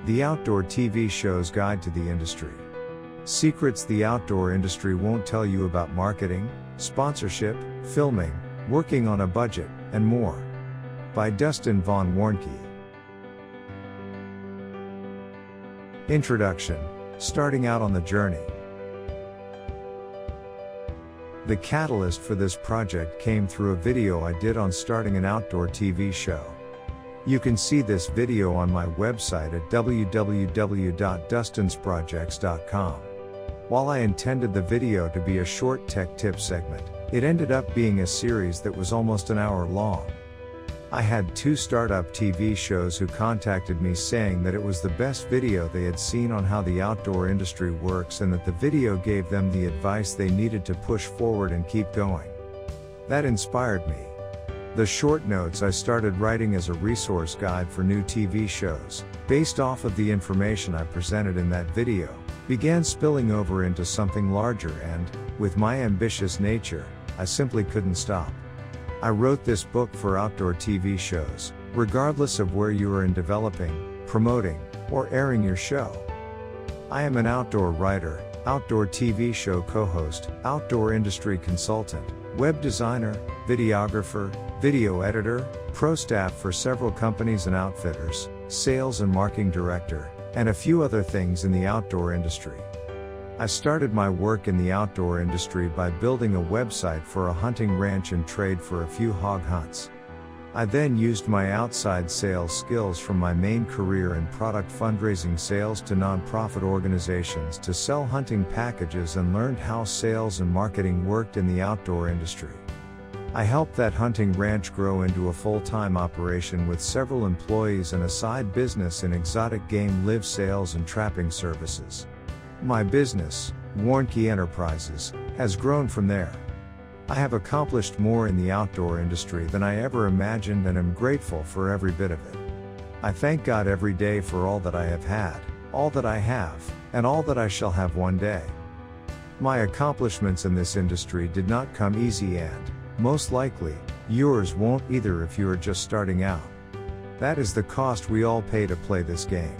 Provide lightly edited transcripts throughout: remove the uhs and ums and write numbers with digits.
The Outdoor TV Show's Guide to the Industry. Secrets the outdoor industry won't tell you about marketing, sponsorship, filming, working on a budget, and more. By Dustin von Warnke. Introduction. Starting out on the journey. The catalyst for this project came through a video I did on starting an outdoor TV show. You can see this video on my website at www.dustinsprojects.com. While I intended the video to be a short tech tip segment, it ended up being a series that was almost an hour long. I had 2 startup TV shows who contacted me saying that it was the best video they had seen on how the outdoor industry works and that the video gave them the advice they needed to push forward and keep going. That inspired me. The short notes I started writing as a resource guide for new TV shows, based off of the information I presented in that video, began spilling over into something larger and, with my ambitious nature, I simply couldn't stop. I wrote this book for outdoor TV shows, regardless of where you are in developing, promoting, or airing your show. I am an outdoor writer, outdoor TV show co-host, outdoor industry consultant, web designer, videographer, video editor, pro staff for several companies and outfitters, sales and marketing director, and a few other things in the outdoor industry. I started my work in the outdoor industry by building a website for a hunting ranch and trade for a few hog hunts. I then used my outside sales skills from my main career in product fundraising sales to nonprofit organizations to sell hunting packages and learned how sales and marketing worked in the outdoor industry. I helped that hunting ranch grow into a full-time operation with several employees and a side business in exotic game live sales and trapping services. My business, Warnke Enterprises, has grown from there. I have accomplished more in the outdoor industry than I ever imagined and am grateful for every bit of it. I thank God every day for all that I have had, all that I have, and all that I shall have one day. My accomplishments in this industry did not come easy and, most likely, yours won't either if you are just starting out. That is the cost we all pay to play this game.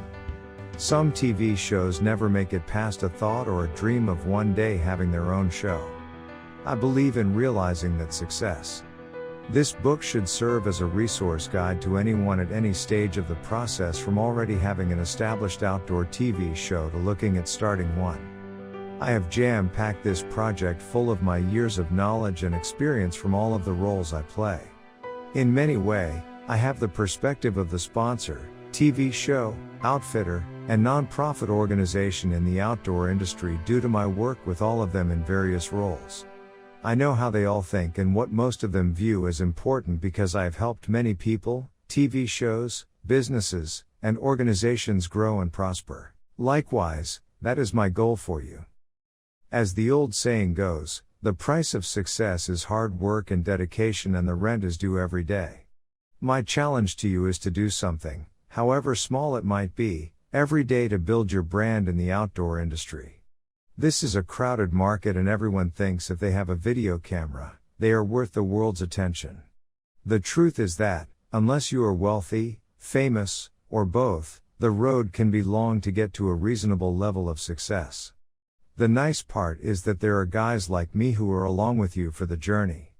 Some TV shows never make it past a thought or a dream of one day having their own show. I believe in realizing that success. This book should serve as a resource guide to anyone at any stage of the process, from already having an established outdoor TV show to looking at starting one. I have jam-packed this project full of my years of knowledge and experience from all of the roles I play. In many ways, I have the perspective of the sponsor, TV show, outfitter, and nonprofit organization in the outdoor industry due to my work with all of them in various roles. I know how they all think and what most of them view as important because I have helped many people, TV shows, businesses, and organizations grow and prosper. Likewise, that is my goal for you. As the old saying goes, the price of success is hard work and dedication, and the rent is due every day. My challenge to you is to do something, however small it might be, every day to build your brand in the outdoor industry. This is a crowded market and everyone thinks if they have a video camera, they are worth the world's attention. The truth is that, unless you are wealthy, famous, or both, the road can be long to get to a reasonable level of success. The nice part is that there are guys like me who are along with you for the journey.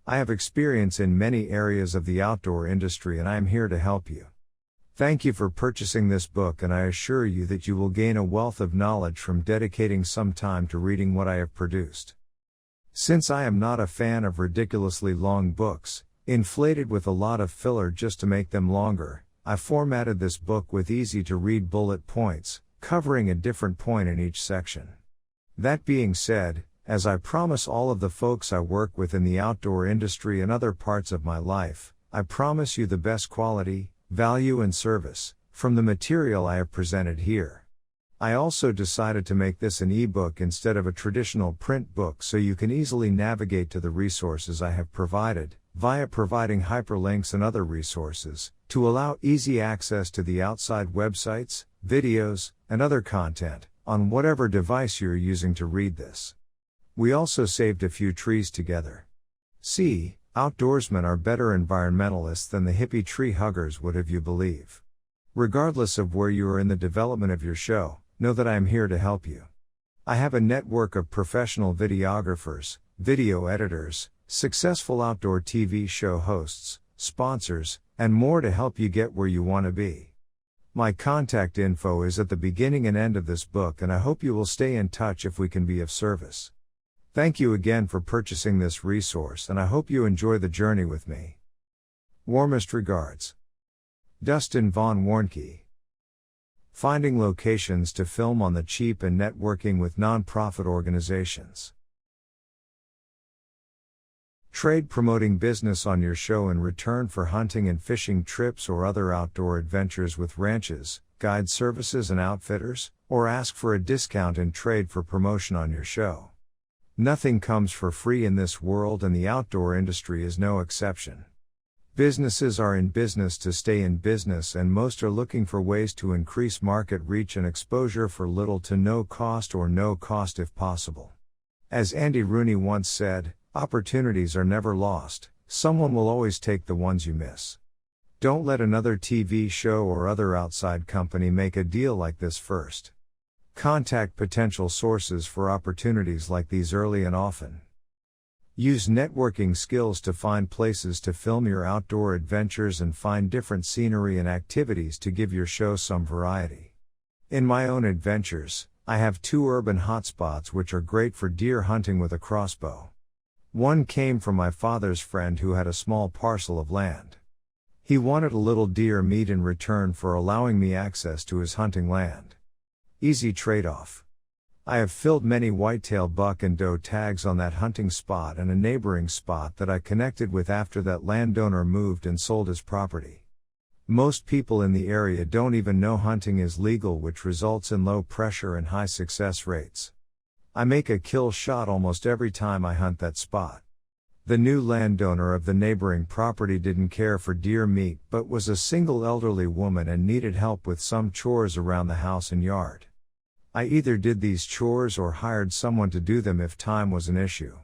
I have experience in many areas of the outdoor industry and I am here to help you. Thank you for purchasing this book, and I assure you that you will gain a wealth of knowledge from dedicating some time to reading what I have produced. Since I am not a fan of ridiculously long books, inflated with a lot of filler just to make them longer, I formatted this book with easy-to-read bullet points, covering a different point in each section. That being said, as I promise all of the folks I work with in the outdoor industry and other parts of my life, I promise you the best quality, value and service, from the material I have presented here. I also decided to make this an ebook instead of a traditional print book so you can easily navigate to the resources I have provided, via providing hyperlinks and other resources, to allow easy access to the outside websites, videos, and other content, on whatever device you're using to read this. We also saved a few trees together. See, outdoorsmen are better environmentalists than the hippie tree huggers would have you believe. Regardless of where you are in the development of your show, know that I am here to help you. I have a network of professional videographers, video editors, successful outdoor TV show hosts, sponsors, and more to help you get where you want to be. My contact info is at the beginning and end of this book, and I hope you will stay in touch if we can be of service. Thank you again for purchasing this resource, and I hope you enjoy the journey with me. Warmest regards. Dustin von Warnke. Finding locations to film on the cheap and networking with nonprofit organizations. Trade promoting business on your show in return for hunting and fishing trips or other outdoor adventures with ranches, guide services and outfitters, or ask for a discount in trade for promotion on your show. Nothing comes for free in this world, and the outdoor industry is no exception. Businesses are in business to stay in business, and most are looking for ways to increase market reach and exposure for little to no cost, or no cost if possible. As Andy Rooney once said, opportunities are never lost, someone will always take the ones you miss. Don't let another TV show or other outside company make a deal like this first. Contact potential sources for opportunities like these early and often. Use networking skills to find places to film your outdoor adventures and find different scenery and activities to give your show some variety. In my own adventures, I have 2 urban hotspots which are great for deer hunting with a crossbow. One came from my father's friend who had a small parcel of land. He wanted a little deer meat in return for allowing me access to his hunting land. Easy trade-off. I have filled many whitetail buck and doe tags on that hunting spot and a neighboring spot that I connected with after that landowner moved and sold his property. Most people in the area don't even know hunting is legal, which results in low pressure and high success rates. I make a kill shot almost every time I hunt that spot. The new landowner of the neighboring property didn't care for deer meat but was a single elderly woman and needed help with some chores around the house and yard. I either did these chores or hired someone to do them if time was an issue.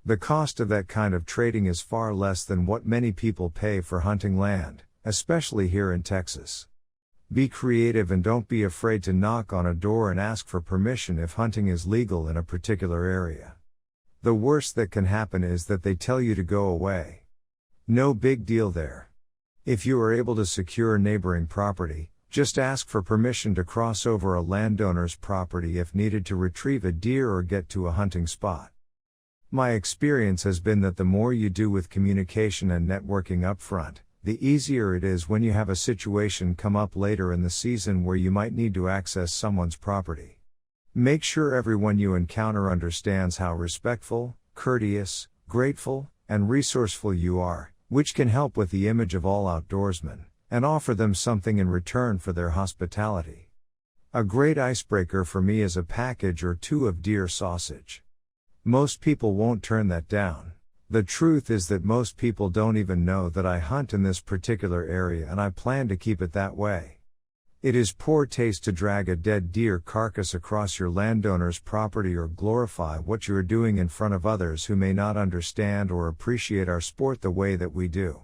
The cost of that kind of trading is far less than what many people pay for hunting land, especially here in Texas. Be creative and don't be afraid to knock on a door and ask for permission if hunting is legal in a particular area. The worst that can happen is that they tell you to go away. No big deal there. If you are able to secure neighboring property, just ask for permission to cross over a landowner's property if needed to retrieve a deer or get to a hunting spot. My experience has been that the more you do with communication and networking upfront, the easier it is when you have a situation come up later in the season where you might need to access someone's property. Make sure everyone you encounter understands how respectful, courteous, grateful, and resourceful you are, which can help with the image of all outdoorsmen, and offer them something in return for their hospitality. A great icebreaker for me is a package or 2 of deer sausage. Most people won't turn that down. The truth is that most people don't even know that I hunt in this particular area, and I plan to keep it that way. It is poor taste to drag a dead deer carcass across your landowner's property or glorify what you are doing in front of others who may not understand or appreciate our sport the way that we do.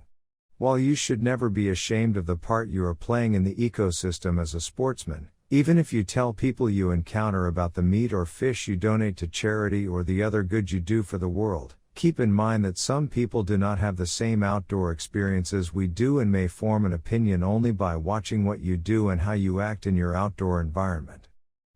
While you should never be ashamed of the part you are playing in the ecosystem as a sportsman, even if you tell people you encounter about the meat or fish you donate to charity or the other good you do for the world, keep in mind that some people do not have the same outdoor experiences we do and may form an opinion only by watching what you do and how you act in your outdoor environment.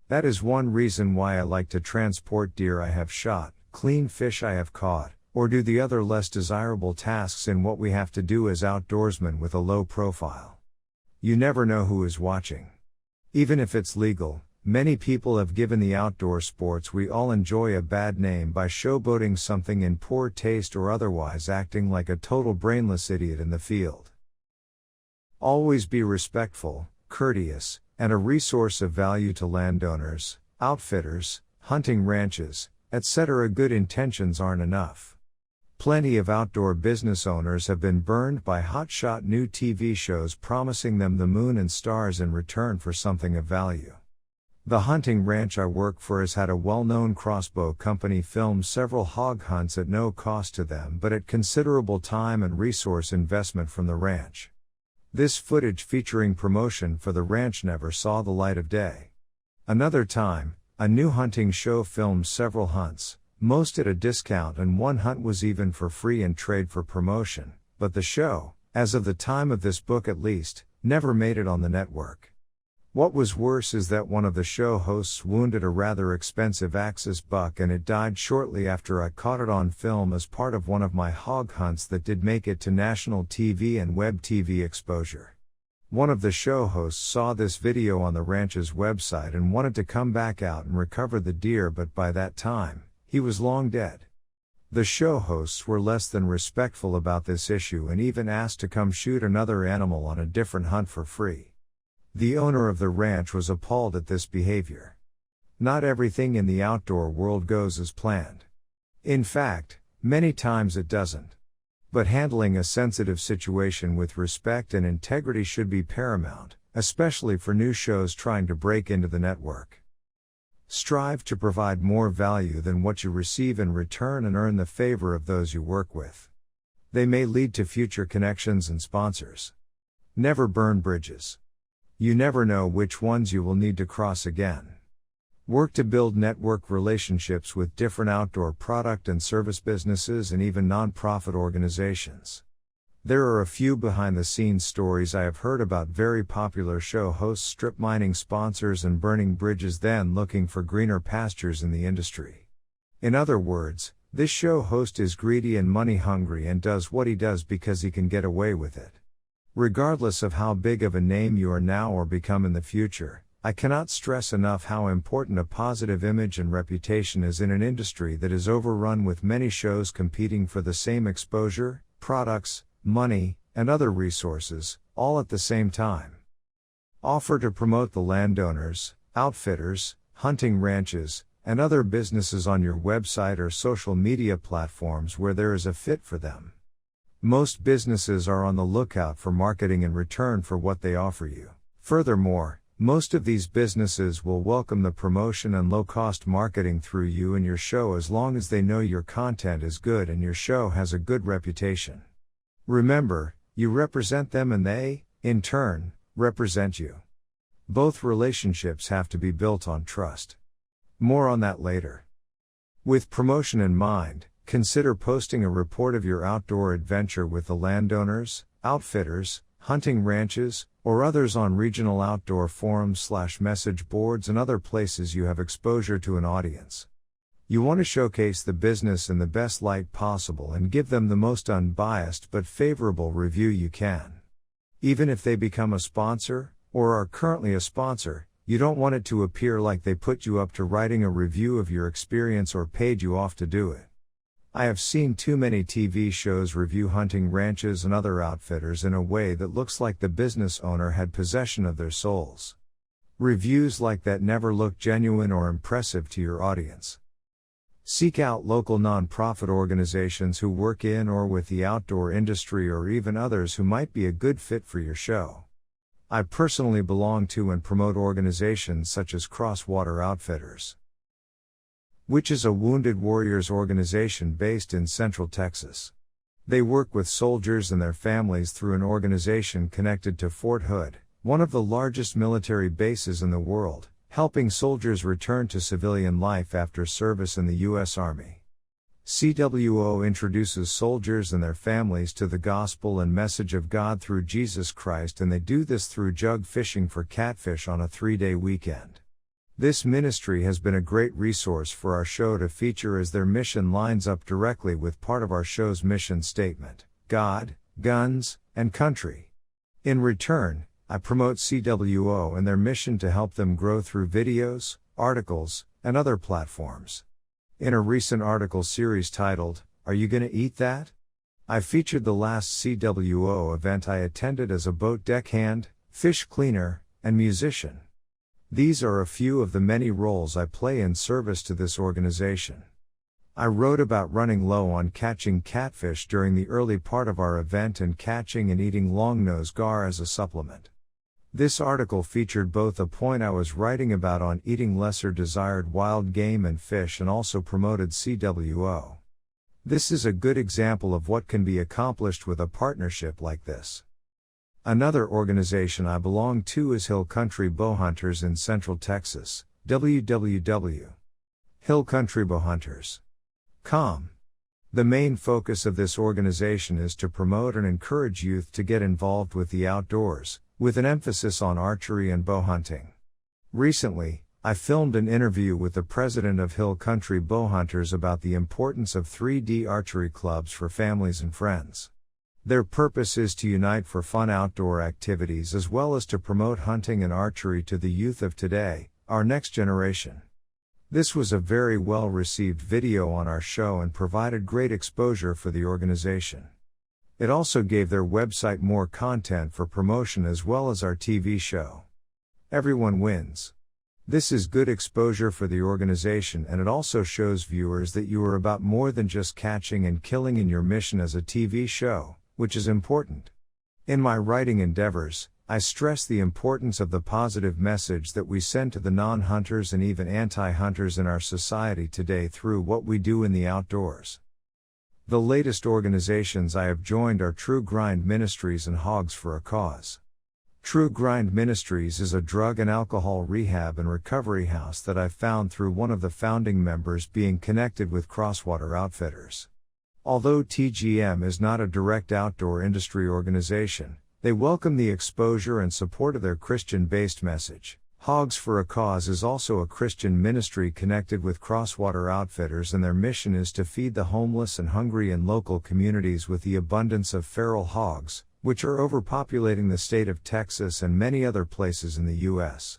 That is one reason why I like to transport deer I have shot, clean fish I have caught, or do the other less desirable tasks in what we have to do as outdoorsmen with a low profile. You never know who is watching. Even if it's legal, many people have given the outdoor sports we all enjoy a bad name by showboating something in poor taste or otherwise acting like a total brainless idiot in the field. Always be respectful, courteous, and a resource of value to landowners, outfitters, hunting ranches, etc. Good intentions aren't enough. Plenty of outdoor business owners have been burned by hotshot new TV shows promising them the moon and stars in return for something of value. The hunting ranch I work for has had a well-known crossbow company film several hog hunts at no cost to them but at considerable time and resource investment from the ranch. This footage featuring promotion for the ranch never saw the light of day. Another time, a new hunting show filmed several hunts, most at a discount, and one hunt was even for free and trade for promotion, but the show, as of the time of this book at least, never made it on the network. What was worse is that one of the show hosts wounded a rather expensive axis buck and it died shortly after I caught it on film as part of one of my hog hunts that did make it to national TV and web TV exposure. One of the show hosts saw this video on the ranch's website and wanted to come back out and recover the deer, but by that time, he was long dead. The show hosts were less than respectful about this issue and even asked to come shoot another animal on a different hunt for free. The owner of the ranch was appalled at this behavior. Not everything in the outdoor world goes as planned. In fact, many times it doesn't. But handling a sensitive situation with respect and integrity should be paramount, especially for new shows trying to break into the network. Strive to provide more value than what you receive in return and earn the favor of those you work with. They may lead to future connections and sponsors. Never burn bridges. You never know which ones you will need to cross again. Work to build network relationships with different outdoor product and service businesses and even non-profit organizations. There are a few behind-the-scenes stories I have heard about very popular show hosts strip mining sponsors and burning bridges, then looking for greener pastures in the industry. In other words, this show host is greedy and money hungry and does what he does because he can get away with it. Regardless of how big of a name you are now or become in the future, I cannot stress enough how important a positive image and reputation is in an industry that is overrun with many shows competing for the same exposure, products, money, and other resources, all at the same time. Offer to promote the landowners, outfitters, hunting ranches, and other businesses on your website or social media platforms where there is a fit for them. Most businesses are on the lookout for marketing in return for what they offer you. Furthermore, most of these businesses will welcome the promotion and low-cost marketing through you and your show as long as they know your content is good and your show has a good reputation. Remember, you represent them and they, in turn, represent you. Both relationships have to be built on trust. More on that later. With promotion in mind, consider posting a report of your outdoor adventure with the landowners, outfitters, hunting ranches, or others on regional outdoor forums/message boards and other places you have exposure to an audience. You want to showcase the business in the best light possible and give them the most unbiased but favorable review you can. Even if they become a sponsor, or are currently a sponsor, you don't want it to appear like they put you up to writing a review of your experience or paid you off to do it. I have seen too many TV shows review hunting ranches and other outfitters in a way that looks like the business owner had possession of their souls. Reviews like that never look genuine or impressive to your audience. Seek out local nonprofit organizations who work in or with the outdoor industry or even others who might be a good fit for your show. I personally belong to and promote organizations such as Crosswater Outfitters, which is a wounded warriors organization based in Central Texas. They work with soldiers and their families through an organization connected to Fort Hood, one of the largest military bases in the world, helping soldiers return to civilian life after service in the U.S. Army. CWO introduces soldiers and their families to the gospel and message of God through Jesus Christ, and they do this through jug fishing for catfish on a 3-day weekend. This ministry has been a great resource for our show to feature as their mission lines up directly with part of our show's mission statement: God, guns, and country. In return, I promote CWO and their mission to help them grow through videos, articles, and other platforms. In a recent article series titled, "Are You Gonna Eat That?" I featured the last CWO event I attended as a boat deckhand, fish cleaner, and musician. These are a few of the many roles I play in service to this organization. I wrote about running low on catching catfish during the early part of our event and catching and eating longnose gar as a supplement. This article featured both a point I was writing about on eating lesser desired wild game and fish and also promoted CWO. This is a good example of what can be accomplished with a partnership like this. Another organization I belong to is Hill Country Bowhunters in Central Texas, www.hillcountrybowhunters.com. The main focus of this organization is to promote and encourage youth to get involved with the outdoors, with an emphasis on archery and bow hunting. Recently, I filmed an interview with the president of Hill Country Bowhunters about the importance of 3D archery clubs for families and friends. Their purpose is to unite for fun outdoor activities as well as to promote hunting and archery to the youth of today, our next generation. This was a very well received video on our show and provided great exposure for the organization. It also gave their website more content for promotion as well as our TV show. Everyone wins. This is good exposure for the organization, and it also shows viewers that you are about more than just catching and killing in your mission as a TV show, which is important. In my writing endeavors, I stress the importance of the positive message that we send to the non-hunters and even anti-hunters in our society today through what we do in the outdoors. The latest organizations I have joined are True Grind Ministries and Hogs for a Cause. True Grind Ministries is a drug and alcohol rehab and recovery house that I found through one of the founding members being connected with Crosswater Outfitters. Although TGM is not a direct outdoor industry organization, they welcome the exposure and support of their Christian-based message. Hogs for a Cause is also a Christian ministry connected with Crosswater Outfitters, and their mission is to feed the homeless and hungry in local communities with the abundance of feral hogs, which are overpopulating the state of Texas and many other places in the U.S.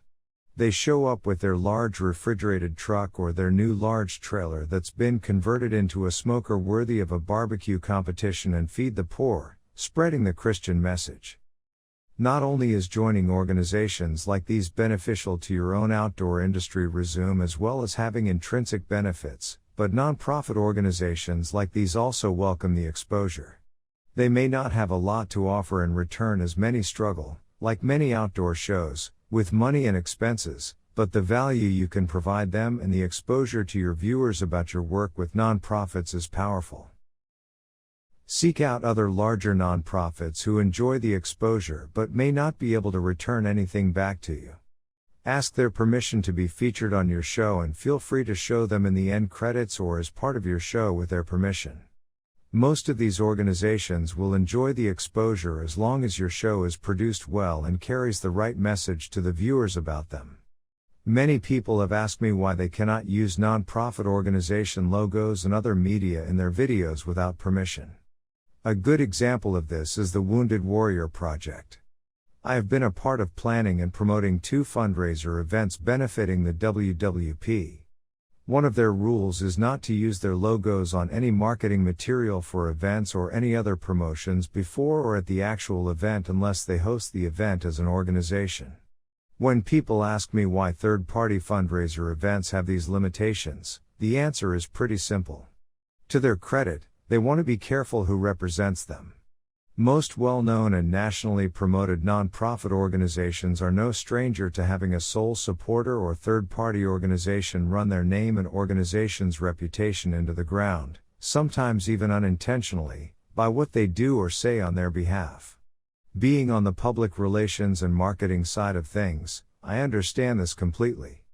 They show up with their large refrigerated truck or their new large trailer that's been converted into a smoker worthy of a barbecue competition and feed the poor, spreading the Christian message. Not only is joining organizations like these beneficial to your own outdoor industry resume as well as having intrinsic benefits, but nonprofit organizations like these also welcome the exposure. They may not have a lot to offer in return, as many struggle, like many outdoor shows, with money and expenses, but the value you can provide them and the exposure to your viewers about your work with nonprofits is powerful. Seek out other larger nonprofits who enjoy the exposure but may not be able to return anything back to you. Ask their permission to be featured on your show and feel free to show them in the end credits or as part of your show with their permission. Most of these organizations will enjoy the exposure as long as your show is produced well and carries the right message to the viewers about them. Many people have asked me why they cannot use nonprofit organization logos and other media in their videos without permission. A good example of this is the Wounded Warrior Project. I have been a part of planning and promoting 2 fundraiser events benefiting the WWP. One of their rules is not to use their logos on any marketing material for events or any other promotions before or at the actual event unless they host the event as an organization. When people ask me why third-party fundraiser events have these limitations, the answer is pretty simple. To their credit, they want to be careful who represents them. Most well-known and nationally promoted nonprofit organizations are no stranger to having a sole supporter or third-party organization run their name and organization's reputation into the ground, sometimes even unintentionally, by what they do or say on their behalf. Being on the public relations and marketing side of things, I understand this completely.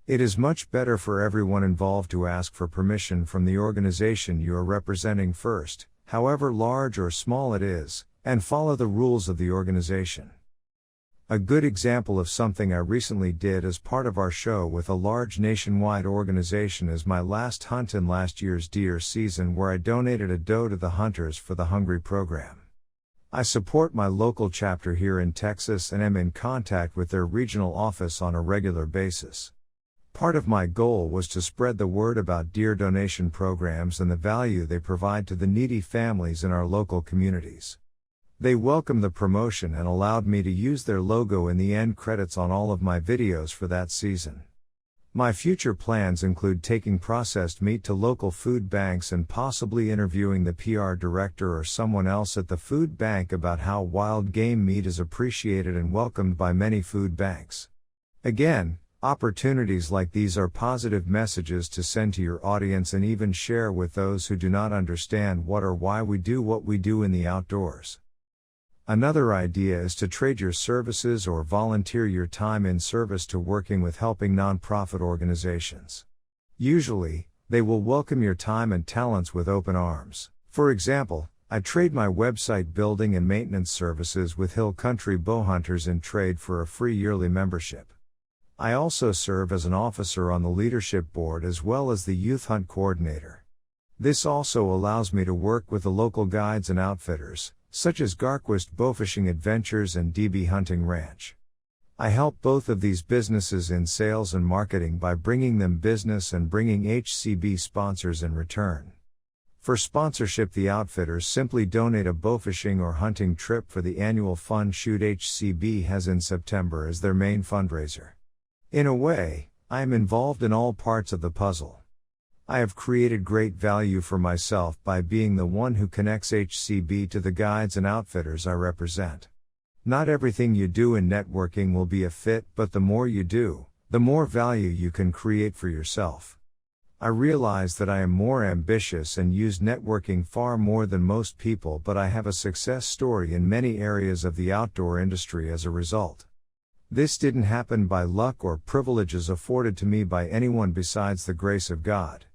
It is much better for everyone involved to ask for permission from the organization you are representing first, however large or small it is, and follow the rules of the organization. A good example of something I recently did as part of our show with a large nationwide organization is my last hunt in last year's deer season, where I donated a doe to the Hunters for the Hungry program. I support my local chapter here in Texas and am in contact with their regional office on a regular basis. Part of my goal was to spread the word about deer donation programs and the value they provide to the needy families in our local communities. They welcomed the promotion and allowed me to use their logo in the end credits on all of my videos for that season. My future plans include taking processed meat to local food banks and possibly interviewing the PR director or someone else at the food bank about how wild game meat is appreciated and welcomed by many food banks. Again, opportunities like these are positive messages to send to your audience and even share with those who do not understand what or why we do what we do in the outdoors. Another idea is to trade your services or volunteer your time in service to working with helping nonprofit organizations. Usually, they will welcome your time and talents with open arms. For example, I trade my website building and maintenance services with Hill Country Bowhunters in trade for a free yearly membership. I also serve as an officer on the leadership board as well as the youth hunt coordinator. This also allows me to work with the local guides and outfitters, such as Garquist Bowfishing Adventures and DB Hunting Ranch. I help both of these businesses in sales and marketing by bringing them business and bringing HCB sponsors in return. For sponsorship, the outfitters simply donate a bowfishing or hunting trip for the annual fun shoot HCB has in September as their main fundraiser. In a way, I am involved in all parts of the puzzle. I have created great value for myself by being the one who connects HCB to the guides and outfitters I represent. Not everything you do in networking will be a fit, but the more you do, the more value you can create for yourself. I realize that I am more ambitious and use networking far more than most people, but I have a success story in many areas of the outdoor industry as a result. This didn't happen by luck or privileges afforded to me by anyone besides the grace of God.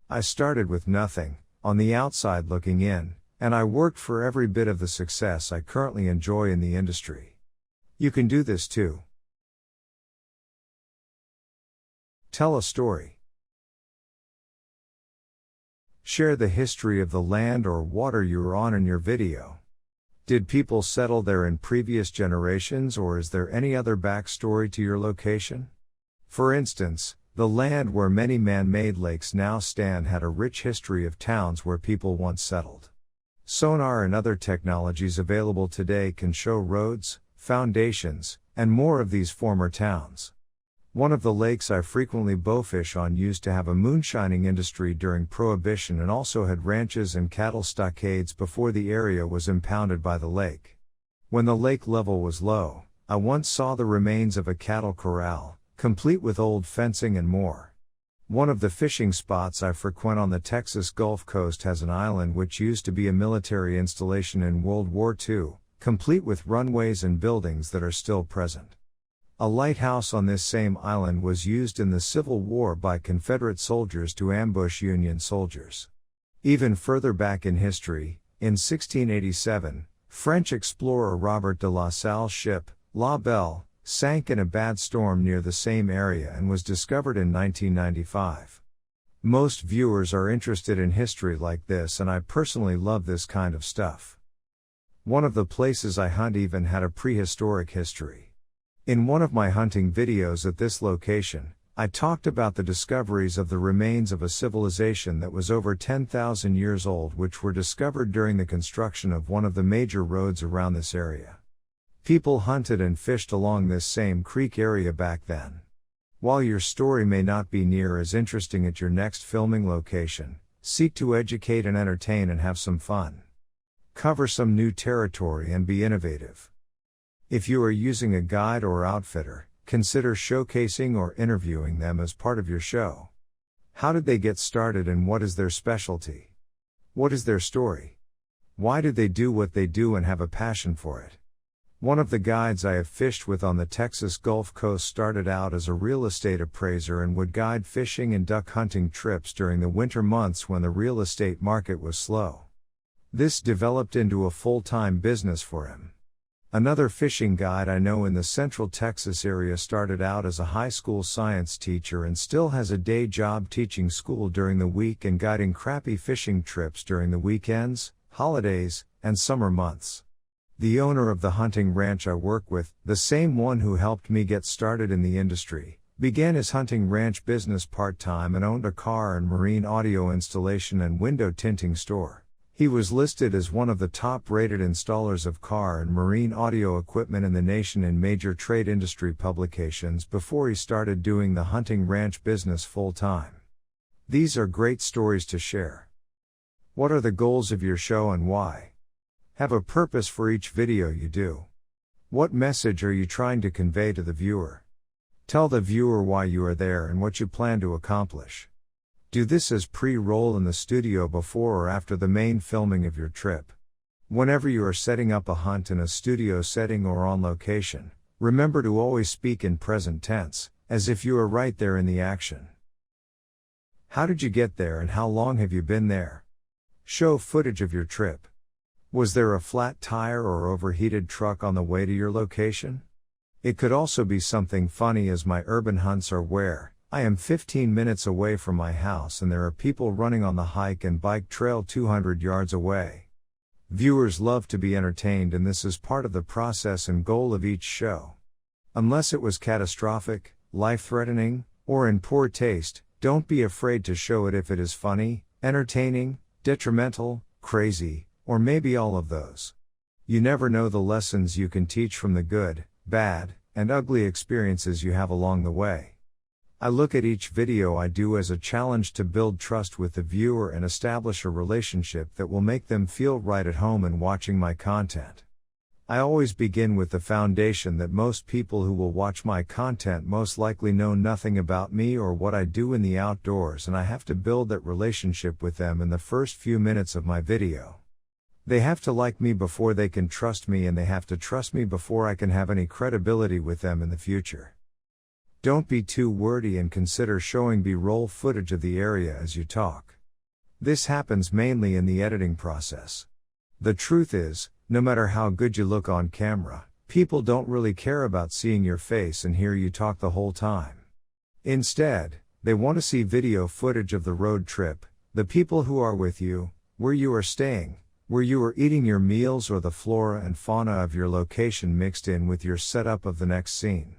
I started with nothing, on the outside looking in, and I worked for every bit of the success I currently enjoy in the industry. You can do this too. Tell a story. Share the history of the land or water you are on in your video. Did people settle there in previous generations, or is there any other backstory to your location? For instance, the land where many man-made lakes now stand had a rich history of towns where people once settled. Sonar and other technologies available today can show roads, foundations, and more of these former towns. One of the lakes I frequently bowfish on used to have a moonshining industry during Prohibition and also had ranches and cattle stockades before the area was impounded by the lake. When the lake level was low, I once saw the remains of a cattle corral, complete with old fencing and more. One of the fishing spots I frequent on the Texas Gulf Coast has an island which used to be a military installation in World War II, complete with runways and buildings that are still present. A lighthouse on this same island was used in the Civil War by Confederate soldiers to ambush Union soldiers. Even further back in history, in 1687, French explorer Robert de La Salle's ship, La Belle, sank in a bad storm near the same area and was discovered in 1995. Most viewers are interested in history like this, and I personally love this kind of stuff. One of the places I hunt even had a prehistoric history. In one of my hunting videos at this location, I talked about the discoveries of the remains of a civilization that was over 10,000 years old, which were discovered during the construction of one of the major roads around this area. People hunted and fished along this same creek area back then. While your story may not be near as interesting at your next filming location, seek to educate and entertain and have some fun. Cover some new territory and be innovative. If you are using a guide or outfitter, consider showcasing or interviewing them as part of your show. How did they get started and what is their specialty? What is their story? Why did they do what they do and have a passion for it? One of the guides I have fished with on the Texas Gulf Coast started out as a real estate appraiser and would guide fishing and duck hunting trips during the winter months when the real estate market was slow. This developed into a full-time business for him. Another fishing guide I know in the Central Texas area started out as a high school science teacher and still has a day job teaching school during the week and guiding crappie fishing trips during the weekends, holidays, and summer months. The owner of the hunting ranch I work with, the same one who helped me get started in the industry, began his hunting ranch business part-time and owned a car and marine audio installation and window tinting store. He was listed as one of the top-rated installers of car and marine audio equipment in the nation in major trade industry publications before he started doing the hunting ranch business full-time. These are great stories to share. What are the goals of your show and why? Have a purpose for each video you do. What message are you trying to convey to the viewer? Tell the viewer why you are there and what you plan to accomplish. Do this as pre-roll in the studio before or after the main filming of your trip. Whenever you are setting up a hunt in a studio setting or on location, remember to always speak in present tense, as if you are right there in the action. How did you get there and how long have you been there? Show footage of your trip. Was there a flat tire or overheated truck on the way to your location? It could also be something funny, as my urban hunts are where I am 15 minutes away from my house and there are people running on the hike and bike trail 200 yards away. Viewers love to be entertained, and this is part of the process and goal of each show. Unless it was catastrophic, life-threatening, or in poor taste, don't be afraid to show it if it is funny, entertaining, detrimental, crazy, or maybe all of those. You never know the lessons you can teach from the good, bad, and ugly experiences you have along the way. I look at each video I do as a challenge to build trust with the viewer and establish a relationship that will make them feel right at home in watching my content. I always begin with the foundation that most people who will watch my content most likely know nothing about me or what I do in the outdoors, and I have to build that relationship with them in the first few minutes of my video. They have to like me before they can trust me, and they have to trust me before I can have any credibility with them in the future. Don't be too wordy and consider showing B-roll footage of the area as you talk. This happens mainly in the editing process. The truth is, no matter how good you look on camera, people don't really care about seeing your face and hear you talk the whole time. Instead, they want to see video footage of the road trip, the people who are with you, where you are staying, where you are eating your meals, or the flora and fauna of your location mixed in with your setup of the next scene.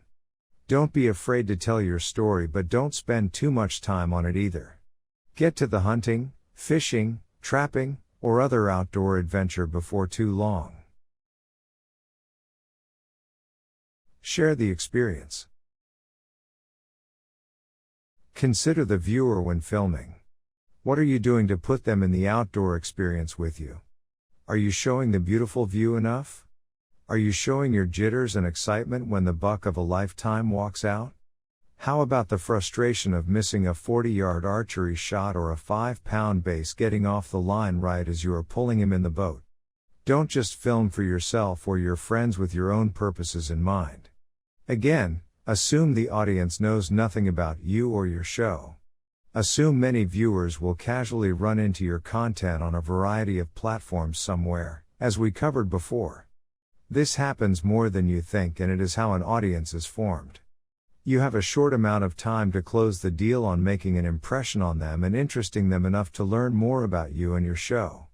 Don't be afraid to tell your story, but don't spend too much time on it either. Get to the hunting, fishing, trapping, or other outdoor adventure before too long. Share the experience. Consider the viewer when filming. What are you doing to put them in the outdoor experience with you? Are you showing the beautiful view enough? Are you showing your jitters and excitement when the buck of a lifetime walks out? How about the frustration of missing a 40-yard archery shot or a 5-pound bass getting off the line right as you are pulling him in the boat? Don't just film for yourself or your friends with your own purposes in mind. Again, assume the audience knows nothing about you or your show. Assume many viewers will casually run into your content on a variety of platforms somewhere, as we covered before. This happens more than you think, and it is how an audience is formed. You have a short amount of time to close the deal on making an impression on them and interesting them enough to learn more about you and your show.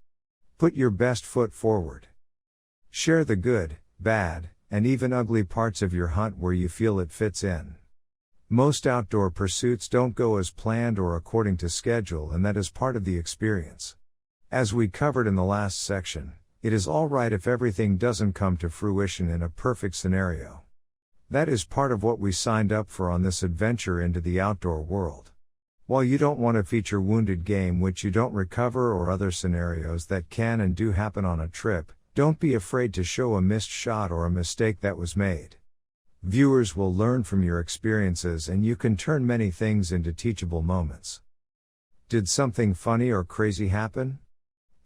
Put your best foot forward. Share the good, bad, and even ugly parts of your hunt where you feel it fits in. Most outdoor pursuits don't go as planned or according to schedule, and that is part of the experience. As we covered in the last section, it is all right if everything doesn't come to fruition in a perfect scenario. That is part of what we signed up for on this adventure into the outdoor world. While you don't want to feature wounded game which you don't recover or other scenarios that can and do happen on a trip, don't be afraid to show a missed shot or a mistake that was made. Viewers will learn from your experiences, and you can turn many things into teachable moments. Did something funny or crazy happen?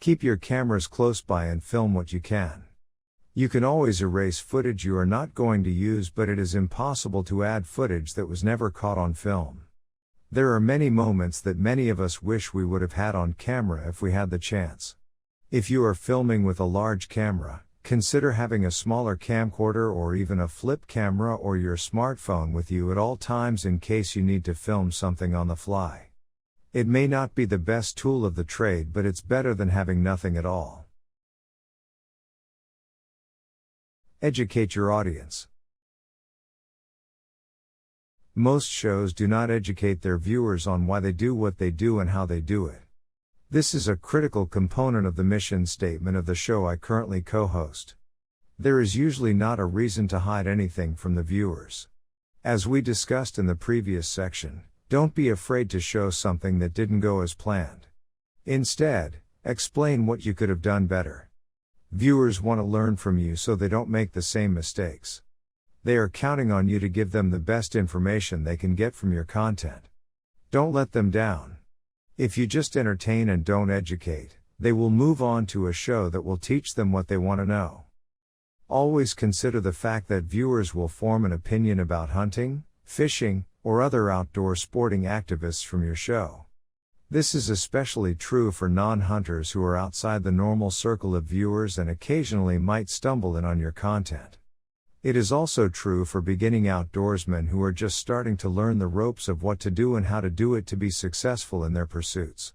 Keep your cameras close by and film what you can. You can always erase footage you are not going to use, but it is impossible to add footage that was never caught on film. There are many moments that many of us wish we would have had on camera if we had the chance. If you are filming with a large camera, consider having a smaller camcorder or even a flip camera or your smartphone with you at all times in case you need to film something on the fly. It may not be the best tool of the trade, but it's better than having nothing at all. Educate your audience. Most shows do not educate their viewers on why they do what they do and how they do it. This is a critical component of the mission statement of the show I currently co-host. There is usually not a reason to hide anything from the viewers. As we discussed in the previous section, don't be afraid to show something that didn't go as planned. Instead, explain what you could have done better. Viewers want to learn from you so they don't make the same mistakes. They are counting on you to give them the best information they can get from your content. Don't let them down. If you just entertain and don't educate, they will move on to a show that will teach them what they want to know. Always consider the fact that viewers will form an opinion about hunting, fishing, or other outdoor sporting activists from your show. This is especially true for non-hunters who are outside the normal circle of viewers and occasionally might stumble in on your content. It is also true for beginning outdoorsmen who are just starting to learn the ropes of what to do and how to do it to be successful in their pursuits.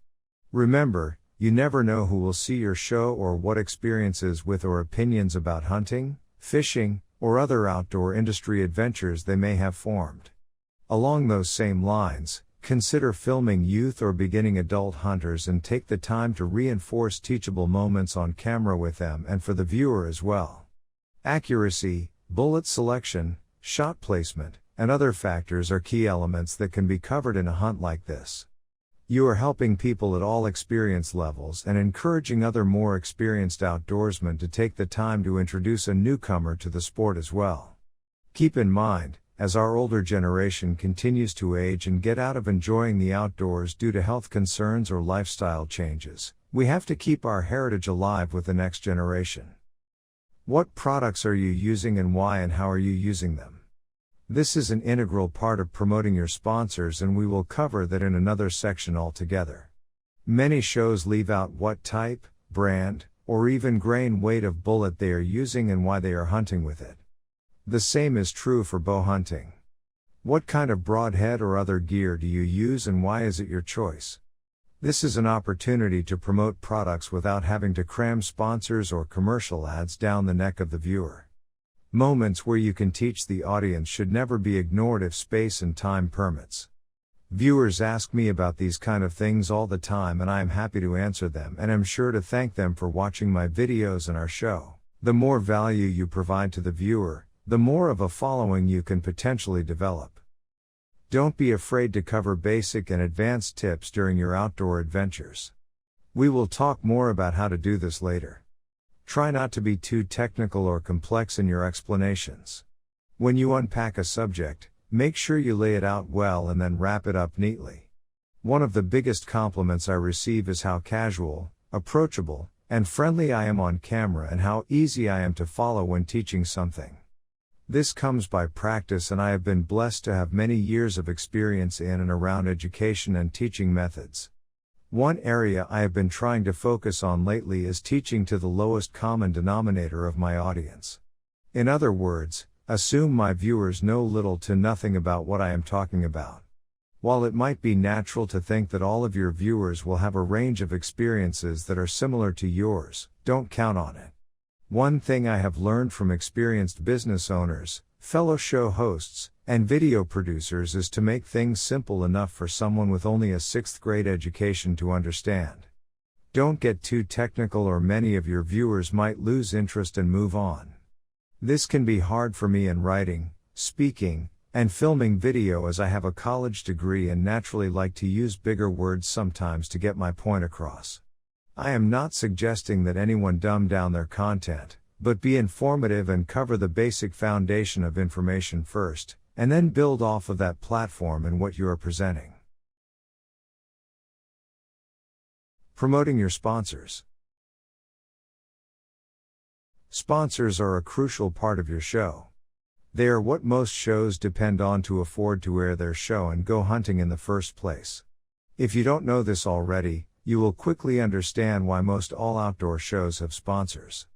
Remember, you never know who will see your show or what experiences with or opinions about hunting, fishing, or other outdoor industry adventures they may have formed. Along those same lines, consider filming youth or beginning adult hunters and take the time to reinforce teachable moments on camera with them and for the viewer as well. Accuracy, bullet selection, shot placement, and other factors are key elements that can be covered in a hunt like this. You are helping people at all experience levels and encouraging other more experienced outdoorsmen to take the time to introduce a newcomer to the sport as well. Keep in mind, as our older generation continues to age and get out of enjoying the outdoors due to health concerns or lifestyle changes, we have to keep our heritage alive with the next generation. What products are you using and why, and how are you using them? This is an integral part of promoting your sponsors, and we will cover that in another section altogether. Many shows leave out what type, brand, or even grain weight of bullet they are using and why they are hunting with it. The same is true for bow hunting. What kind of broadhead or other gear do you use and why is it your choice? This is an opportunity to promote products without having to cram sponsors or commercial ads down the neck of the viewer. Moments where you can teach the audience should never be ignored if space and time permits. Viewers ask me about these kind of things all the time, and I am happy to answer them and am sure to thank them for watching my videos and our show. The more value you provide to the viewer, the more of a following you can potentially develop. Don't be afraid to cover basic and advanced tips during your outdoor adventures. We will talk more about how to do this later. Try not to be too technical or complex in your explanations. When you unpack a subject, make sure you lay it out well and then wrap it up neatly. One of the biggest compliments I receive is how casual, approachable, and friendly I am on camera and how easy I am to follow when teaching something. This comes by practice, and I have been blessed to have many years of experience in and around education and teaching methods. One area I have been trying to focus on lately is teaching to the lowest common denominator of my audience. In other words, assume my viewers know little to nothing about what I am talking about. While it might be natural to think that all of your viewers will have a range of experiences that are similar to yours, don't count on it. One thing I have learned from experienced business owners, fellow show hosts, and video producers is to make things simple enough for someone with only a 6th grade education to understand. Don't get too technical or many of your viewers might lose interest and move on. This can be hard for me in writing, speaking, and filming video, as I have a college degree and naturally like to use bigger words sometimes to get my point across. I am not suggesting that anyone dumb down their content, but be informative and cover the basic foundation of information first, and then build off of that platform in what you are presenting. Promoting your sponsors. Sponsors are a crucial part of your show. They are what most shows depend on to afford to air their show and go hunting in the first place. If you don't know this already, you will quickly understand why most all outdoor shows have sponsors.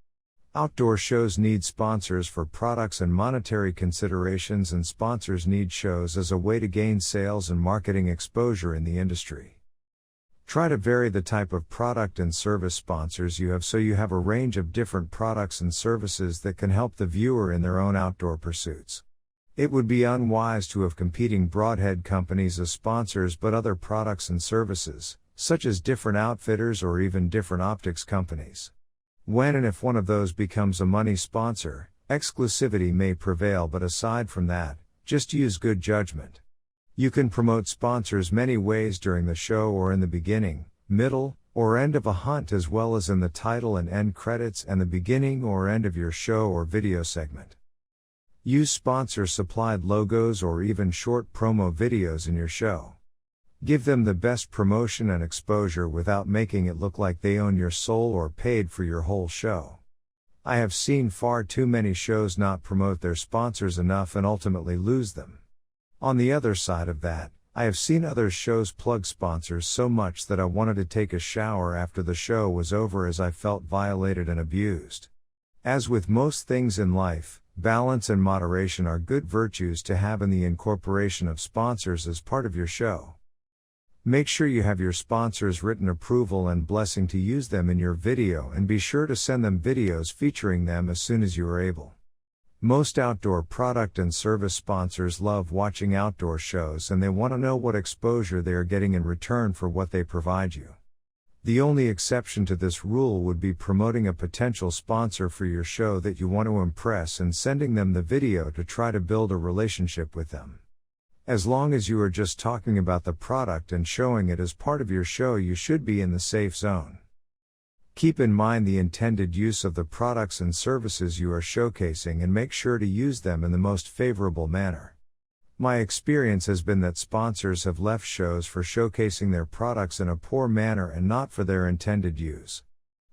Outdoor shows need sponsors for products and monetary considerations, and sponsors need shows as a way to gain sales and marketing exposure in the industry. Try to vary the type of product and service sponsors you have so you have a range of different products and services that can help the viewer in their own outdoor pursuits. It would be unwise to have competing broadhead companies as sponsors but other products and services, such as different outfitters or even different optics companies. When and if one of those becomes a money sponsor, exclusivity may prevail, but aside from that, just use good judgment. You can promote sponsors many ways during the show or in the beginning, middle, or end of a hunt, as well as in the title and end credits and the beginning or end of your show or video segment. Use sponsor-supplied logos or even short promo videos in your show. Give them the best promotion and exposure without making it look like they own your soul or paid for your whole show. I have seen far too many shows not promote their sponsors enough and ultimately lose them. On the other side of that, I have seen other shows plug sponsors so much that I wanted to take a shower after the show was over as I felt violated and abused. As with most things in life, balance and moderation are good virtues to have in the incorporation of sponsors as part of your show. Make sure you have your sponsors' written approval and blessing to use them in your video, and be sure to send them videos featuring them as soon as you are able. Most outdoor product and service sponsors love watching outdoor shows, and they want to know what exposure they are getting in return for what they provide you. The only exception to this rule would be promoting a potential sponsor for your show that you want to impress and sending them the video to try to build a relationship with them. As long as you are just talking about the product and showing it as part of your show, you should be in the safe zone. Keep in mind the intended use of the products and services you are showcasing and make sure to use them in the most favorable manner. My experience has been that sponsors have left shows for showcasing their products in a poor manner and not for their intended use.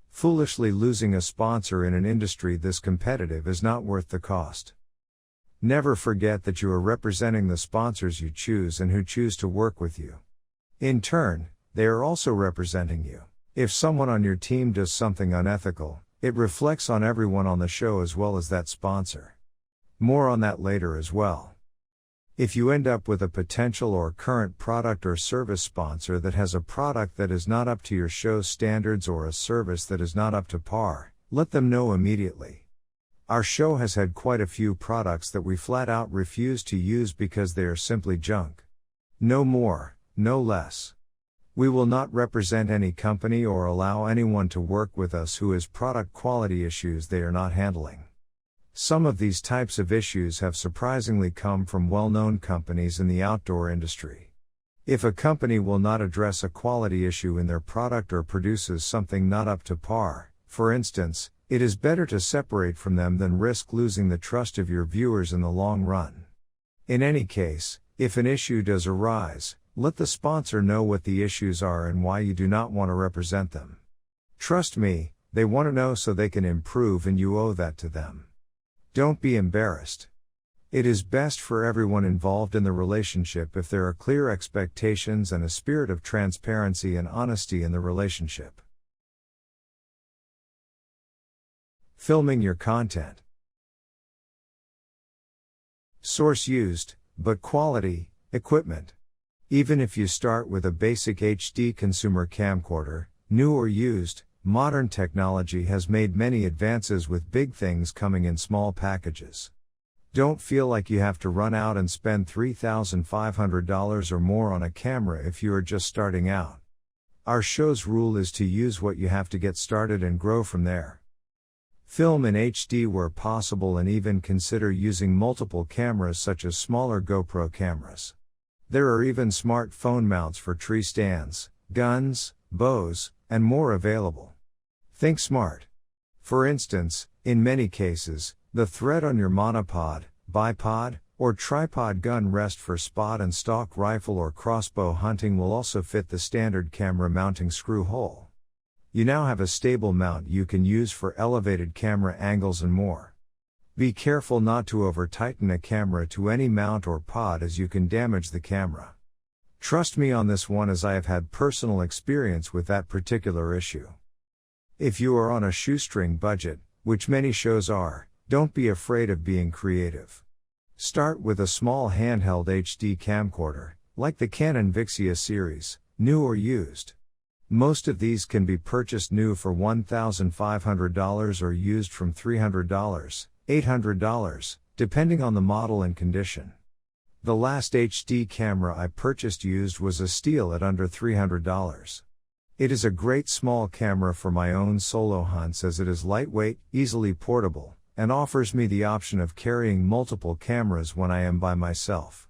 Foolishly losing a sponsor in an industry this competitive is not worth the cost. Never forget that you are representing the sponsors you choose and who choose to work with you. In turn, they are also representing you. If someone on your team does something unethical, it reflects on everyone on the show as well as that sponsor. More on that later as well. If you end up with a potential or current product or service sponsor that has a product that is not up to your show's standards or a service that is not up to par, let them know immediately. Our show has had quite a few products that we flat out refuse to use because they are simply junk. No more, no less. We will not represent any company or allow anyone to work with us who has product quality issues they are not handling. Some of these types of issues have surprisingly come from well-known companies in the outdoor industry. If a company will not address a quality issue in their product or produces something not up to par, for instance, it is better to separate from them than risk losing the trust of your viewers in the long run. In any case, if an issue does arise, let the sponsor know what the issues are and why you do not want to represent them. Trust me, they want to know so they can improve, and you owe that to them. Don't be embarrassed. It is best for everyone involved in the relationship if there are clear expectations and a spirit of transparency and honesty in the relationship. Filming your content. Source used, but quality, equipment. Even if you start with a basic HD consumer camcorder, new or used, modern technology has made many advances with big things coming in small packages. Don't feel like you have to run out and spend $3,500 or more on a camera if you are just starting out. Our show's rule is to use what you have to get started and grow from there. Film in HD where possible, and even consider using multiple cameras such as smaller GoPro cameras. There are even smartphone mounts for tree stands, guns, bows, and more available. Think smart. For instance, in many cases, the thread on your monopod, bipod, or tripod gun rest for spot and stalk rifle or crossbow hunting will also fit the standard camera mounting screw hole. You now have a stable mount you can use for elevated camera angles and more. Be careful not to over-tighten a camera to any mount or pod, as you can damage the camera. Trust me on this one, as I have had personal experience with that particular issue. If you are on a shoestring budget, which many shows are, don't be afraid of being creative. Start with a small handheld HD camcorder, like the Canon Vixia series, new or used. Most of these can be purchased new for $1,500 or used from $300, $800, depending on the model and condition. The last HD camera I purchased used was a steal at under $300. It is a great small camera for my own solo hunts, as it is lightweight, easily portable, and offers me the option of carrying multiple cameras when I am by myself.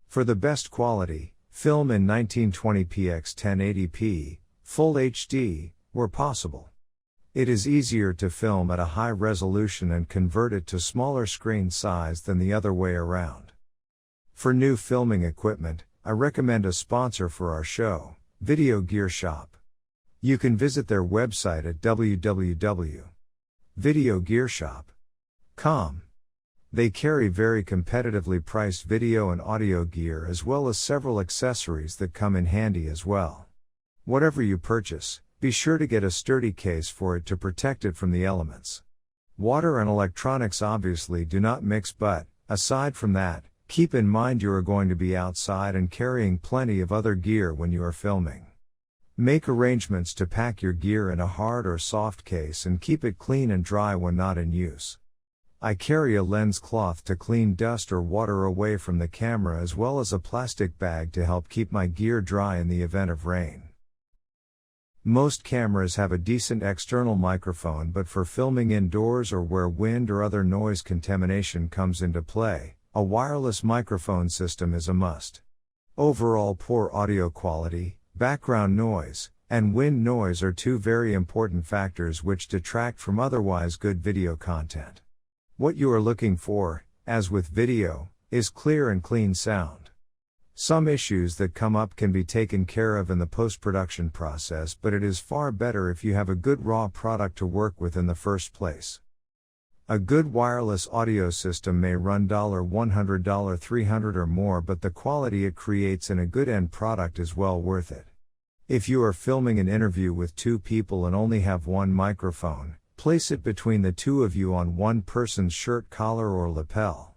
For the best quality, film in 1920p x 1080p, Full HD, where possible. It is easier to film at a high resolution and convert it to smaller screen size than the other way around. For new filming equipment, I recommend a sponsor for our show, Video Gear Shop. You can visit their website at www.videogearshop.com. They carry very competitively priced video and audio gear as well as several accessories that come in handy as well. Whatever you purchase, be sure to get a sturdy case for it to protect it from the elements. Water and electronics obviously do not mix, but, aside from that, keep in mind you are going to be outside and carrying plenty of other gear when you are filming. Make arrangements to pack your gear in a hard or soft case and keep it clean and dry when not in use. I carry a lens cloth to clean dust or water away from the camera as well as a plastic bag to help keep my gear dry in the event of rain. Most cameras have a decent external microphone, but for filming indoors or where wind or other noise contamination comes into play, a wireless microphone system is a must. Overall poor audio quality, background noise, and wind noise are two very important factors which detract from otherwise good video content. What you are looking for, as with video, is clear and clean sound. Some issues that come up can be taken care of in the post-production process, but it is far better if you have a good raw product to work with in the first place. A good wireless audio system may run $100, $300 or more, but the quality it creates in a good end product is well worth it. If you are filming an interview with two people and only have one microphone, place it between the two of you on one person's shirt collar or lapel.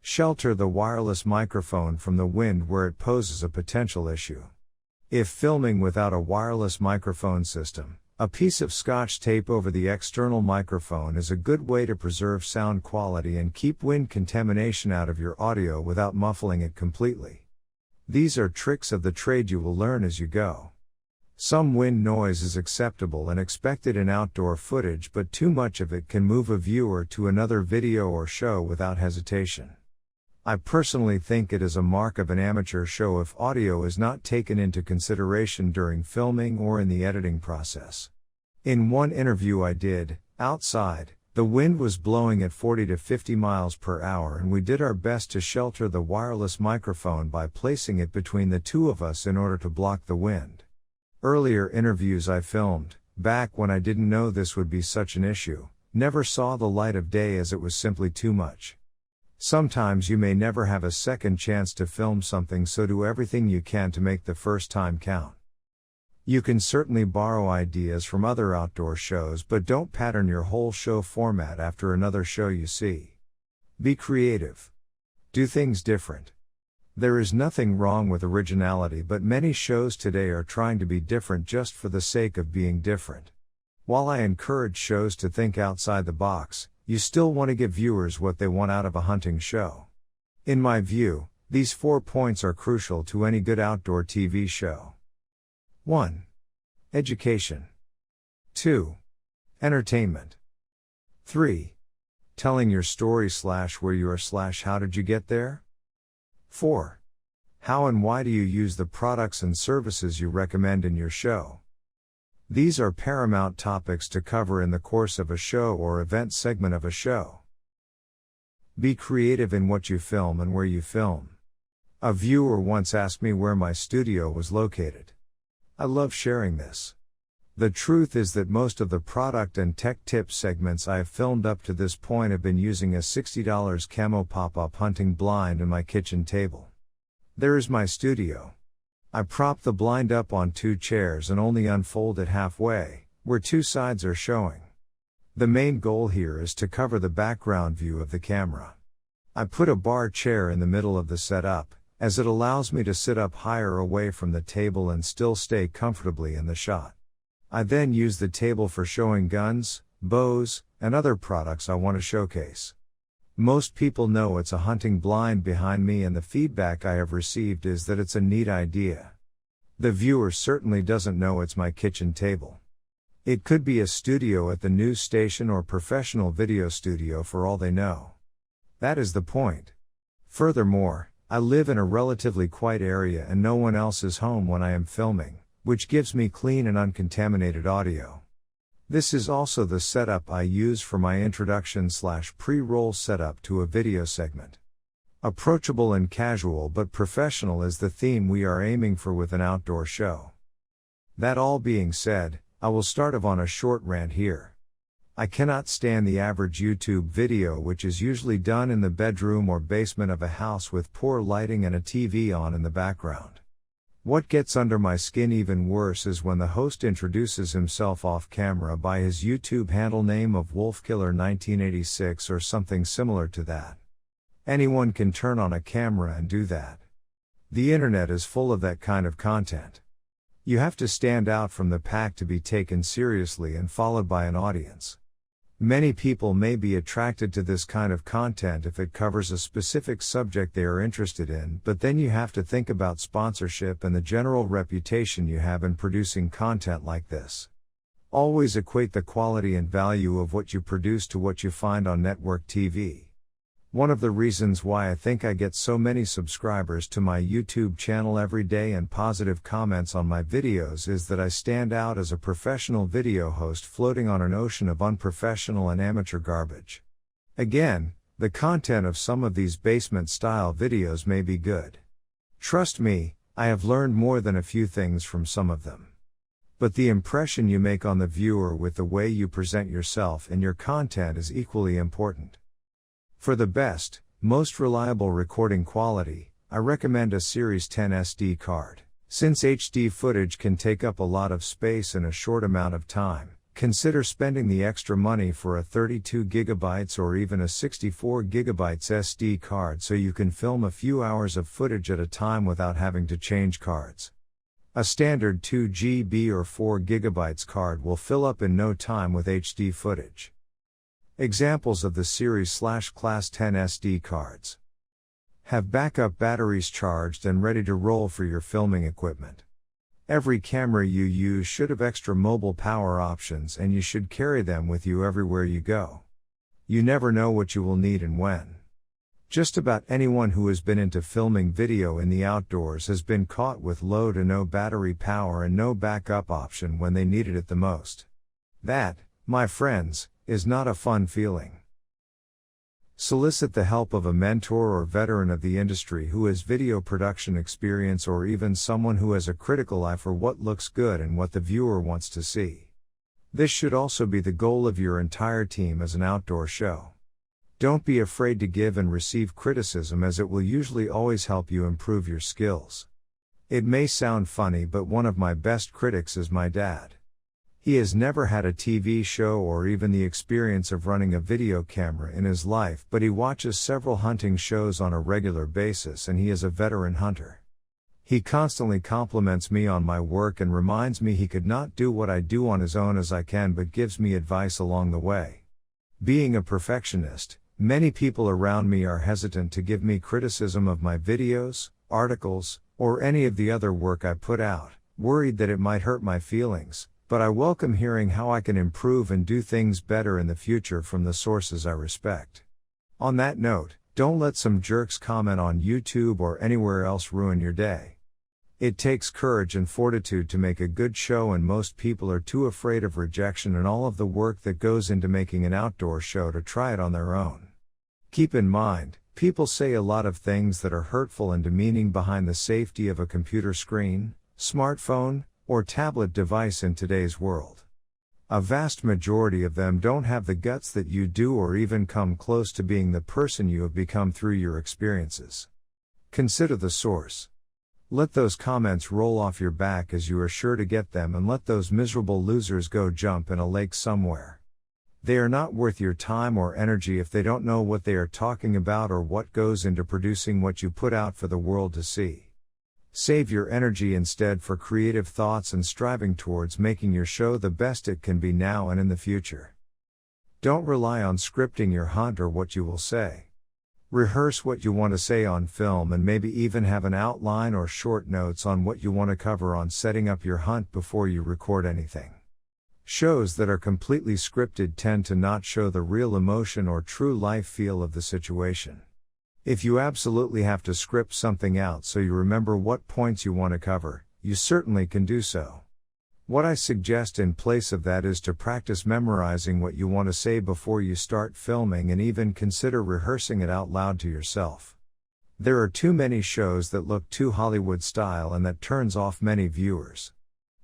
Shelter the wireless microphone from the wind where it poses a potential issue. If filming without a wireless microphone system, a piece of Scotch tape over the external microphone is a good way to preserve sound quality and keep wind contamination out of your audio without muffling it completely. These are tricks of the trade you will learn as you go. Some wind noise is acceptable and expected in outdoor footage, but too much of it can move a viewer to another video or show without hesitation. I personally think it is a mark of an amateur show if audio is not taken into consideration during filming or in the editing process. In one interview I did, outside, the wind was blowing at 40 to 50 miles per hour and we did our best to shelter the wireless microphone by placing it between the two of us in order to block the wind. Earlier interviews I filmed, back when I didn't know this would be such an issue, never saw the light of day as it was simply too much. Sometimes you may never have a second chance to film something, so do everything you can to make the first time count. You can certainly borrow ideas from other outdoor shows, but don't pattern your whole show format after another show you see. Be creative. Do things different. There is nothing wrong with originality, but many shows today are trying to be different just for the sake of being different. While I encourage shows to think outside the box, you still want to give viewers what they want out of a hunting show. In my view, these 4 points are crucial to any good outdoor TV show. 1. Education. 2. Entertainment. 3. Telling your story / where you are / how did you get there? 4. How and why do you use the products and services you recommend in your show? These are paramount topics to cover in the course of a show or event segment of a show. Be creative in what you film and where you film. A viewer once asked me where my studio was located. I love sharing this. The truth is that most of the product and tech tips segments I have filmed up to this point have been using a $60 camo pop-up hunting blind and my kitchen table. There is my studio. I prop the blind up on 2 chairs and only unfold it halfway, where 2 sides are showing. The main goal here is to cover the background view of the camera. I put a bar chair in the middle of the setup, as it allows me to sit up higher away from the table and still stay comfortably in the shot. I then use the table for showing guns, bows, and other products I want to showcase. Most people know it's a hunting blind behind me, and the feedback I have received is that it's a neat idea. The viewer certainly doesn't know it's my kitchen table. It could be a studio at the news station or professional video studio for all they know. That is the point. Furthermore, I live in a relatively quiet area and no one else is home when I am filming, which gives me clean and uncontaminated audio. This is also the setup I use for my introduction / pre-roll setup to a video segment. Approachable and casual but professional is the theme we are aiming for with an outdoor show. That all being said, I will start on a short rant here. I cannot stand the average YouTube video, which is usually done in the bedroom or basement of a house with poor lighting and a TV on in the background. What gets under my skin even worse is when the host introduces himself off camera by his YouTube handle name of Wolfkiller1986 or something similar to that. Anyone can turn on a camera and do that. The internet is full of that kind of content. You have to stand out from the pack to be taken seriously and followed by an audience. Many people may be attracted to this kind of content if it covers a specific subject they are interested in, but then you have to think about sponsorship and the general reputation you have in producing content like this. Always equate the quality and value of what you produce to what you find on network TV. One of the reasons why I think I get so many subscribers to my YouTube channel every day and positive comments on my videos is that I stand out as a professional video host floating on an ocean of unprofessional and amateur garbage. Again, the content of some of these basement-style videos may be good. Trust me, I have learned more than a few things from some of them. But the impression you make on the viewer with the way you present yourself in your content is equally important. For the best, most reliable recording quality, I recommend a Series 10 SD card. Since HD footage can take up a lot of space in a short amount of time, consider spending the extra money for a 32GB or even a 64GB SD card so you can film a few hours of footage at a time without having to change cards. A standard 2GB or 4GB card will fill up in no time with HD footage. Examples of the Series/Class 10 SD cards. Have backup batteries charged and ready to roll for your filming equipment. Every camera you use should have extra mobile power options, and you should carry them with you everywhere you go. You never know what you will need and when. Just about anyone who has been into filming video in the outdoors has been caught with low to no battery power and no backup option when they needed it the most. That, my friends, is not a fun feeling. Solicit the help of a mentor or veteran of the industry who has video production experience, or even someone who has a critical eye for what looks good and what the viewer wants to see. This should also be the goal of your entire team as an outdoor show. Don't be afraid to give and receive criticism, as it will usually always help you improve your skills. It may sound funny, but one of my best critics is my dad. He has never had a TV show or even the experience of running a video camera in his life, but he watches several hunting shows on a regular basis and he is a veteran hunter. He constantly compliments me on my work and reminds me he could not do what I do on his own as I can, but gives me advice along the way. Being a perfectionist, many people around me are hesitant to give me criticism of my videos, articles, or any of the other work I put out, worried that it might hurt my feelings. But I welcome hearing how I can improve and do things better in the future from the sources I respect. On that note, don't let some jerks comment on YouTube or anywhere else ruin your day. It takes courage and fortitude to make a good show, and most people are too afraid of rejection and all of the work that goes into making an outdoor show to try it on their own. Keep in mind, people say a lot of things that are hurtful and demeaning behind the safety of a computer screen, smartphone, or tablet device in today's world. A vast majority of them don't have the guts that you do, or even come close to being the person you have become through your experiences. Consider the source. Let those comments roll off your back, as you are sure to get them, and let those miserable losers go jump in a lake somewhere. They are not worth your time or energy if they don't know what they are talking about or what goes into producing what you put out for the world to see. Save your energy instead for creative thoughts and striving towards making your show the best it can be now and in the future. Don't rely on scripting your hunt or what you will say. Rehearse what you want to say on film, and maybe even have an outline or short notes on what you want to cover on setting up your hunt before you record anything. Shows that are completely scripted tend to not show the real emotion or true life feel of the situation. If you absolutely have to script something out so you remember what points you want to cover, you certainly can do so. What I suggest in place of that is to practice memorizing what you want to say before you start filming, and even consider rehearsing it out loud to yourself. There are too many shows that look too Hollywood style and that turns off many viewers.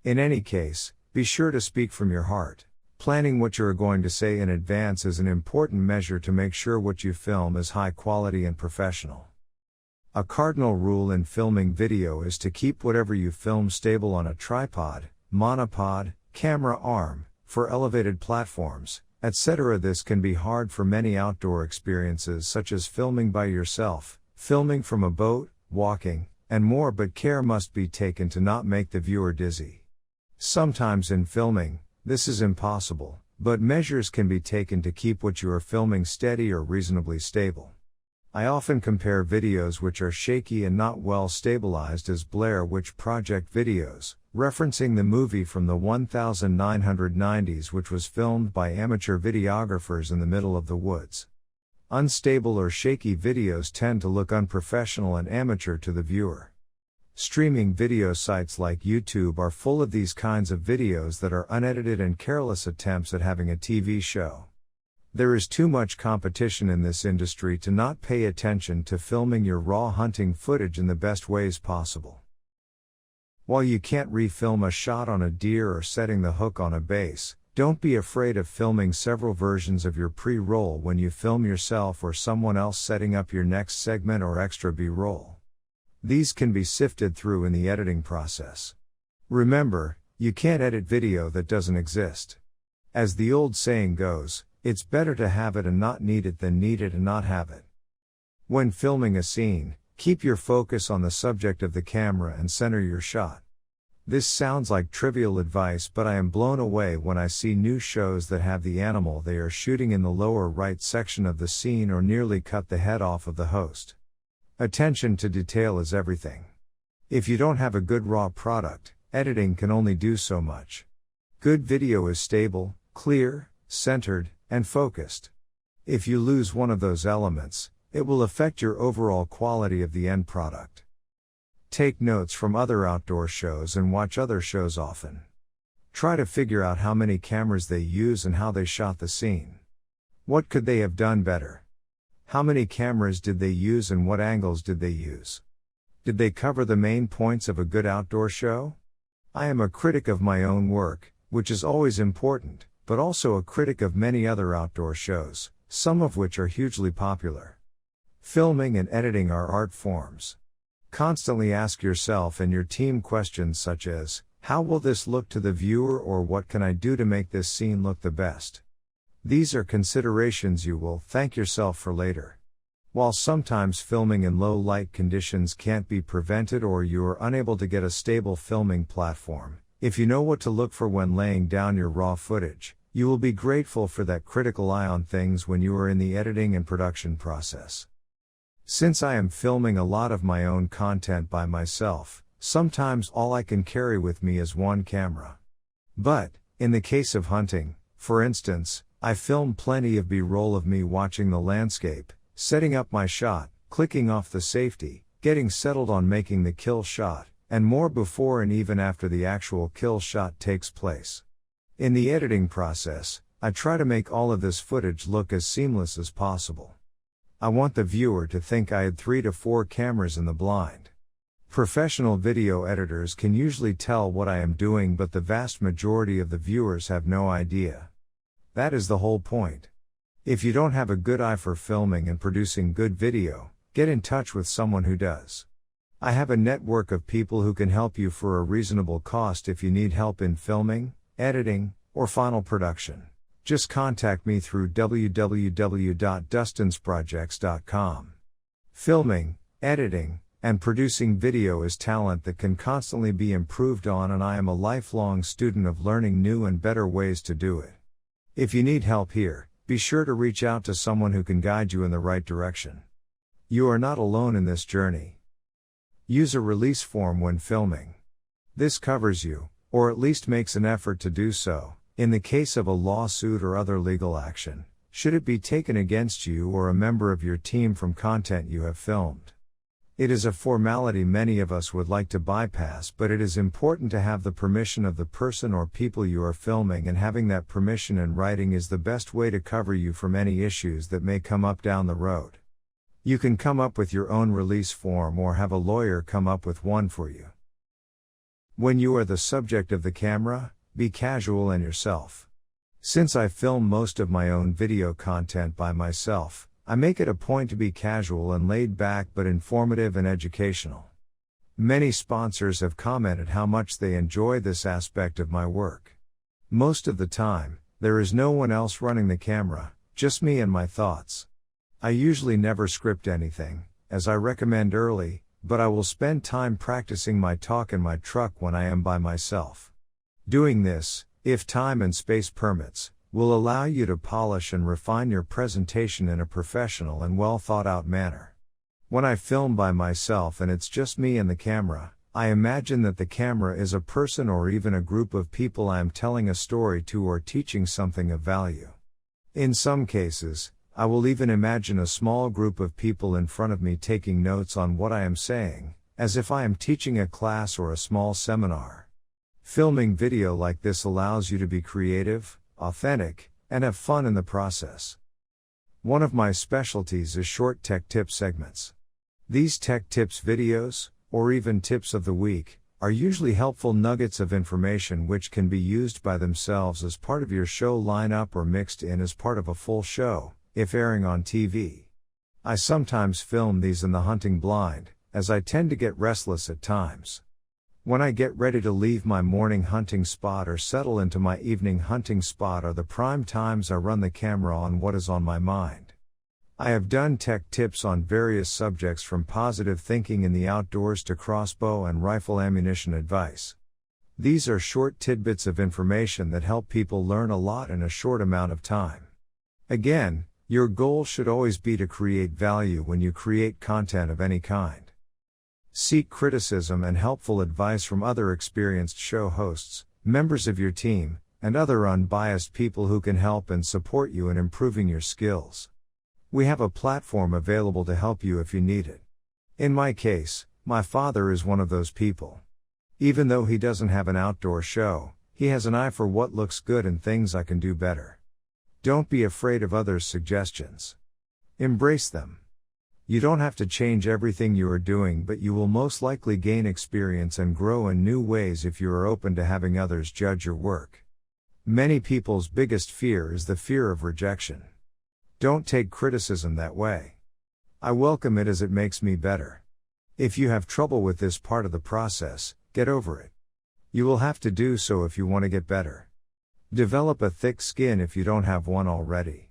In any case, be sure to speak from your heart. Planning what you are going to say in advance is an important measure to make sure what you film is high quality and professional. A cardinal rule in filming video is to keep whatever you film stable on a tripod, monopod, camera arm, for elevated platforms, etc. This can be hard for many outdoor experiences such as filming by yourself, filming from a boat, walking, and more, but care must be taken to not make the viewer dizzy. Sometimes in filming, this is impossible, but measures can be taken to keep what you are filming steady or reasonably stable. I often compare videos which are shaky and not well stabilized as Blair Witch Project videos, referencing the movie from the 1990s which was filmed by amateur videographers in the middle of the woods. Unstable or shaky videos tend to look unprofessional and amateur to the viewer. Streaming video sites like YouTube are full of these kinds of videos that are unedited and careless attempts at having a TV show. There is too much competition in this industry to not pay attention to filming your raw hunting footage in the best ways possible. While you can't refilm a shot on a deer or setting the hook on a base, don't be afraid of filming several versions of your pre-roll when you film yourself or someone else setting up your next segment or extra B-roll. These can be sifted through in the editing process. Remember, you can't edit video that doesn't exist. As the old saying goes, it's better to have it and not need it than need it and not have it. When filming a scene, keep your focus on the subject of the camera and center your shot. This sounds like trivial advice, but I am blown away when I see new shows that have the animal they are shooting in the lower right section of the scene or nearly cut the head off of the host. Attention to detail is everything. If you don't have a good raw product, editing can only do so much. Good video is stable, clear, centered, and focused. If you lose one of those elements, it will affect your overall quality of the end product. Take notes from other outdoor shows and watch other shows often. Try to figure out how many cameras they use and how they shot the scene. What could they have done better? How many cameras did they use and what angles did they use? Did they cover the main points of a good outdoor show? I am a critic of my own work, which is always important, but also a critic of many other outdoor shows, some of which are hugely popular. Filming and editing are art forms. Constantly ask yourself and your team questions such as, how will this look to the viewer, or what can I do to make this scene look the best? These are considerations you will thank yourself for later. While sometimes filming in low light conditions can't be prevented or you are unable to get a stable filming platform, if you know what to look for when laying down your raw footage, you will be grateful for that critical eye on things when you are in the editing and production process. Since I am filming a lot of my own content by myself, sometimes all I can carry with me is one camera. But, in the case of hunting, for instance, I film plenty of B-roll of me watching the landscape, setting up my shot, clicking off the safety, getting settled on making the kill shot, and more before and even after the actual kill shot takes place. In the editing process, I try to make all of this footage look as seamless as possible. I want the viewer to think I had 3 to 4 cameras in the blind. Professional video editors can usually tell what I am doing, but the vast majority of the viewers have no idea. That is the whole point. If you don't have a good eye for filming and producing good video, get in touch with someone who does. I have a network of people who can help you for a reasonable cost if you need help in filming, editing, or final production. Just contact me through www.dustinsprojects.com. Filming, editing, and producing video is talent that can constantly be improved on, and I am a lifelong student of learning new and better ways to do it. If you need help here, be sure to reach out to someone who can guide you in the right direction. You are not alone in this journey. Use a release form when filming. This covers you, or at least makes an effort to do so, in the case of a lawsuit or other legal action, should it be taken against you or a member of your team from content you have filmed. It is a formality many of us would like to bypass, but it is important to have the permission of the person or people you are filming, and having that permission in writing is the best way to cover you from any issues that may come up down the road. You can come up with your own release form or have a lawyer come up with one for you. When you are the subject of the camera, be casual and yourself. Since I film most of my own video content by myself, I make it a point to be casual and laid back but informative and educational. Many sponsors have commented how much they enjoy this aspect of my work. Most of the time, there is no one else running the camera, just me and my thoughts. I usually never script anything, as I recommend early, but I will spend time practicing my talk in my truck when I am by myself. Doing this, if time and space permits, will allow you to polish and refine your presentation in a professional and well thought out manner. When I film by myself and it's just me and the camera, I imagine that the camera is a person or even a group of people I am telling a story to or teaching something of value. In some cases, I will even imagine a small group of people in front of me taking notes on what I am saying, as if I am teaching a class or a small seminar. Filming video like this allows you to be creative, authentic, and have fun in the process. One of my specialties is short tech tip segments. These tech tips videos, or even tips of the week, are usually helpful nuggets of information which can be used by themselves as part of your show lineup or mixed in as part of a full show, if airing on TV. I sometimes film these in the hunting blind, as I tend to get restless at times. When I get ready to leave my morning hunting spot or settle into my evening hunting spot are the prime times I run the camera on what is on my mind. I have done tech tips on various subjects from positive thinking in the outdoors to crossbow and rifle ammunition advice. These are short tidbits of information that help people learn a lot in a short amount of time. Again, your goal should always be to create value when you create content of any kind. Seek criticism and helpful advice from other experienced show hosts, members of your team, and other unbiased people who can help and support you in improving your skills. We have a platform available to help you if you need it. In my case, my father is one of those people. Even though he doesn't have an outdoor show, he has an eye for what looks good and things I can do better. Don't be afraid of others' suggestions. Embrace them. You don't have to change everything you are doing, but you will most likely gain experience and grow in new ways if you are open to having others judge your work. Many people's biggest fear is the fear of rejection. Don't take criticism that way. I welcome it as it makes me better. If you have trouble with this part of the process, get over it. You will have to do so if you want to get better. Develop a thick skin if you don't have one already.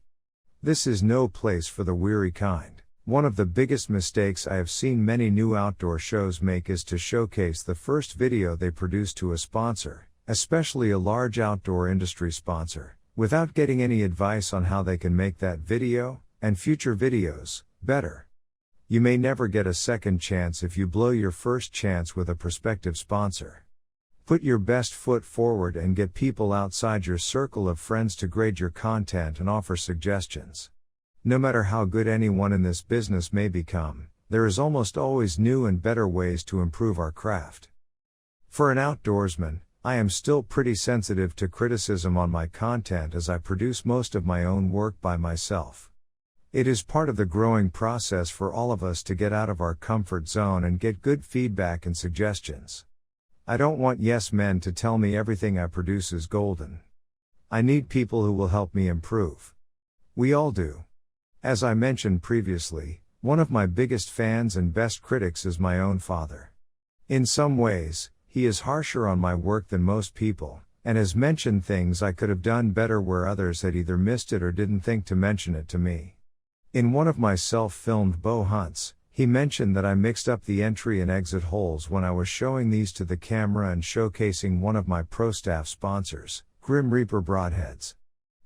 This is no place for the weary kind. One of the biggest mistakes I have seen many new outdoor shows make is to showcase the first video they produce to a sponsor, especially a large outdoor industry sponsor, without getting any advice on how they can make that video, and future videos, better. You may never get a second chance if you blow your first chance with a prospective sponsor. Put your best foot forward and get people outside your circle of friends to grade your content and offer suggestions. No matter how good anyone in this business may become, there is almost always new and better ways to improve our craft. For an outdoorsman, I am still pretty sensitive to criticism on my content as I produce most of my own work by myself. It is part of the growing process for all of us to get out of our comfort zone and get good feedback and suggestions. I don't want yes men to tell me everything I produce is golden. I need people who will help me improve. We all do. As I mentioned previously, one of my biggest fans and best critics is my own father. In some ways, he is harsher on my work than most people, and has mentioned things I could have done better where others had either missed it or didn't think to mention it to me. In one of my self-filmed bow hunts, he mentioned that I mixed up the entry and exit holes when I was showing these to the camera and showcasing one of my pro staff sponsors, Grim Reaper Broadheads.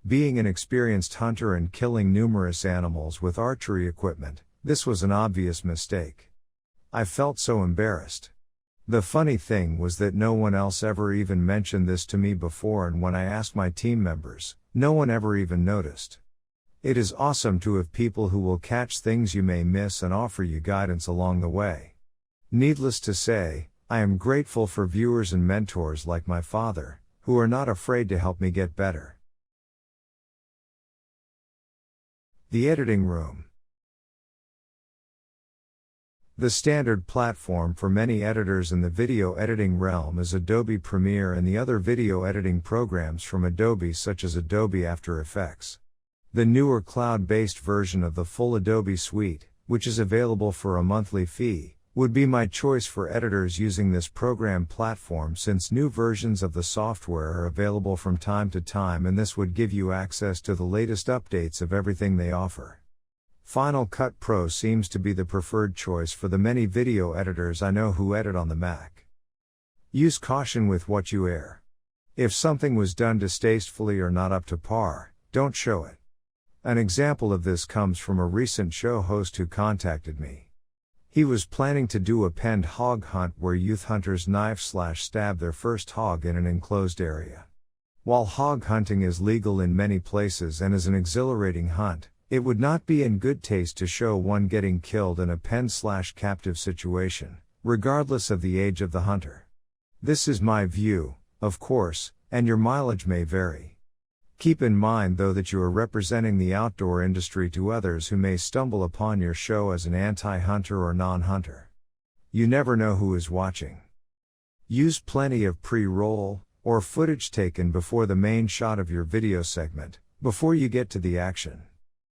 Being an experienced hunter and killing numerous animals with archery equipment, this was an obvious mistake. I felt so embarrassed. The funny thing was that no one else ever even mentioned this to me before, and when I asked my team members, no one ever even noticed. It is awesome to have people who will catch things you may miss and offer you guidance along the way. Needless to say, I am grateful for viewers and mentors like my father, who are not afraid to help me get better. The editing room. The standard platform for many editors in the video editing realm is Adobe Premiere and the other video editing programs from Adobe such as Adobe After Effects. The newer cloud-based version of the full Adobe suite, which is available for a monthly fee, would be my choice for editors using this program platform since new versions of the software are available from time to time and this would give you access to the latest updates of everything they offer. Final Cut Pro seems to be the preferred choice for the many video editors I know who edit on the Mac. Use caution with what you air. If something was done distastefully or not up to par, don't show it. An example of this comes from a recent show host who contacted me. He was planning to do a penned hog hunt where youth hunters knife/stab their first hog in an enclosed area. While hog hunting is legal in many places and is an exhilarating hunt, it would not be in good taste to show one getting killed in a pen/captive situation, regardless of the age of the hunter. This is my view, of course, and your mileage may vary. Keep in mind though that you are representing the outdoor industry to others who may stumble upon your show as an anti-hunter or non-hunter. You never know who is watching. Use plenty of pre-roll, or footage taken before the main shot of your video segment, before you get to the action.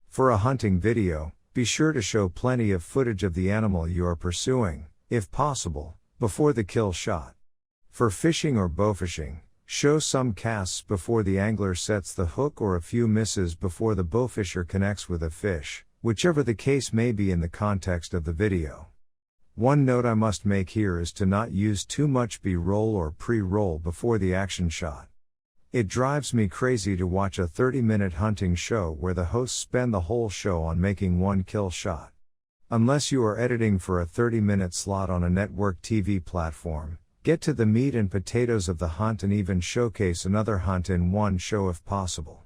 For a hunting video, be sure to show plenty of footage of the animal you are pursuing, if possible, before the kill shot. For fishing or bowfishing, show some casts before the angler sets the hook or a few misses before the bowfisher connects with a fish, whichever the case may be in the context of the video. One note I must make here is to not use too much B-roll or pre-roll before the action shot. It drives me crazy to watch a 30-minute hunting show where the hosts spend the whole show on making one kill shot. Unless you are editing for a 30-minute slot on a network TV platform, get to the meat and potatoes of the hunt and even showcase another hunt in one show if possible.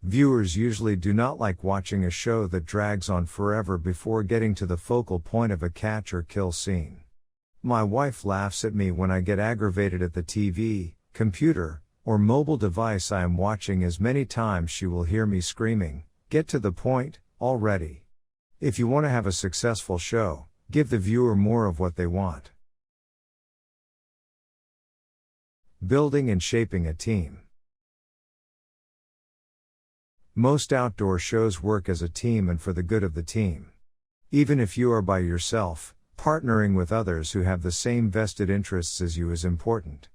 Viewers usually do not like watching a show that drags on forever before getting to the focal point of a catch or kill scene. My wife laughs at me when I get aggravated at the TV, computer, or mobile device I am watching as many times she will hear me screaming, "Get to the point, already." If you want to have a successful show, give the viewer more of what they want. Building and shaping a team. Most outdoor shows work as a team and for the good of the team. Even if you are by yourself, partnering with others who have the same vested interests as you is important.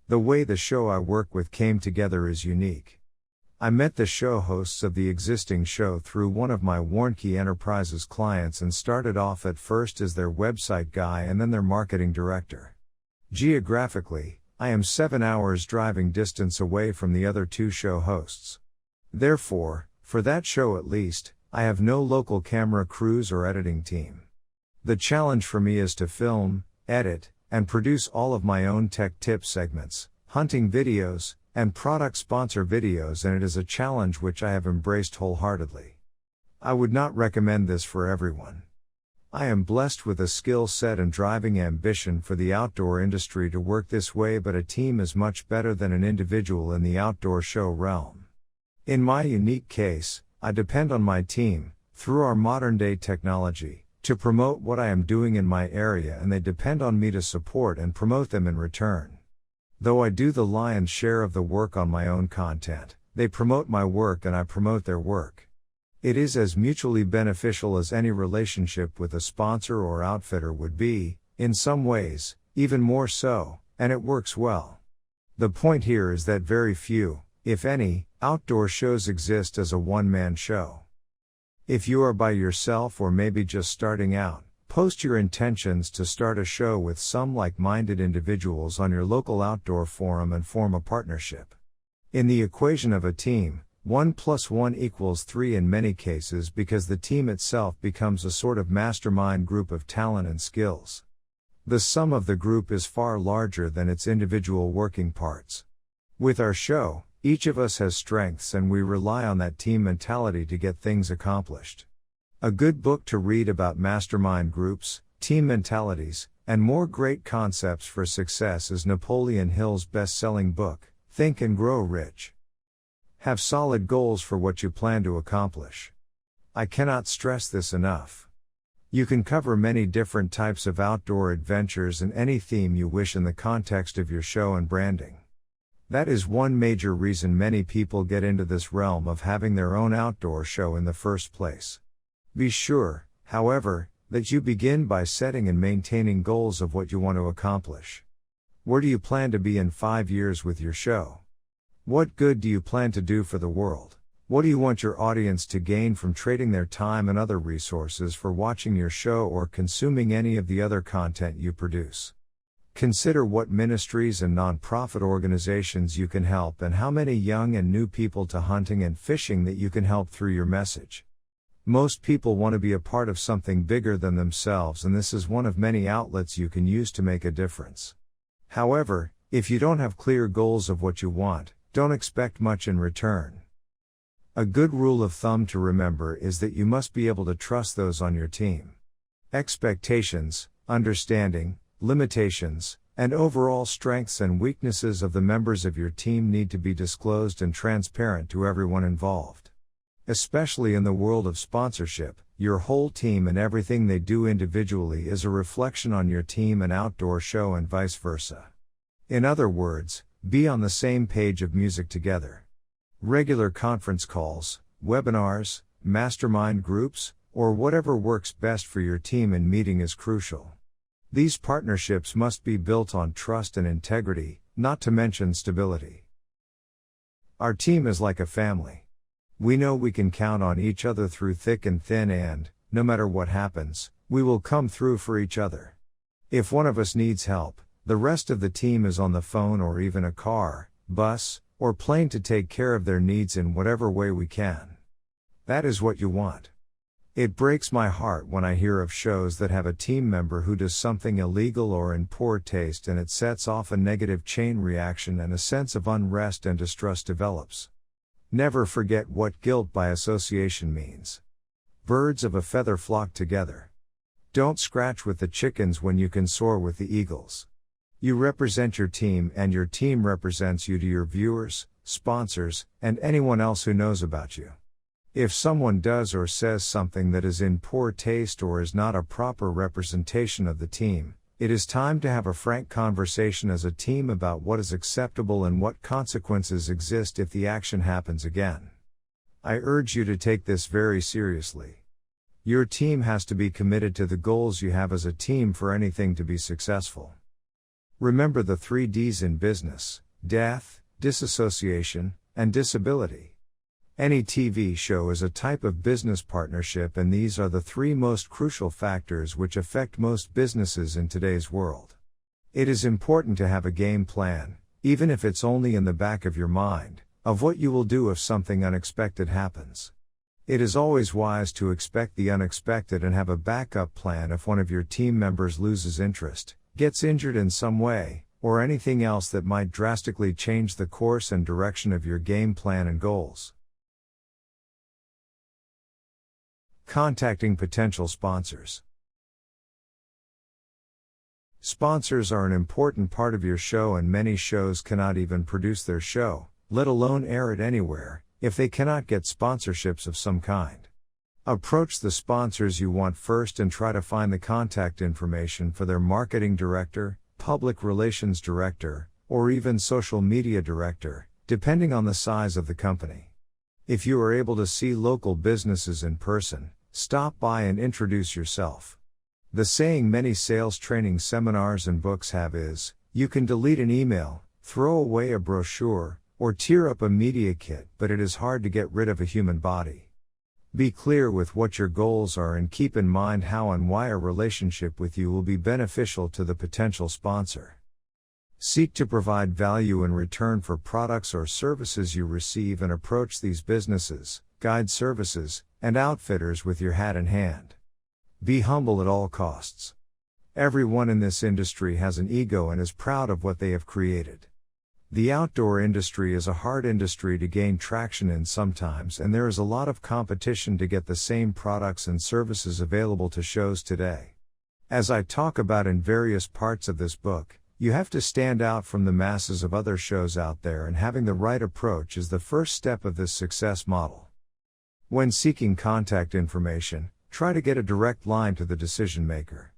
The way the show I work with came together is unique. I met the show hosts of the existing show through one of my Warnke Enterprises clients and started off at first as their website guy and then their marketing director. Geographically, I am 7 hours driving distance away from the other two show hosts. Therefore, for that show at least, I have no local camera crews or editing team. The challenge for me is to film, edit, and produce all of my own tech tip segments, hunting videos, and product sponsor videos, and it is a challenge which I have embraced wholeheartedly. I would not recommend this for everyone. I am blessed with a skill set and driving ambition for the outdoor industry to work this way, but a team is much better than an individual in the outdoor show realm. In my unique case, I depend on my team, through our modern-day technology, to promote what I am doing in my area, and they depend on me to support and promote them in return. Though I do the lion's share of the work on my own content, they promote my work and I promote their work. It is as mutually beneficial as any relationship with a sponsor or outfitter would be, in some ways, even more so, and it works well. The point here is that very few, if any, outdoor shows exist as a one-man show. If you are by yourself or maybe just starting out, post your intentions to start a show with some like-minded individuals on your local outdoor forum and form a partnership. In the equation of a team, 1 + 1 = 3 in many cases, because the team itself becomes a sort of mastermind group of talent and skills. The sum of the group is far larger than its individual working parts. With our show, each of us has strengths and we rely on that team mentality to get things accomplished. A good book to read about mastermind groups, team mentalities, and more great concepts for success is Napoleon Hill's best-selling book, Think and Grow Rich. Have solid goals for what you plan to accomplish. I cannot stress this enough. You can cover many different types of outdoor adventures and any theme you wish in the context of your show and branding. That is one major reason many people get into this realm of having their own outdoor show in the first place. Be sure, however, that you begin by setting and maintaining goals of what you want to accomplish. Where do you plan to be in 5 years with your show? What good do you plan to do for the world? What do you want your audience to gain from trading their time and other resources for watching your show or consuming any of the other content you produce? Consider what ministries and nonprofit organizations you can help and how many young and new people to hunting and fishing that you can help through your message. Most people want to be a part of something bigger than themselves, and this is one of many outlets you can use to make a difference. However, if you don't have clear goals of what you want, don't expect much in return. A good rule of thumb to remember is that you must be able to trust those on your team. Expectations, understanding, limitations, and overall strengths and weaknesses of the members of your team need to be disclosed and transparent to everyone involved. Especially in the world of sponsorship, your whole team and everything they do individually is a reflection on your team and outdoor show and vice versa. In other words, be on the same page of music together. Regular conference calls, webinars, mastermind groups, or whatever works best for your team in meeting is crucial. These partnerships must be built on trust and integrity, not to mention stability. Our team is like a family. We know we can count on each other through thick and thin and, no matter what happens, we will come through for each other. If one of us needs help, the rest of the team is on the phone or even a car, bus, or plane to take care of their needs in whatever way we can. That is what you want. It breaks my heart when I hear of shows that have a team member who does something illegal or in poor taste, and it sets off a negative chain reaction and a sense of unrest and distrust develops. Never forget what guilt by association means. Birds of a feather flock together. Don't scratch with the chickens when you can soar with the eagles. You represent your team and your team represents you to your viewers, sponsors, and anyone else who knows about you. If someone does or says something that is in poor taste or is not a proper representation of the team, it is time to have a frank conversation as a team about what is acceptable and what consequences exist if the action happens again. I urge you to take this very seriously. Your team has to be committed to the goals you have as a team for anything to be successful. Remember the 3 Ds in business: death, disassociation, and disability. Any TV show is a type of business partnership, and these are the 3 most crucial factors which affect most businesses in today's world. It is important to have a game plan, even if it's only in the back of your mind, of what you will do if something unexpected happens. It is always wise to expect the unexpected and have a backup plan if one of your team members loses interest, gets injured in some way, or anything else that might drastically change the course and direction of your game plan and goals. Contacting potential sponsors. Sponsors are an important part of your show, and many shows cannot even produce their show, let alone air it anywhere, if they cannot get sponsorships of some kind. Approach the sponsors you want first and try to find the contact information for their marketing director, public relations director, or even social media director, depending on the size of the company. If you are able to see local businesses in person, stop by and introduce yourself. The saying many sales training seminars and books have is, you can delete an email, throw away a brochure, or tear up a media kit, but it is hard to get rid of a human body. Be clear with what your goals are and keep in mind how and why a relationship with you will be beneficial to the potential sponsor. Seek to provide value in return for products or services you receive, and approach these businesses, guide services, and outfitters with your hat in hand. Be humble at all costs. Everyone in this industry has an ego and is proud of what they have created. The outdoor industry is a hard industry to gain traction in sometimes, and there is a lot of competition to get the same products and services available to shows today. As I talk about in various parts of this book, you have to stand out from the masses of other shows out there, and having the right approach is the first step of this success model. When seeking contact information, Try to get a direct line to the decision maker.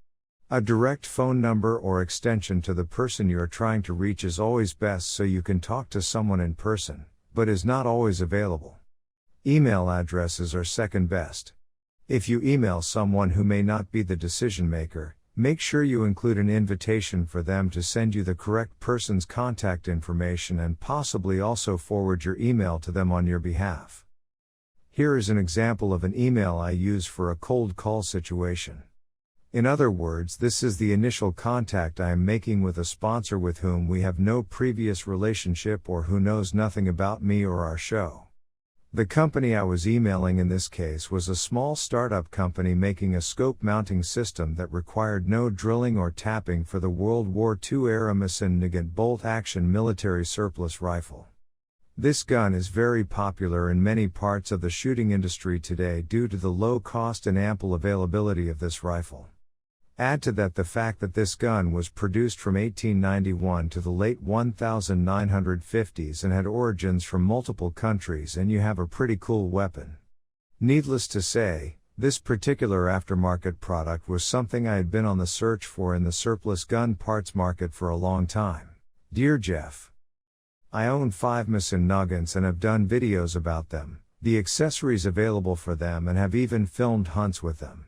A direct phone number or extension to the person you are trying to reach is always best so you can talk to someone in person, but is not always available. Email addresses are second best. If you email someone who may not be the decision maker, make sure you include an invitation for them to send you the correct person's contact information and possibly also forward your email to them on your behalf. Here is an example of an email I use for a cold call situation. In other words, this is the initial contact I am making with a sponsor with whom we have no previous relationship or who knows nothing about me or our show. The company I was emailing in this case was a small startup company making a scope mounting system that required no drilling or tapping for the World War II era machine-gun bolt-action military surplus rifle. This gun is very popular in many parts of the shooting industry today due to the low cost and ample availability of this rifle. Add to that the fact that this gun was produced from 1891 to the late 1950s and had origins from multiple countries, and you have a pretty cool weapon. Needless to say, this particular aftermarket product was something I had been on the search for in the surplus gun parts market for a long time. Dear Jeff, I own 5 machine-guns and have done videos about them, the accessories available for them, and have even filmed hunts with them.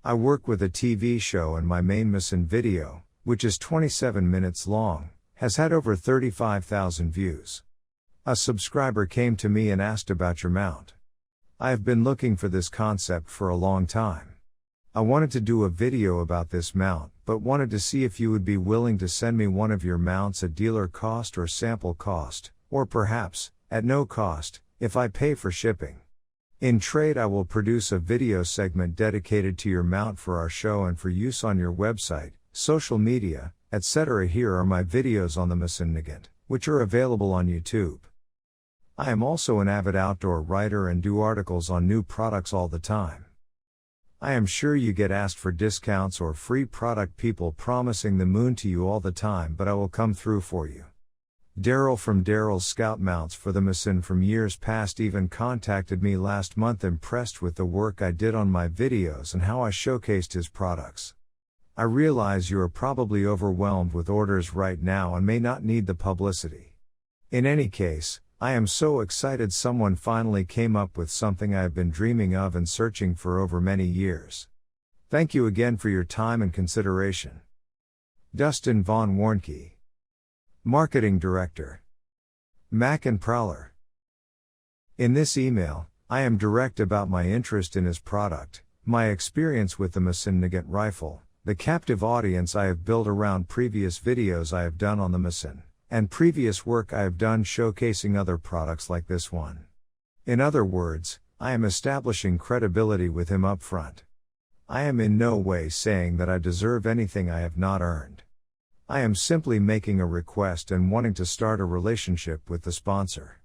I work with a TV show and my main machine video, which is 27 minutes long, has had over 35,000 views. A subscriber came to me and asked about your mount. I have been looking for this concept for a long time. I wanted to do a video about this mount, but wanted to see if you would be willing to send me one of your mounts at dealer cost or sample cost, or perhaps, at no cost, if I pay for shipping. In trade, I will produce a video segment dedicated to your mount for our show and for use on your website, social media, etc. Here are my videos on the machine-gun, which are available on YouTube. I am also an avid outdoor writer and do articles on new products all the time. I am sure you get asked for discounts or free product, people promising the moon to you all the time, but I will come through for you. Daryl from Daryl's Scout Mounts for the machine from years past even contacted me last month, impressed with the work I did on my videos and how I showcased his products. I realize you are probably overwhelmed with orders right now and may not need the publicity. In any case, I am so excited someone finally came up with something I have been dreaming of and searching for over many years. Thank you again for your time and consideration. Dustin Von Warnke, Marketing Director, Mac and Prowler. In this email, I am direct about my interest in his product, my experience with the machine-gun rifle, the captive audience I have built around previous videos I have done on the machine, and previous work I have done showcasing other products like this one. In other words, I am establishing credibility with him up front. I am in no way saying that I deserve anything I have not earned. I am simply making a request and wanting to start a relationship with the sponsor.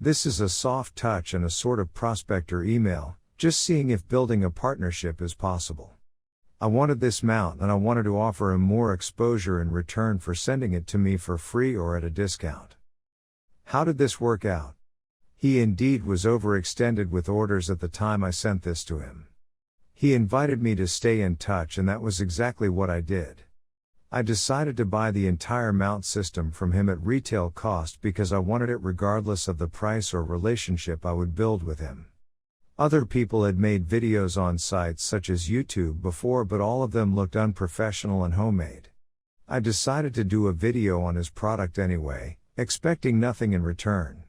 This is a soft touch and a sort of prospector email, just seeing if building a partnership is possible. I wanted this mount and I wanted to offer him more exposure in return for sending it to me for free or at a discount. How did this work out? He indeed was overextended with orders at the time I sent this to him. He invited me to stay in touch, and that was exactly what I did. I decided to buy the entire mount system from him at retail cost because I wanted it regardless of the price or relationship I would build with him. Other people had made videos on sites such as YouTube before, but all of them looked unprofessional and homemade. I decided to do a video on his product anyway, expecting nothing in return.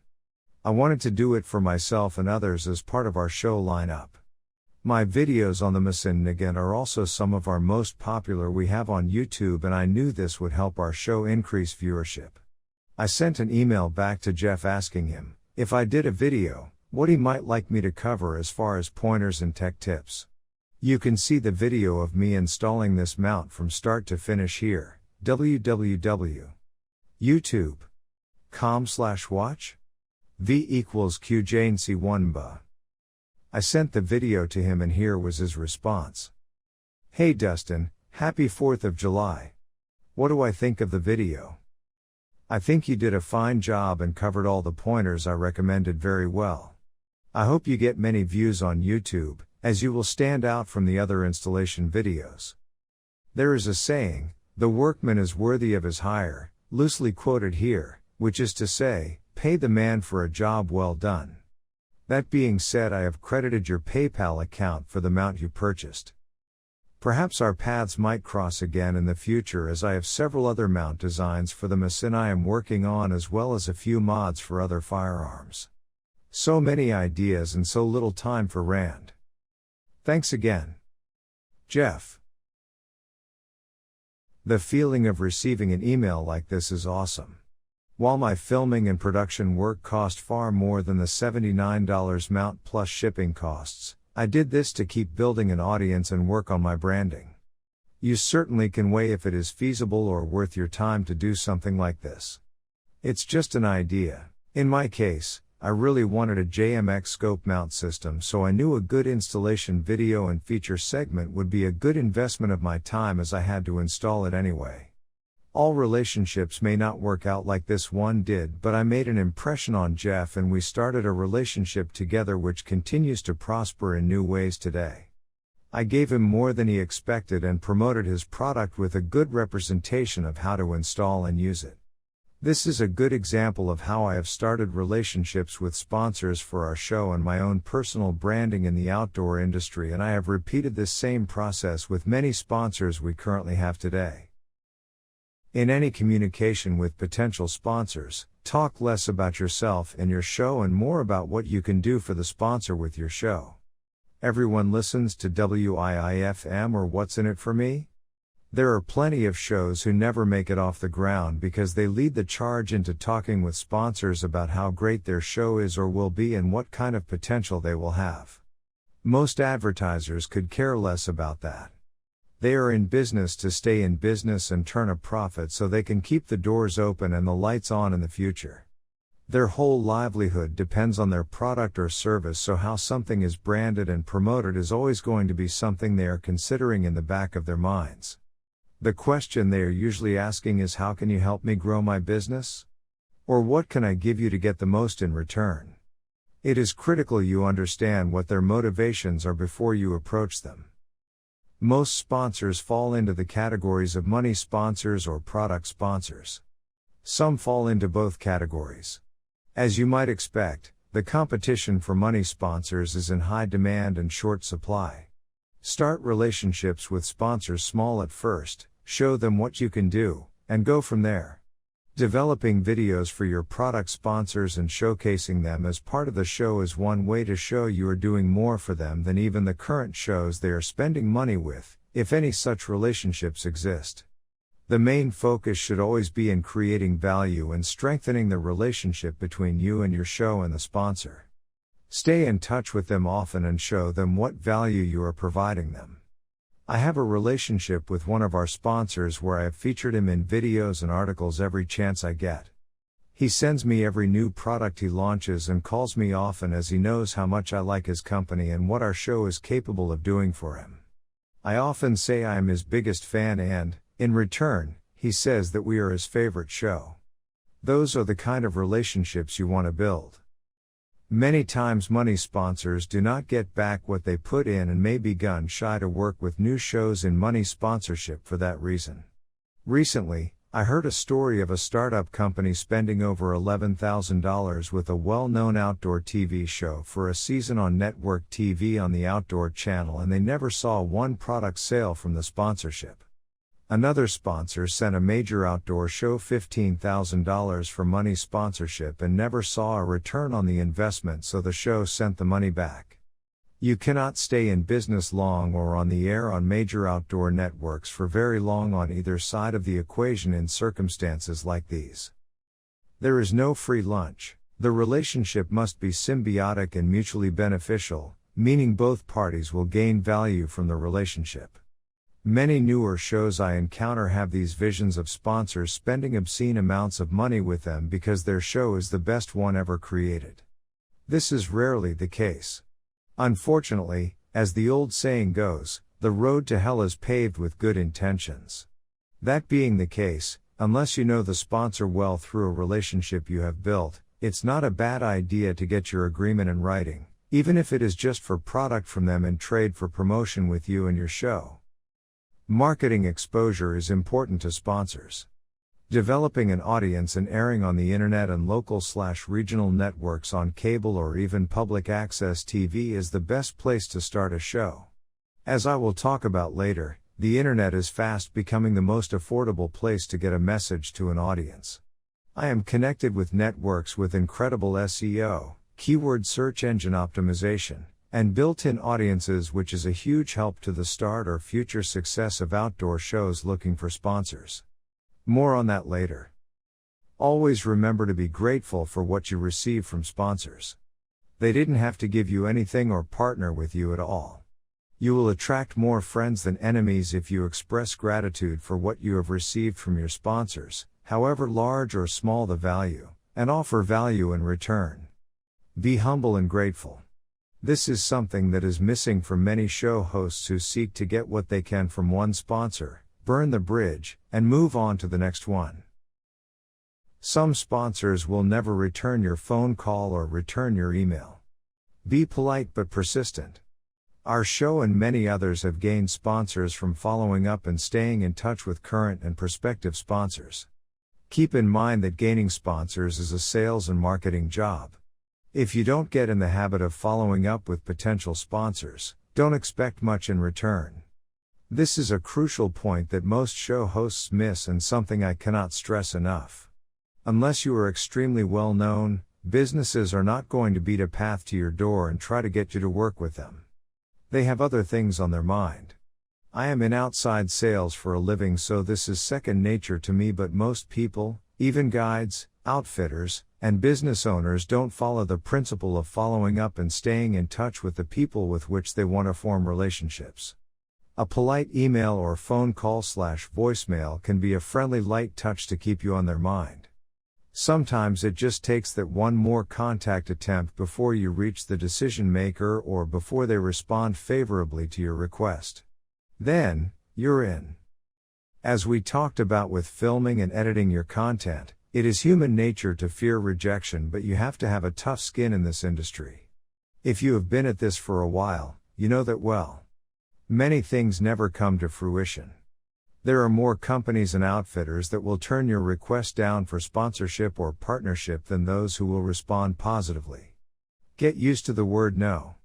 I wanted to do it for myself and others as part of our show lineup. My videos on the machine-gun are also some of our most popular we have on YouTube, and I knew this would help our show increase viewership. I sent an email back to Jeff asking him, if I did a video, what he might like me to cover as far as pointers and tech tips. You can see the video of me installing this mount from start to finish here, www.youtube.com/watch v=QJNC1ba. I sent the video to him and here was his response. Hey Dustin, happy 4th of July. What do I think of the video? I think you did a fine job and covered all the pointers I recommended very well. I hope you get many views on YouTube, as you will stand out from the other installation videos. There is a saying, "The workman is worthy of his hire," loosely quoted here, which is to say, pay the man for a job well done. That being said, I have credited your PayPal account for the mount you purchased. Perhaps our paths might cross again in the future, as I have several other mount designs for the machine I am working on, as well as a few mods for other firearms. So many ideas and so little time for Rand. Thanks again. Jeff. The feeling of receiving an email like this is awesome. While my filming and production work cost far more than the $79 mount plus shipping costs, I did this to keep building an audience and work on my branding. You certainly can weigh if it is feasible or worth your time to do something like this. It's just an idea. In my case, I really wanted a JMX scope mount system, so I knew a good installation video and feature segment would be a good investment of my time, as I had to install it anyway. All relationships may not work out like this one did, but I made an impression on Jeff and we started a relationship together which continues to prosper in new ways today. I gave him more than he expected and promoted his product with a good representation of how to install and use it. This is a good example of how I have started relationships with sponsors for our show and my own personal branding in the outdoor industry, and I have repeated this same process with many sponsors we currently have today. In any communication with potential sponsors, talk less about yourself and your show and more about what you can do for the sponsor with your show. Everyone listens to WIIFM or What's in It for Me? There are plenty of shows who never make it off the ground because they lead the charge into talking with sponsors about how great their show is or will be and what kind of potential they will have. Most advertisers could care less about that. They are in business to stay in business and turn a profit so they can keep the doors open and the lights on in the future. Their whole livelihood depends on their product or service, so how something is branded and promoted is always going to be something they are considering in the back of their minds. The question they are usually asking is, how can you help me grow my business? Or what can I give you to get the most in return? It is critical you understand what their motivations are before you approach them. Most sponsors fall into the categories of money sponsors or product sponsors. Some fall into both categories. As you might expect, the competition for money sponsors is in high demand and short supply. Start relationships with sponsors small at first, show them what you can do, and go from there. Developing videos for your product sponsors and showcasing them as part of the show is one way to show you are doing more for them than even the current shows they are spending money with, if any such relationships exist. The main focus should always be in creating value and strengthening the relationship between you and your show and the sponsor. Stay in touch with them often and show them what value you are providing them. I have a relationship with one of our sponsors where I have featured him in videos and articles every chance I get. He sends me every new product he launches and calls me often, as he knows how much I like his company and what our show is capable of doing for him. I often say I am his biggest fan and, in return, he says that we are his favorite show. Those are the kind of relationships you want to build. Many times money sponsors do not get back what they put in and may be gun shy to work with new shows in money sponsorship for that reason. Recently, I heard a story of a startup company spending over $11,000 with a well-known outdoor TV show for a season on network TV on the Outdoor Channel, and they never saw one product sale from the sponsorship. Another sponsor sent a major outdoor show $15,000 for money sponsorship and never saw a return on the investment, so the show sent the money back. You cannot stay in business long or on the air on major outdoor networks for very long on either side of the equation in circumstances like these. There is no free lunch. The relationship must be symbiotic and mutually beneficial, meaning both parties will gain value from the relationship. Many newer shows I encounter have these visions of sponsors spending obscene amounts of money with them because their show is the best one ever created. This is rarely the case. Unfortunately, as the old saying goes, the road to hell is paved with good intentions. That being the case, unless you know the sponsor well through a relationship you have built, it's not a bad idea to get your agreement in writing, even if it is just for product from them and trade for promotion with you and your show. Marketing exposure is important to sponsors. Developing an audience and airing on the internet and local/regional networks on cable or even public access TV is the best place to start a show. As I will talk about later, the internet is fast becoming the most affordable place to get a message to an audience. I am connected with networks with incredible SEO, keyword search engine optimization, and built-in audiences, which is a huge help to the start or future success of outdoor shows looking for sponsors. More on that later. Always remember to be grateful for what you receive from sponsors. They didn't have to give you anything or partner with you at all. You will attract more friends than enemies if you express gratitude for what you have received from your sponsors, however large or small the value, and offer value in return. Be humble and grateful. This is something that is missing from many show hosts who seek to get what they can from one sponsor, burn the bridge, and move on to the next one. Some sponsors will never return your phone call or return your email. Be polite but persistent. Our show and many others have gained sponsors from following up and staying in touch with current and prospective sponsors. Keep in mind that gaining sponsors is a sales and marketing job. If you don't get in the habit of following up with potential sponsors, don't expect much in return. This is a crucial point that most show hosts miss and something I cannot stress enough. Unless you are extremely well known, businesses are not going to beat a path to your door and try to get you to work with them. They have other things on their mind. I am in outside sales for a living, so this is second nature to me, but most people, even guides, outfitters, and business owners don't follow the principle of following up and staying in touch with the people with which they want to form relationships. A polite email or phone call/voicemail can be a friendly light touch to keep you on their mind. Sometimes it just takes that one more contact attempt before you reach the decision maker or before they respond favorably to your request. Then, you're in. As we talked about with filming and editing your content, it is human nature to fear rejection, but you have to have a tough skin in this industry. If you have been at this for a while, you know that well. Many things never come to fruition. There are more companies and outfitters that will turn your request down for sponsorship or partnership than those who will respond positively. Get used to the word no.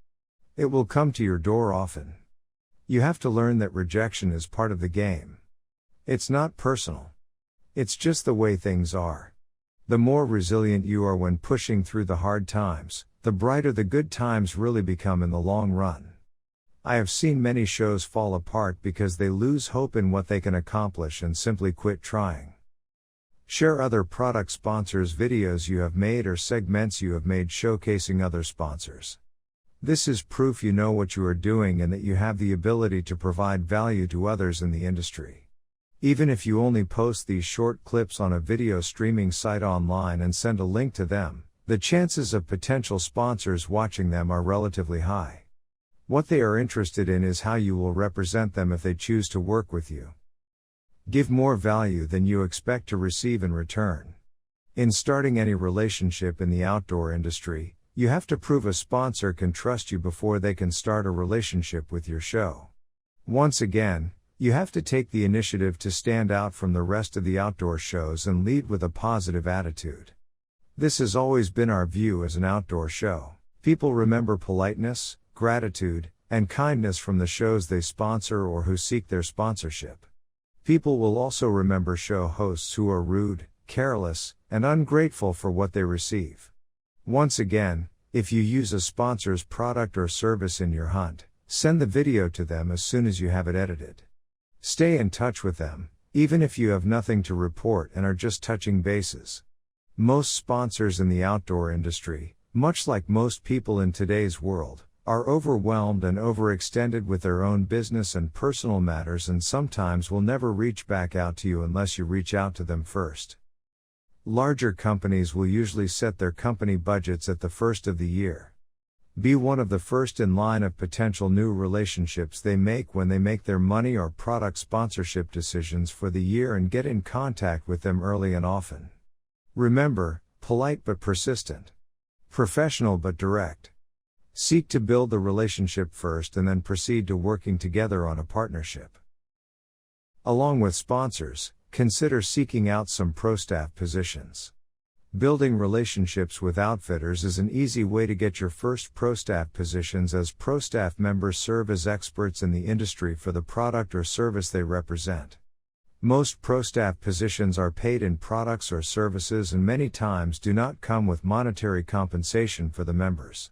It will come to your door often. You have to learn that rejection is part of the game. It's not personal. It's just the way things are. The more resilient you are when pushing through the hard times, the brighter the good times really become in the long run. I have seen many shows fall apart because they lose hope in what they can accomplish and simply quit trying. Share other product sponsors' videos you have made or segments you have made showcasing other sponsors. This is proof you know what you are doing and that you have the ability to provide value to others in the industry. Even if you only post these short clips on a video streaming site online and send a link to them, the chances of potential sponsors watching them are relatively high. What they are interested in is how you will represent them if they choose to work with you. Give more value than you expect to receive in return. In starting any relationship in the outdoor industry, you have to prove a sponsor can trust you before they can start a relationship with your show. Once again, you have to take the initiative to stand out from the rest of the outdoor shows and lead with a positive attitude. This has always been our view as an outdoor show. People remember politeness, gratitude, and kindness from the shows they sponsor or who seek their sponsorship. People will also remember show hosts who are rude, careless, and ungrateful for what they receive. Once again, if you use a sponsor's product or service in your hunt, send the video to them as soon as you have it edited. Stay in touch with them, even if you have nothing to report and are just touching bases. Most sponsors in the outdoor industry, much like most people in today's world, are overwhelmed and overextended with their own business and personal matters and sometimes will never reach back out to you unless you reach out to them first. Larger companies will usually set their company budgets at the first of the year. Be one of the first in line of potential new relationships they make when they make their money or product sponsorship decisions for the year and get in contact with them early and often. Remember, polite but persistent. Professional but direct. Seek to build the relationship first and then proceed to working together on a partnership. Along with sponsors, consider seeking out some pro staff positions. Building relationships with outfitters is an easy way to get your first pro staff positions, as pro staff members serve as experts in the industry for the product or service they represent. Most pro staff positions are paid in products or services and many times do not come with monetary compensation for the members.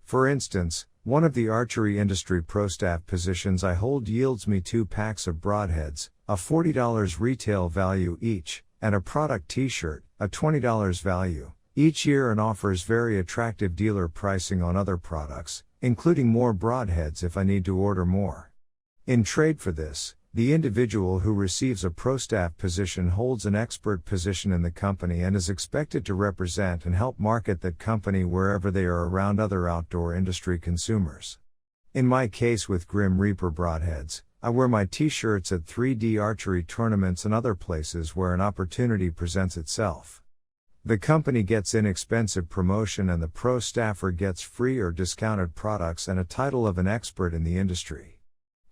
For instance, one of the archery industry pro staff positions I hold yields me 2 packs of broadheads, a $40 retail value each, and a product t-shirt, a $20 value, each year, and offers very attractive dealer pricing on other products, including more broadheads if I need to order more. In trade for this, the individual who receives a pro staff position holds an expert position in the company and is expected to represent and help market that company wherever they are around other outdoor industry consumers. In my case with Grim Reaper broadheads, I wear my t-shirts at 3D archery tournaments and other places where an opportunity presents itself. The company gets inexpensive promotion and the pro staffer gets free or discounted products and a title of an expert in the industry.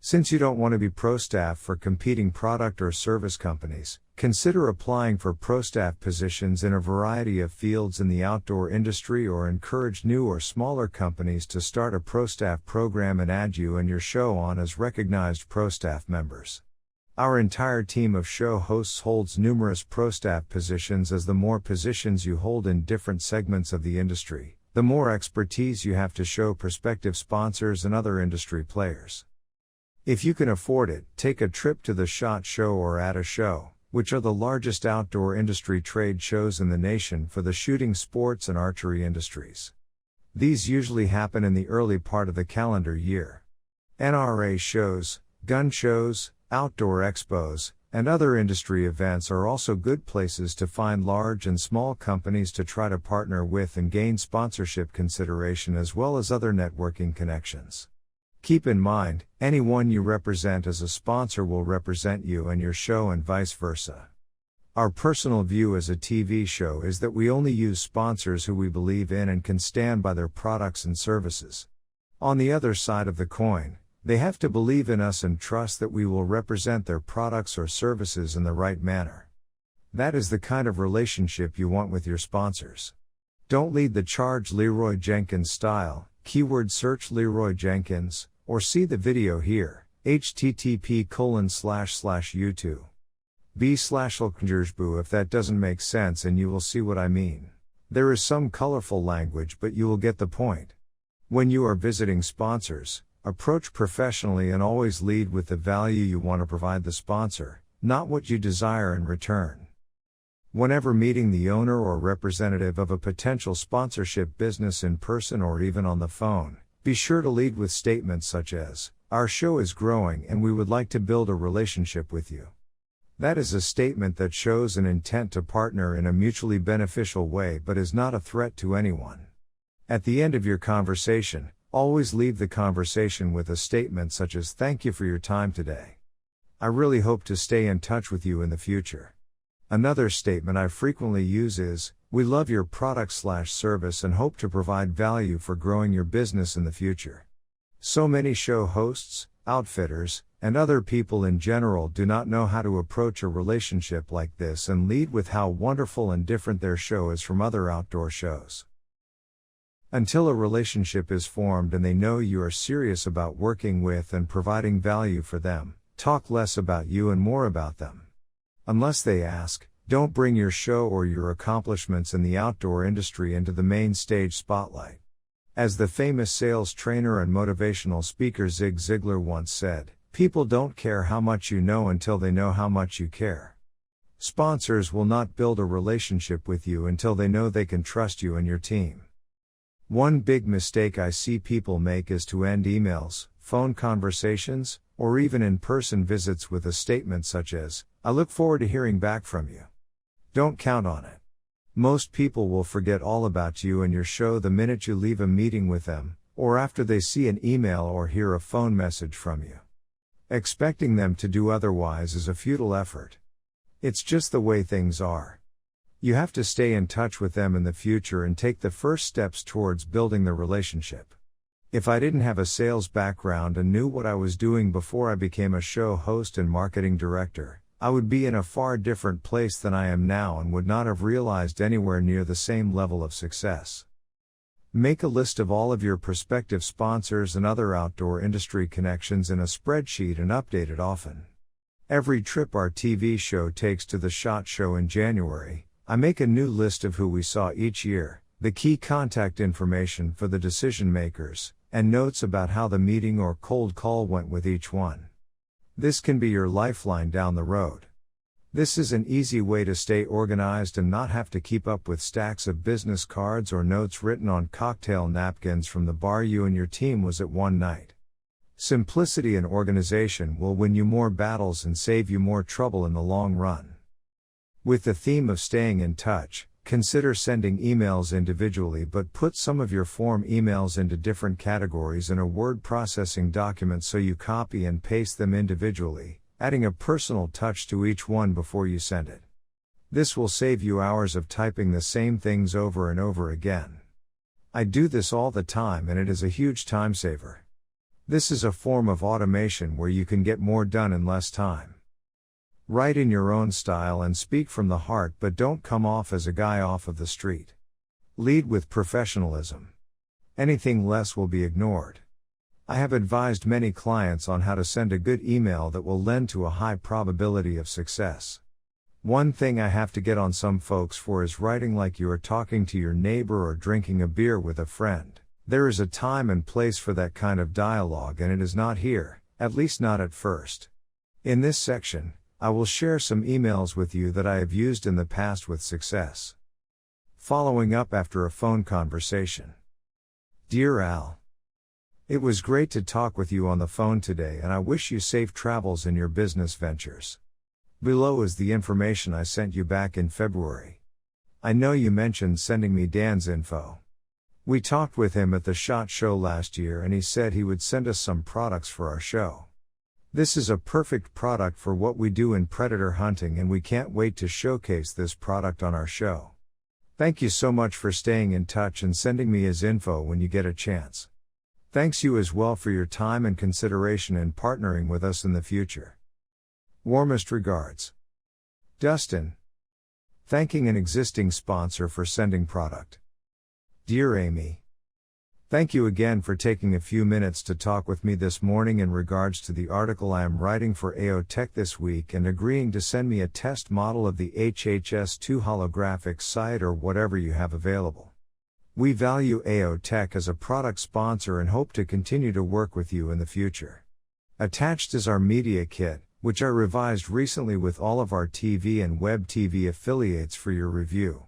Since you don't want to be pro staff for competing product or service companies, consider applying for pro staff positions in a variety of fields in the outdoor industry, or encourage new or smaller companies to start a pro staff program and add you and your show on as recognized pro staff members. Our entire team of show hosts holds numerous pro staff positions, as the more positions you hold in different segments of the industry, the more expertise you have to show prospective sponsors and other industry players. If you can afford it, take a trip to the SHOT Show or ATA Show, which are the largest outdoor industry trade shows in the nation for the shooting sports and archery industries. These usually happen in the early part of the calendar year. NRA shows, gun shows, outdoor expos, and other industry events are also good places to find large and small companies to try to partner with and gain sponsorship consideration, as well as other networking connections. Keep in mind, anyone you represent as a sponsor will represent you and your show, and vice versa. Our personal view as a TV show is that we only use sponsors who we believe in and can stand by their products and services. On the other side of the coin, they have to believe in us and trust that we will represent their products or services in the right manner. That is the kind of relationship you want with your sponsors. Don't lead the charge Leroy Jenkins style. Keyword search Leroy Jenkins, or see the video here, http://youtube.b/lknjersboo if that doesn't make sense, and you will see what I mean. There is some colorful language, but you will get the point. When you are visiting sponsors, approach professionally and always lead with the value you want to provide the sponsor, not what you desire in return. Whenever meeting the owner or representative of a potential sponsorship business in person or even on the phone, be sure to lead with statements such as, "Our show is growing and we would like to build a relationship with you." That is a statement that shows an intent to partner in a mutually beneficial way but is not a threat to anyone. At the end of your conversation, always leave the conversation with a statement such as, "Thank you for your time today. I really hope to stay in touch with you in the future." Another statement I frequently use is, "We love your product/service and hope to provide value for growing your business in the future." So many show hosts, outfitters, and other people in general do not know how to approach a relationship like this and lead with how wonderful and different their show is from other outdoor shows. Until a relationship is formed and they know you are serious about working with and providing value for them, talk less about you and more about them. Unless they ask, don't bring your show or your accomplishments in the outdoor industry into the main stage spotlight. As the famous sales trainer and motivational speaker Zig Ziglar once said, "People don't care how much you know until they know how much you care." Sponsors will not build a relationship with you until they know they can trust you and your team. One big mistake I see people make is to end emails, phone conversations, or even in-person visits with a statement such as, "I look forward to hearing back from you." Don't count on it. Most people will forget all about you and your show the minute you leave a meeting with them, or after they see an email or hear a phone message from you. Expecting them to do otherwise is a futile effort. It's just the way things are. You have to stay in touch with them in the future and take the first steps towards building the relationship. If I didn't have a sales background and knew what I was doing before I became a show host and marketing director, I would be in a far different place than I am now and would not have realized anywhere near the same level of success. Make a list of all of your prospective sponsors and other outdoor industry connections in a spreadsheet and update it often. Every trip our TV show takes to the SHOT Show in January, I make a new list of who we saw each year, the key contact information for the decision makers, and notes about how the meeting or cold call went with each one. This can be your lifeline down the road. This is an easy way to stay organized and not have to keep up with stacks of business cards or notes written on cocktail napkins from the bar you and your team was at one night. Simplicity and organization will win you more battles and save you more trouble in the long run. With the theme of staying in touch, consider sending emails individually, but put some of your form emails into different categories in a word processing document so you copy and paste them individually, adding a personal touch to each one before you send it. This will save you hours of typing the same things over and over again. I do this all the time and it is a huge time saver. This is a form of automation where you can get more done in less time. Write in your own style and speak from the heart, but don't come off as a guy off of the street. Lead with professionalism. Anything less will be ignored. I have advised many clients on how to send a good email that will lend to a high probability of success. One thing I have to get on some folks for is writing like you are talking to your neighbor or drinking a beer with a friend. There is a time and place for that kind of dialogue, and it is not here, at least not at first. In this section, I will share some emails with you that I have used in the past with success. Following up after a phone conversation. Dear Al, it was great to talk with you on the phone today, and I wish you safe travels in your business ventures. Below is the information I sent you back in February. I know you mentioned sending me Dan's info. We talked with him at the SHOT Show last year and he said he would send us some products for our show. This is a perfect product for what we do in predator hunting, and we can't wait to showcase this product on our show. Thank you so much for staying in touch and sending me his info when you get a chance. Thanks you as well for your time and consideration in partnering with us in the future. Warmest regards. Dustin. Thanking an existing sponsor for sending product. Dear Amy. Thank you again for taking a few minutes to talk with me this morning in regards to the article I am writing for AUDIOBOOK this week and agreeing to send me a test model of the HHS2 holographic site or whatever you have available. We value AUDIOBOOK as a product sponsor and hope to continue to work with you in the future. Attached is our media kit, which I revised recently with all of our TV and web TV affiliates for your review.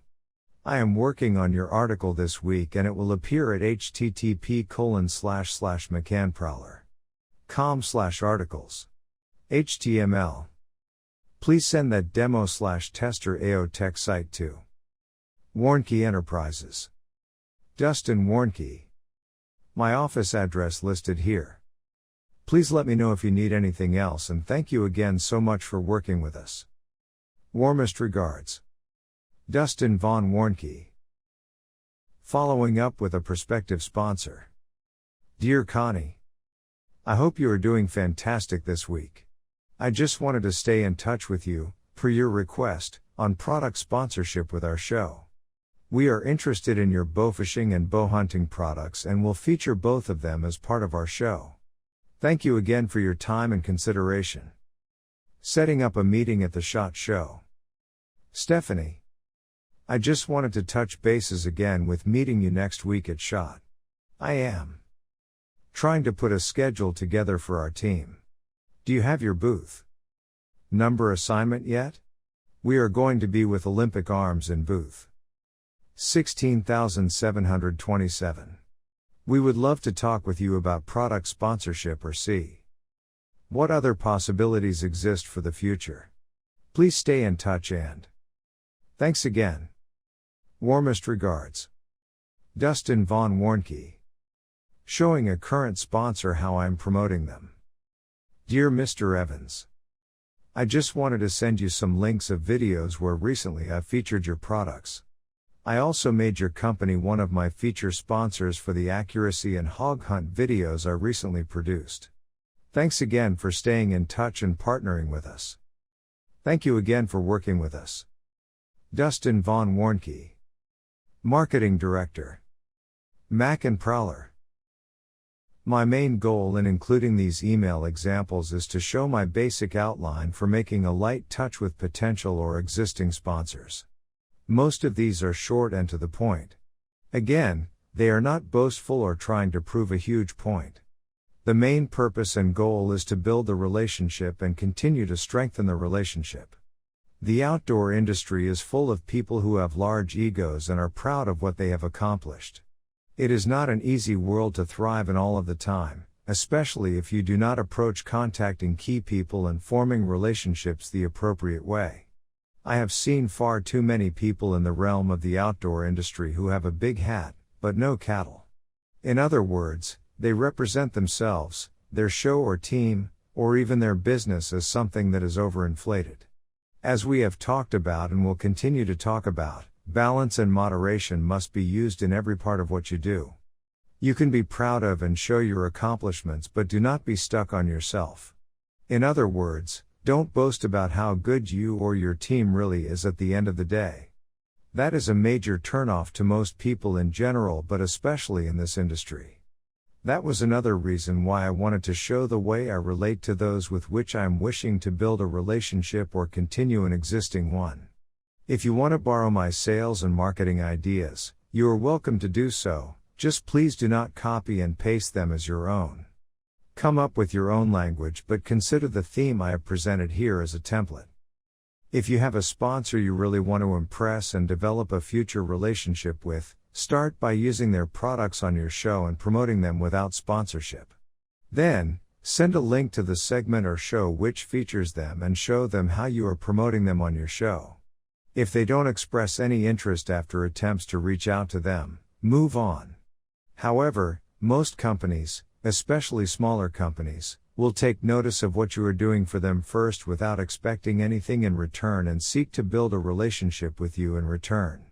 I am working on your article this week and it will appear at http://mccanprowler.com/articles. HTML. Please send that demo/tester AUDIOBOOK site to Warnke Enterprises. Dustin Warnke. My office address listed here. Please let me know if you need anything else, and thank you again so much for working with us. Warmest regards. Dustin Von Warnke. Following up with a prospective sponsor. Dear Connie. I hope you are doing fantastic this week. I just wanted to stay in touch with you, per your request, on product sponsorship with our show. We are interested in your bow fishing and bow hunting products and will feature both of them as part of our show. Thank you again for your time and consideration. Setting up a meeting at the SHOT Show. Stephanie. I just wanted to touch bases again with meeting you next week at SHOT. I am trying to put a schedule together for our team. Do you have your booth number assignment yet? We are going to be with Olympic Arms in booth 16,727. We would love to talk with you about product sponsorship or see what other possibilities exist for the future. Please stay in touch and thanks again. Warmest regards. Dustin Von Warnke. Showing a current sponsor how I'm promoting them. Dear Mr. Evans. I just wanted to send you some links of videos where recently I've featured your products. I also made your company one of my feature sponsors for the accuracy and hog hunt videos I recently produced. Thanks again for staying in touch and partnering with us. Thank you again for working with us. Dustin Von Warnke, Marketing Director, Mac and Prowler. My main goal in including these email examples is to show my basic outline for making a light touch with potential or existing sponsors. Most of these are short and to the point. Again, they are not boastful or trying to prove a huge point. The main purpose and goal is to build the relationship and continue to strengthen the relationship. The outdoor industry is full of people who have large egos and are proud of what they have accomplished. It is not an easy world to thrive in all of the time, especially if you do not approach contacting key people and forming relationships the appropriate way. I have seen far too many people in the realm of the outdoor industry who have a big hat, but no cattle. In other words, they represent themselves, their show or team, or even their business as something that is overinflated. As we have talked about and will continue to talk about, balance and moderation must be used in every part of what you do. You can be proud of and show your accomplishments, but do not be stuck on yourself. In other words, don't boast about how good you or your team really is at the end of the day. That is a major turnoff to most people in general, but especially in this industry. That was another reason why I wanted to show the way I relate to those with which I am wishing to build a relationship or continue an existing one. If you want to borrow my sales and marketing ideas, you are welcome to do so, just please do not copy and paste them as your own. Come up with your own language, but consider the theme I have presented here as a template. If you have a sponsor you really want to impress and develop a future relationship with, start by using their products on your show and promoting them without sponsorship. Then, send a link to the segment or show which features them and show them how you are promoting them on your show. If they don't express any interest after attempts to reach out to them, move on. However, most companies, especially smaller companies, will take notice of what you are doing for them first without expecting anything in return and seek to build a relationship with you in return.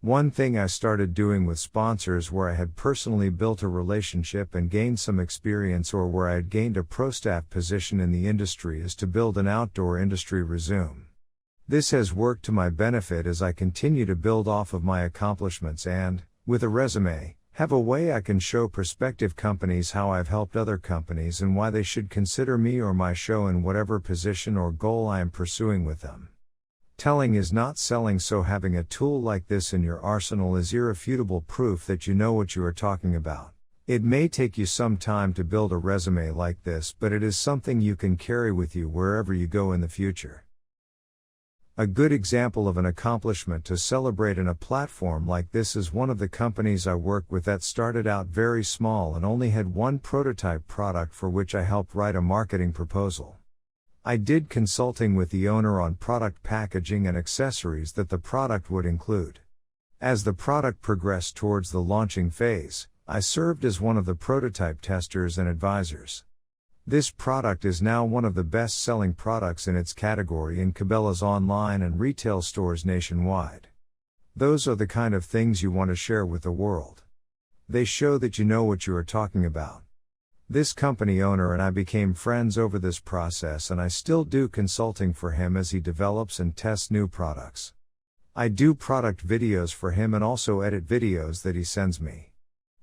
One thing I started doing with sponsors where I had personally built a relationship and gained some experience, or where I had gained a pro staff position in the industry, is to build an outdoor industry resume. This has worked to my benefit as I continue to build off of my accomplishments and, with a resume, have a way I can show prospective companies how I've helped other companies and why they should consider me or my show in whatever position or goal I am pursuing with them. Telling is not selling, so having a tool like this in your arsenal is irrefutable proof that you know what you are talking about. It may take you some time to build a resume like this, but it is something you can carry with you wherever you go in the future. A good example of an accomplishment to celebrate in a platform like this is one of the companies I work with that started out very small and only had one prototype product for which I helped write a marketing proposal. I did consulting with the owner on product packaging and accessories that the product would include. As the product progressed towards the launching phase, I served as one of the prototype testers and advisors. This product is now one of the best-selling products in its category in Cabela's online and retail stores nationwide. Those are the kind of things you want to share with the world. They show that you know what you are talking about. This company owner and I became friends over this process, and I still do consulting for him as he develops and tests new products. I do product videos for him and also edit videos that he sends me.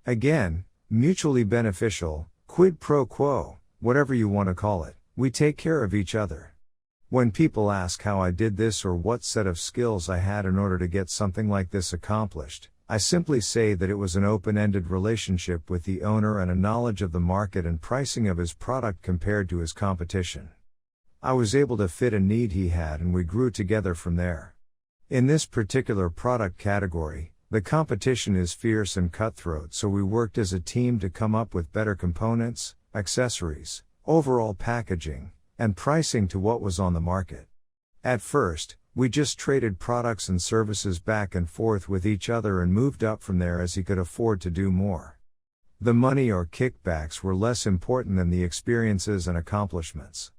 Again, mutually beneficial, quid pro quo, whatever you want to call it, we take care of each other. When people ask how I did this or what set of skills I had in order to get something like this accomplished, I simply say that it was an open-ended relationship with the owner and a knowledge of the market and pricing of his product compared to his competition. I was able to fit a need he had and we grew together from there. In this particular product category, the competition is fierce and cutthroat, so we worked as a team to come up with better components, accessories, overall packaging, and pricing to what was on the market. At first, we just traded products and services back and forth with each other and moved up from there as he could afford to do more. The money or kickbacks were less important than the experiences and accomplishments.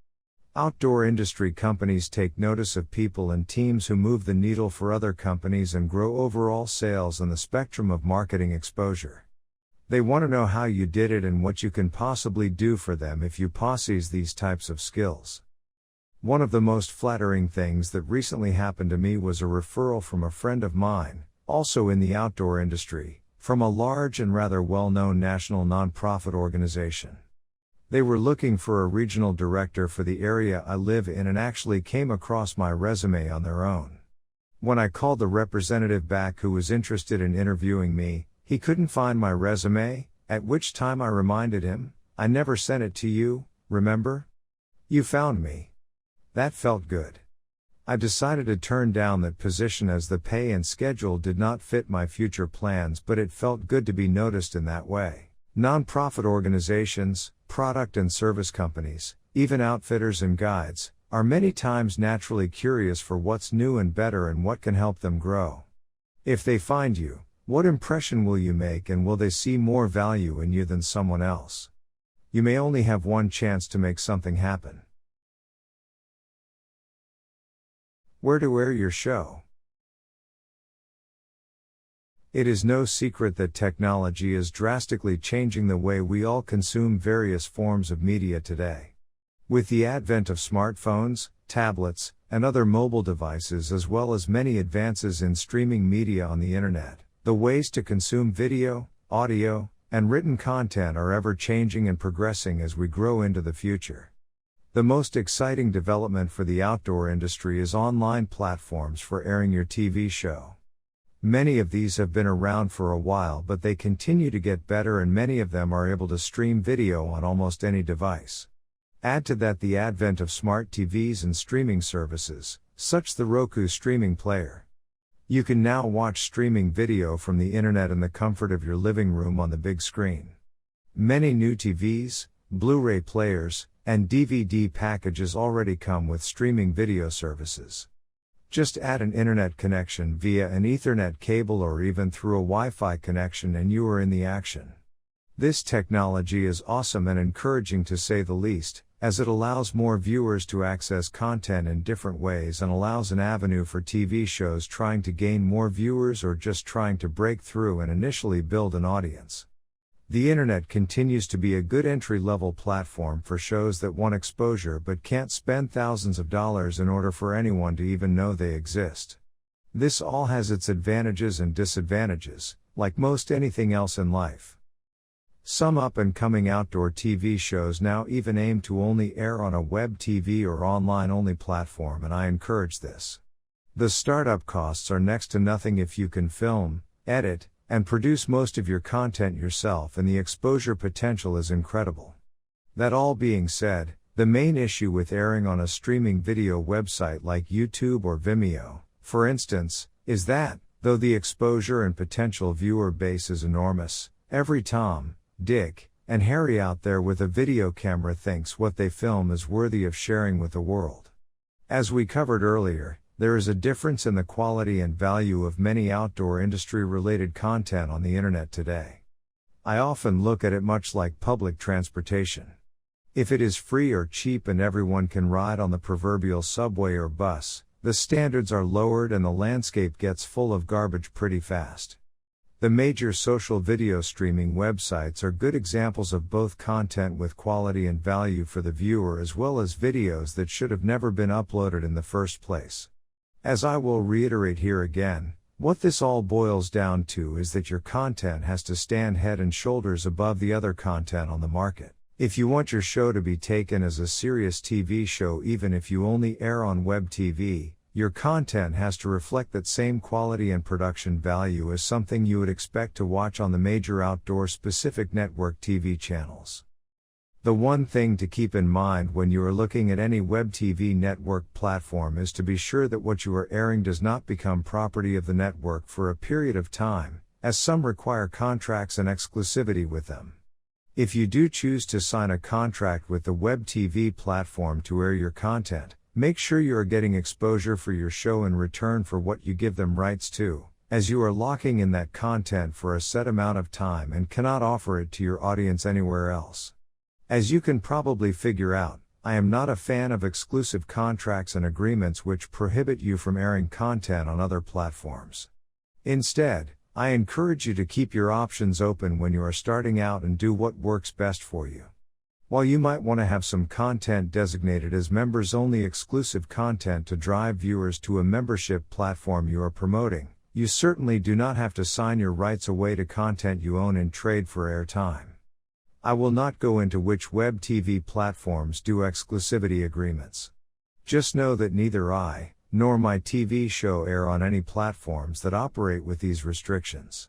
Outdoor industry companies take notice of people and teams who move the needle for other companies and grow overall sales and the spectrum of marketing exposure. They want to know how you did it and what you can possibly do for them if you possess these types of skills. One of the most flattering things that recently happened to me was a referral from a friend of mine, also in the outdoor industry, from a large and rather well-known national nonprofit organization. They were looking for a regional director for the area I live in and actually came across my resume on their own. When I called the representative back who was interested in interviewing me, he couldn't find my resume, at which time I reminded him, "I never sent it to you, remember? You found me." That felt good. I decided to turn down that position as the pay and schedule did not fit my future plans, but it felt good to be noticed in that way. Nonprofit organizations, product and service companies, even outfitters and guides, are many times naturally curious for what's new and better and what can help them grow. If they find you, what impression will you make and will they see more value in you than someone else? You may only have one chance to make something happen. Where to air your show? It is no secret that technology is drastically changing the way we all consume various forms of media today. With the advent of smartphones, tablets, and other mobile devices as well as many advances in streaming media on the internet, the ways to consume video, audio, and written content are ever changing and progressing as we grow into the future. The most exciting development for the outdoor industry is online platforms for airing your TV show. Many of these have been around for a while, but they continue to get better and many of them are able to stream video on almost any device. Add to that the advent of smart TVs and streaming services, such as the Roku streaming player. You can now watch streaming video from the internet in the comfort of your living room on the big screen. Many new TVs, Blu-ray players, and DVD packages already come with streaming video services. Just add an internet connection via an Ethernet cable or even through a Wi-Fi connection and you are in the action. This technology is awesome and encouraging to say the least, as it allows more viewers to access content in different ways and allows an avenue for TV shows trying to gain more viewers or just trying to break through and initially build an audience. The internet continues to be a good entry-level platform for shows that want exposure but can't spend thousands of dollars in order for anyone to even know they exist. This all has its advantages and disadvantages, like most anything else in life. Some up-and-coming outdoor TV shows now even aim to only air on a web TV or online-only platform, and I encourage this. The startup costs are next to nothing if you can film, edit, and produce most of your content yourself, and the exposure potential is incredible. That all being said, the main issue with airing on a streaming video website like YouTube or Vimeo, for instance, is that, though the exposure and potential viewer base is enormous, every Tom, Dick, and Harry out there with a video camera thinks what they film is worthy of sharing with the world. As we covered earlier, there is a difference in the quality and value of many outdoor industry-related content on the internet today. I often look at it much like public transportation. If it is free or cheap and everyone can ride on the proverbial subway or bus, the standards are lowered and the landscape gets full of garbage pretty fast. The major social video streaming websites are good examples of both content with quality and value for the viewer as well as videos that should have never been uploaded in the first place. As I will reiterate here again, what this all boils down to is that your content has to stand head and shoulders above the other content on the market. If you want your show to be taken as a serious TV show, even if you only air on web TV, your content has to reflect that same quality and production value as something you would expect to watch on the major outdoor-specific network TV channels. The one thing to keep in mind when you are looking at any web TV network platform is to be sure that what you are airing does not become property of the network for a period of time, as some require contracts and exclusivity with them. If you do choose to sign a contract with the web TV platform to air your content, make sure you are getting exposure for your show in return for what you give them rights to, as you are locking in that content for a set amount of time and cannot offer it to your audience anywhere else. As you can probably figure out, I am not a fan of exclusive contracts and agreements which prohibit you from airing content on other platforms. Instead, I encourage you to keep your options open when you are starting out and do what works best for you. While you might want to have some content designated as members-only exclusive content to drive viewers to a membership platform you are promoting, you certainly do not have to sign your rights away to content you own in trade for airtime. I will not go into which web TV platforms do exclusivity agreements. Just know that neither I, nor my TV show air on any platforms that operate with these restrictions.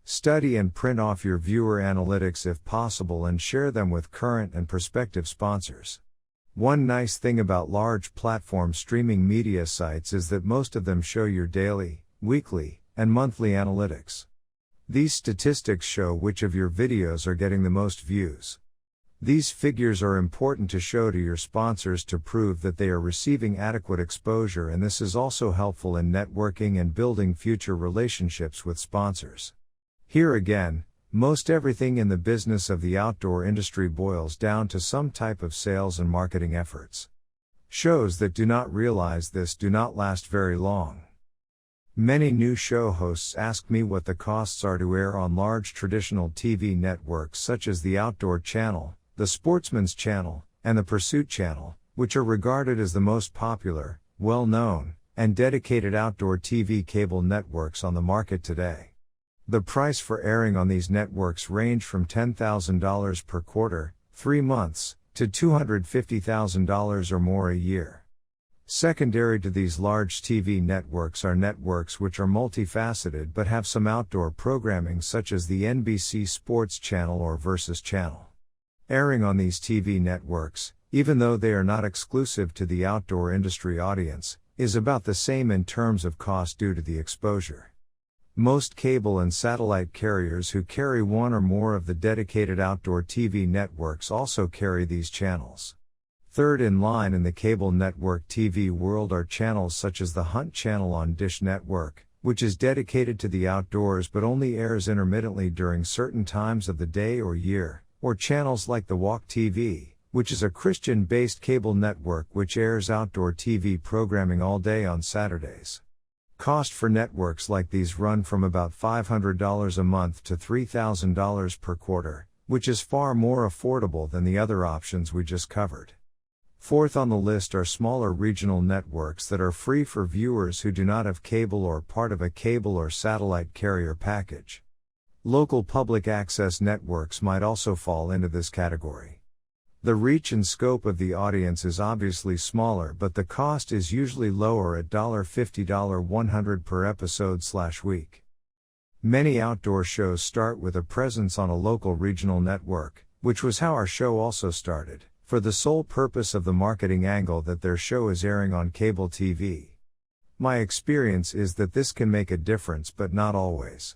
Study and print off your viewer analytics if possible and share them with current and prospective sponsors. One nice thing about large platform streaming media sites is that most of them show your daily, weekly, and monthly analytics. These statistics show which of your videos are getting the most views. These figures are important to show to your sponsors to prove that they are receiving adequate exposure, and this is also helpful in networking and building future relationships with sponsors. Here again, most everything in the business of the outdoor industry boils down to some type of sales and marketing efforts. Shows that do not realize this do not last very long. Many new show hosts ask me what the costs are to air on large traditional TV networks such as the Outdoor Channel, the Sportsman's Channel, and the Pursuit Channel, which are regarded as the most popular, well-known, and dedicated outdoor TV cable networks on the market today. The price for airing on these networks range from $10,000 per quarter, 3 months, to $250,000 or more a year. Secondary to these large TV networks are networks which are multifaceted but have some outdoor programming such as the NBC Sports Channel or Versus Channel. Airing on these TV networks, even though they are not exclusive to the outdoor industry audience, is about the same in terms of cost due to the exposure. Most cable and satellite carriers who carry one or more of the dedicated outdoor TV networks also carry these channels. Third in line in the cable network TV world are channels such as the Hunt Channel on Dish Network, which is dedicated to the outdoors but only airs intermittently during certain times of the day or year, or channels like the Walk TV, which is a Christian-based cable network which airs outdoor TV programming all day on Saturdays. Cost for networks like these run from about $500 a month to $3,000 per quarter, which is far more affordable than the other options we just covered. Fourth on the list are smaller regional networks that are free for viewers who do not have cable or part of a cable or satellite carrier package. Local public access networks might also fall into this category. The reach and scope of the audience is obviously smaller, but the cost is usually lower at $50 $100 per episode/week. Many outdoor shows start with a presence on a local regional network, which was how our show also started, for the sole purpose of the marketing angle that their show is airing on cable TV. My experience is that this can make a difference, but not always.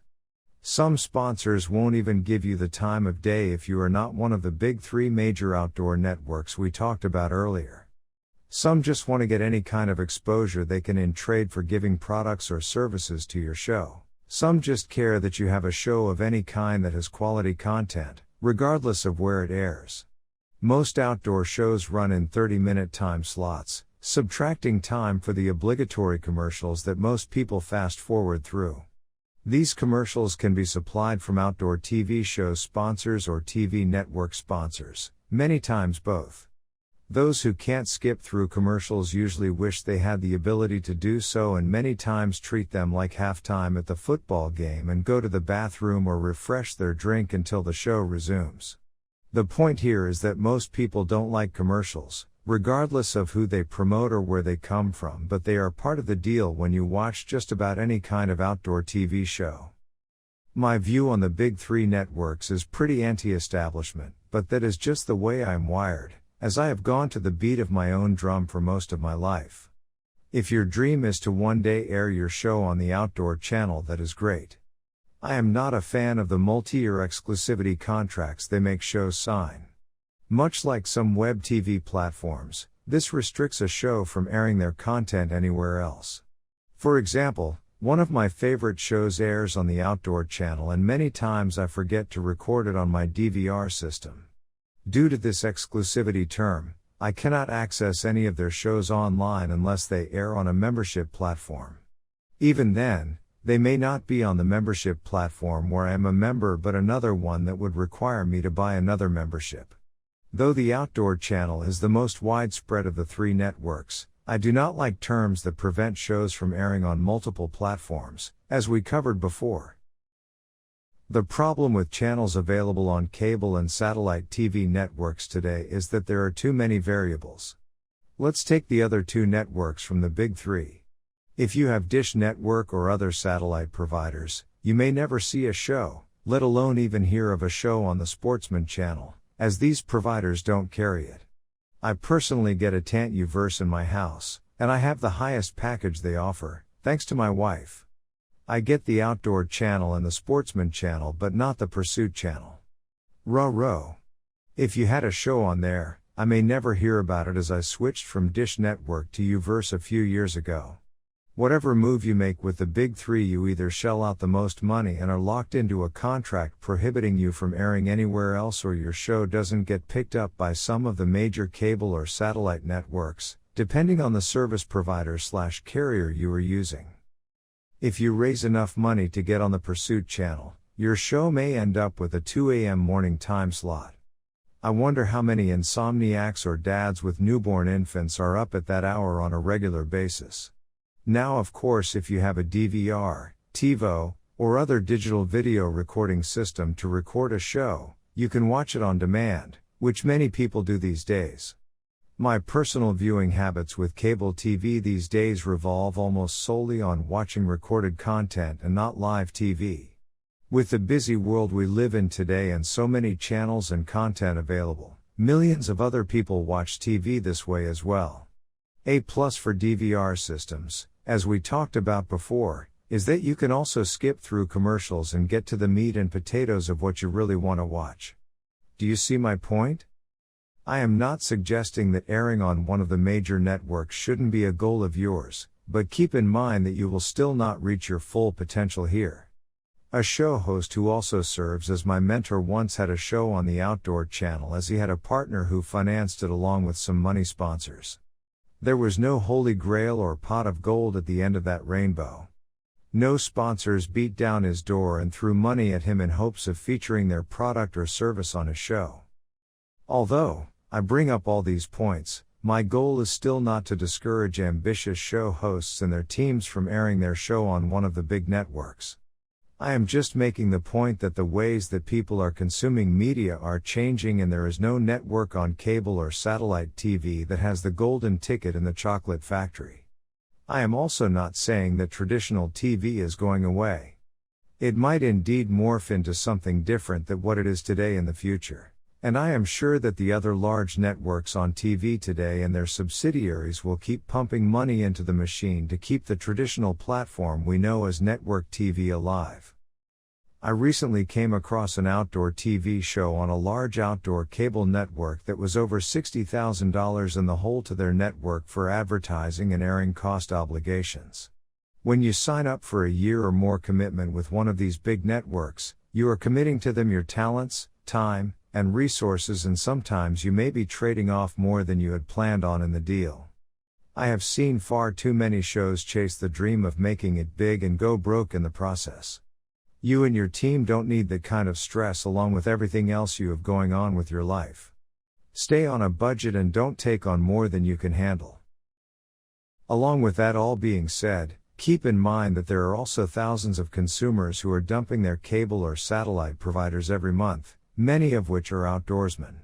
Some sponsors won't even give you the time of day if you are not one of the big 3 major outdoor networks we talked about earlier. Some just want to get any kind of exposure they can in trade for giving products or services to your show. Some just care that you have a show of any kind that has quality content, regardless of where it airs. Most outdoor shows run in 30-minute time slots, subtracting time for the obligatory commercials that most people fast forward through. These commercials can be supplied from outdoor TV show sponsors or TV network sponsors, many times both. Those who can't skip through commercials usually wish they had the ability to do so, and many times treat them like halftime at the football game and go to the bathroom or refresh their drink until the show resumes. The point here is that most people don't like commercials, regardless of who they promote or where they come from, but they are part of the deal when you watch just about any kind of outdoor TV show. My view on the big 3 networks is pretty anti-establishment, but that is just the way I'm wired, as I have gone to the beat of my own drum for most of my life. If your dream is to one day air your show on the Outdoor Channel, that is great. I am not a fan of the multi-year exclusivity contracts they make shows sign. Much like some web TV platforms, this restricts a show from airing their content anywhere else. For example, one of my favorite shows airs on the Outdoor Channel, and many times I forget to record it on my DVR system. Due to this exclusivity term, I cannot access any of their shows online unless they air on a membership platform. Even then, they may not be on the membership platform where I am a member but another one that would require me to buy another membership. Though the Outdoor channel is the most widespread of the three networks, I do not like terms that prevent shows from airing on multiple platforms, as we covered before. The problem with channels available on cable and satellite TV networks today is that there are too many variables. Let's take the other two networks from the big three. If you have Dish Network or other satellite providers, you may never see a show, let alone even hear of a show on the Sportsman channel, as these providers don't carry it. I personally get a UVerse in my house, and I have the highest package they offer, thanks to my wife. I get the Outdoor channel and the Sportsman channel but not the Pursuit channel. Row. If you had a show on there, I may never hear about it as I switched from Dish Network to UVerse a few years ago. Whatever move you make with the big three, you either shell out the most money and are locked into a contract prohibiting you from airing anywhere else, or your show doesn't get picked up by some of the major cable or satellite networks, depending on the service provider/carrier you are using. If you raise enough money to get on the Pursuit channel, your show may end up with a 2 a.m. morning time slot. I wonder how many insomniacs or dads with newborn infants are up at that hour on a regular basis. Now, of course, if you have a DVR, TiVo, or other digital video recording system to record a show, you can watch it on demand, which many people do these days. My personal viewing habits with cable TV these days revolve almost solely on watching recorded content and not live TV. With the busy world we live in today and so many channels and content available, millions of other people watch TV this way as well. A plus for DVR systems, as we talked about before, is that you can also skip through commercials and get to the meat and potatoes of what you really want to watch. Do you see my point? I am not suggesting that airing on one of the major networks shouldn't be a goal of yours, but keep in mind that you will still not reach your full potential here. A show host who also serves as my mentor once had a show on the Outdoor channel as he had a partner who financed it along with some money sponsors. There was no holy grail or pot of gold at the end of that rainbow. No sponsors beat down his door and threw money at him in hopes of featuring their product or service on his show. Although I bring up all these points, my goal is still not to discourage ambitious show hosts and their teams from airing their show on one of the big networks. I am just making the point that the ways that people are consuming media are changing, and there is no network on cable or satellite TV that has the golden ticket in the chocolate factory. I am also not saying that traditional TV is going away. It might indeed morph into something different than what it is today in the future. And I am sure that the other large networks on TV today and their subsidiaries will keep pumping money into the machine to keep the traditional platform we know as network TV alive. I recently came across an outdoor TV show on a large outdoor cable network that was over $60,000 in the hole to their network for advertising and airing cost obligations. When you sign up for a year or more commitment with one of these big networks, you are committing to them your talents, time, and resources, and sometimes you may be trading off more than you had planned on in the deal. I have seen far too many shows chase the dream of making it big and go broke in the process. You and your team don't need that kind of stress along with everything else you have going on with your life. Stay on a budget and don't take on more than you can handle. Along with that all being said, keep in mind that there are also thousands of consumers who are dumping their cable or satellite providers every month, many of which are outdoorsmen.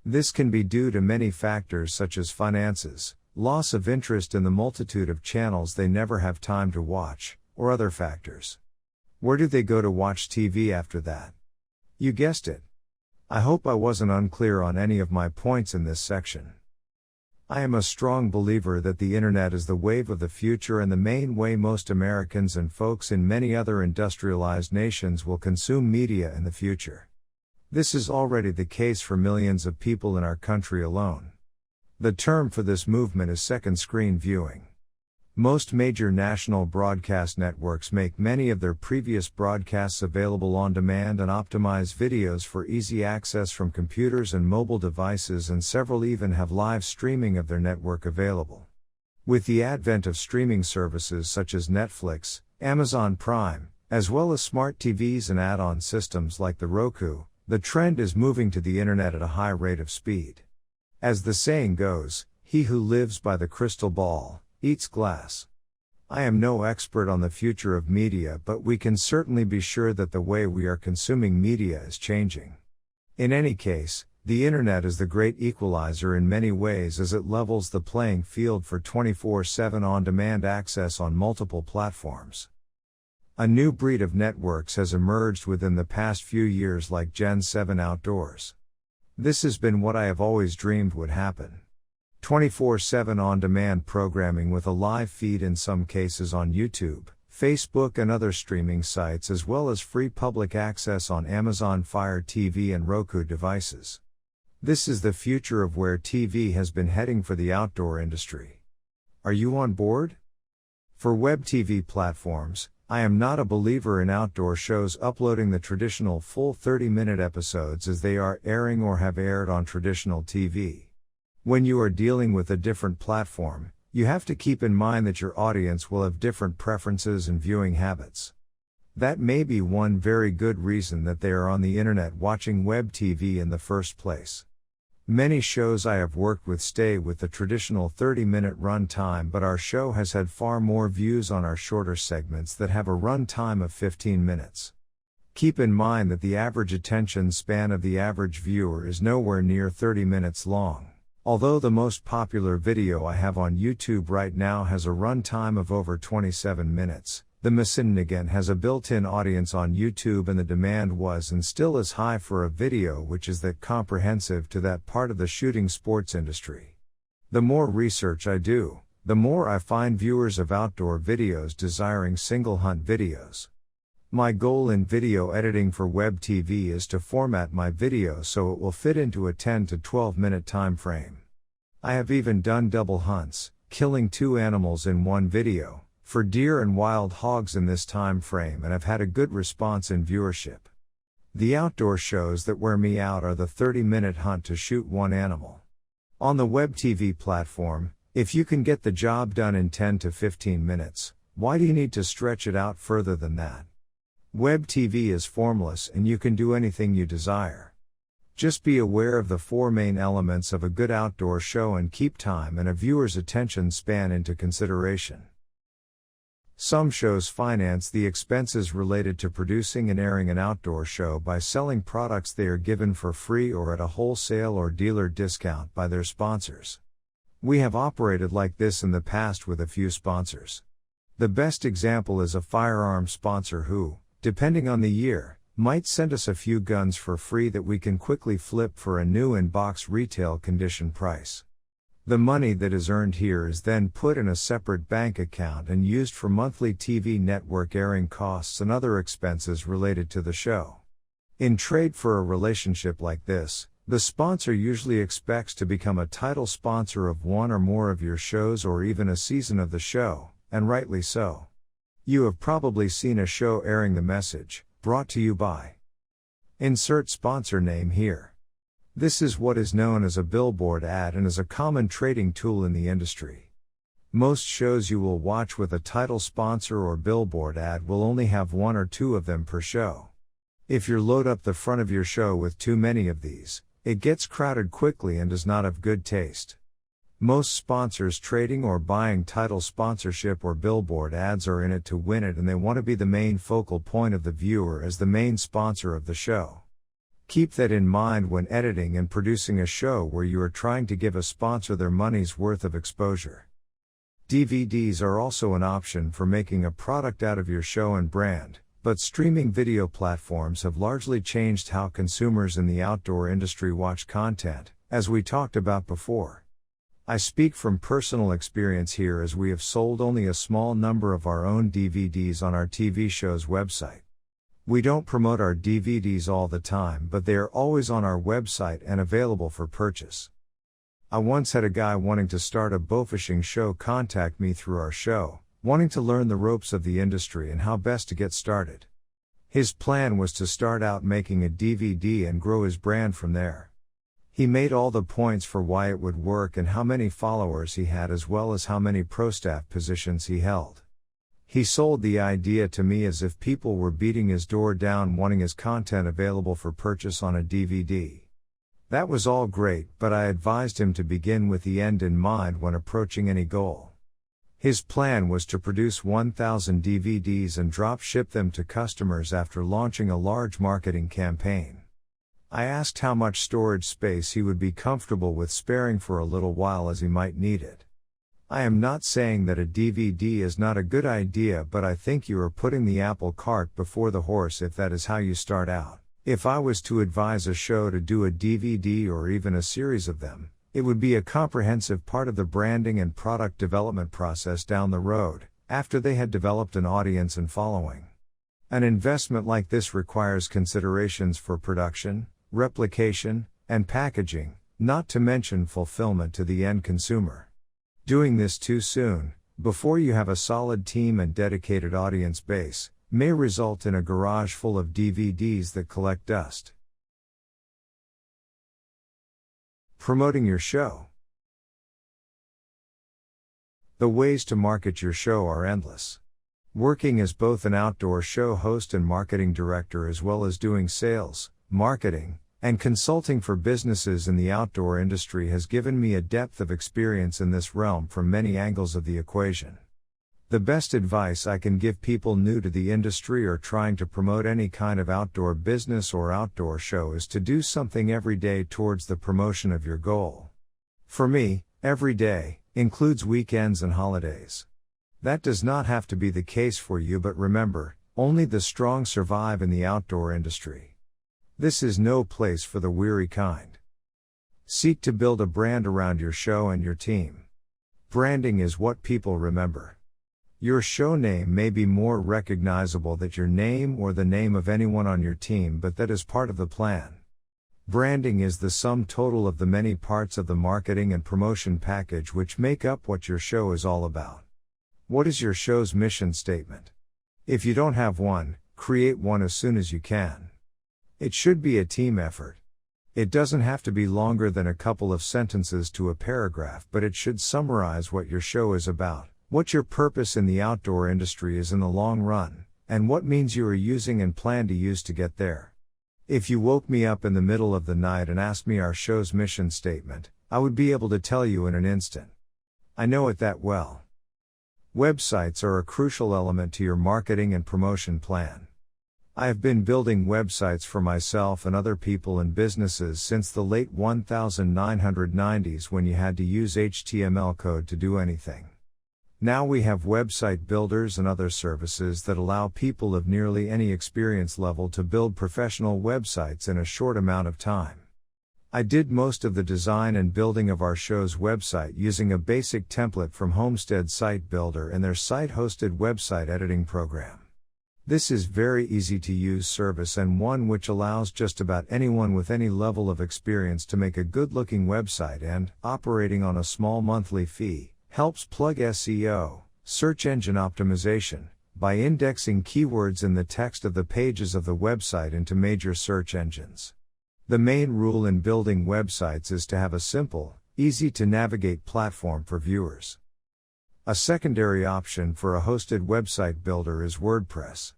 This can be due to many factors such as finances, loss of interest in the multitude of channels they never have time to watch, or other factors. Where do they go to watch TV after that? You guessed it. I hope I wasn't unclear on any of my points in this section. I am a strong believer that the internet is the wave of the future and the main way most Americans and folks in many other industrialized nations will consume media in the future. This is already the case for millions of people in our country alone. The term for this movement is second screen viewing. Most major national broadcast networks make many of their previous broadcasts available on demand and optimize videos for easy access from computers and mobile devices, and several even have live streaming of their network available. With the advent of streaming services such as Netflix, Amazon Prime, as well as smart TVs and add-on systems like the Roku, the trend is moving to the internet at a high rate of speed. As the saying goes, he who lives by the crystal ball eats glass. I am no expert on the future of media, but we can certainly be sure that the way we are consuming media is changing. In any case, the internet is the great equalizer in many ways, as it levels the playing field for 24/7 on-demand access on multiple platforms. A new breed of networks has emerged within the past few years, like Gen 7 Outdoors. This has been what I have always dreamed would happen. 24/7 on-demand programming with a live feed, in some cases on YouTube, Facebook and other streaming sites, as well as free public access on Amazon Fire TV and Roku devices. This is the future of where TV has been heading for the outdoor industry. Are you on board? For web TV platforms, I am not a believer in outdoor shows uploading the traditional full 30-minute episodes as they are airing or have aired on traditional TV. When you are dealing with a different platform, you have to keep in mind that your audience will have different preferences and viewing habits. That may be one very good reason that they are on the internet watching web TV in the first place. Many shows I have worked with stay with the traditional 30-minute run time, but our show has had far more views on our shorter segments that have a run time of 15 minutes. Keep in mind that the average attention span of the average viewer is nowhere near 30 minutes long. Although the most popular video I have on YouTube right now has a run time of over 27 minutes, the Missinigan has a built-in audience on YouTube, and the demand was and still is high for a video which is that comprehensive to that part of the shooting sports industry. The more research I do, the more I find viewers of outdoor videos desiring single hunt videos. My goal in video editing for web TV is to format my video so it will fit into a 10 to 12 minute time frame. I have even done double hunts, killing 2 animals in one video, for deer and wild hogs in this time frame, and have had a good response in viewership. The outdoor shows that wear me out are the 30-minute hunt to shoot one animal. On the web TV platform, if you can get the job done in 10 to 15 minutes, why do you need to stretch it out further than that? Web TV is formless and you can do anything you desire. Just be aware of the 4 main elements of a good outdoor show and keep time and a viewer's attention span into consideration. Some shows finance the expenses related to producing and airing an outdoor show by selling products they are given for free or at a wholesale or dealer discount by their sponsors. We have operated like this in the past with a few sponsors. The best example is a firearm sponsor who, depending on the year, might send us a few guns for free that we can quickly flip for a new in-box retail condition price. The money that is earned here is then put in a separate bank account and used for monthly TV network airing costs and other expenses related to the show. In trade for a relationship like this, the sponsor usually expects to become a title sponsor of one or more of your shows or even a season of the show, and rightly so. You have probably seen a show airing the message, brought to you by. Insert sponsor name here. This is what is known as a billboard ad and is a common trading tool in the industry. Most shows you will watch with a title sponsor or billboard ad will only have 1 or 2 of them per show. If you load up the front of your show with too many of these, it gets crowded quickly and does not have good taste. Most sponsors trading or buying title sponsorship or billboard ads are in it to win it, and they want to be the main focal point of the viewer as the main sponsor of the show. Keep that in mind when editing and producing a show where you are trying to give a sponsor their money's worth of exposure. DVDs are also an option for making a product out of your show and brand, but streaming video platforms have largely changed how consumers in the outdoor industry watch content, as we talked about before. I speak from personal experience here, as we have sold only a small number of our own DVDs on our TV show's website. We don't promote our DVDs all the time, but they are always on our website and available for purchase. I once had a guy wanting to start a bowfishing show contact me through our show, wanting to learn the ropes of the industry and how best to get started. His plan was to start out making a DVD and grow his brand from there. He made all the points for why it would work and how many followers he had as well as how many pro staff positions he held. He sold the idea to me as if people were beating his door down wanting his content available for purchase on a DVD. That was all great, but I advised him to begin with the end in mind when approaching any goal. His plan was to produce 1,000 DVDs and drop ship them to customers after launching a large marketing campaign. I asked how much storage space he would be comfortable with sparing for a little while as he might need it. I am not saying that a DVD is not a good idea, but I think you are putting the apple cart before the horse if that is how you start out. If I was to advise a show to do a DVD or even a series of them, it would be a comprehensive part of the branding and product development process down the road, after they had developed an audience and following. An investment like this requires considerations for production, replication, and packaging, not to mention fulfillment to the end consumer. Doing this too soon, before you have a solid team and dedicated audience base, may result in a garage full of DVDs that collect dust. Promoting your show. The ways to market your show are endless. Working as both an outdoor show host and marketing director as well as doing sales, marketing, and consulting for businesses in the outdoor industry has given me a depth of experience in this realm from many angles of the equation. The best advice I can give people new to the industry or trying to promote any kind of outdoor business or outdoor show is to do something every day towards the promotion of your goal. For me, every day includes weekends and holidays. That does not have to be the case for you, but remember, only the strong survive in the outdoor industry. This is no place for the weary kind. Seek to build a brand around your show and your team. Branding is what people remember. Your show name may be more recognizable than your name or the name of anyone on your team, but that is part of the plan. Branding is the sum total of the many parts of the marketing and promotion package which make up what your show is all about. What is your show's mission statement? If you don't have one, create one as soon as you can. It should be a team effort. It doesn't have to be longer than a couple of sentences to a paragraph, but it should summarize what your show is about, what your purpose in the outdoor industry is in the long run, and what means you are using and plan to use to get there. If you woke me up in the middle of the night and asked me our show's mission statement, I would be able to tell you in an instant. I know it that well. Websites are a crucial element to your marketing and promotion plan. I have been building websites for myself and other people and businesses since the late 1990s when you had to use HTML code to do anything. Now we have website builders and other services that allow people of nearly any experience level to build professional websites in a short amount of time. I did most of the design and building of our show's website using a basic template from Homestead Site Builder and their site-hosted website editing program. This is very easy to use service and one which allows just about anyone with any level of experience to make a good-looking website and, operating on a small monthly fee, helps plug SEO, search engine optimization, by indexing keywords in the text of the pages of the website into major search engines. The main rule in building websites is to have a simple, easy to navigate platform for viewers. A secondary option for a hosted website builder is WordPress.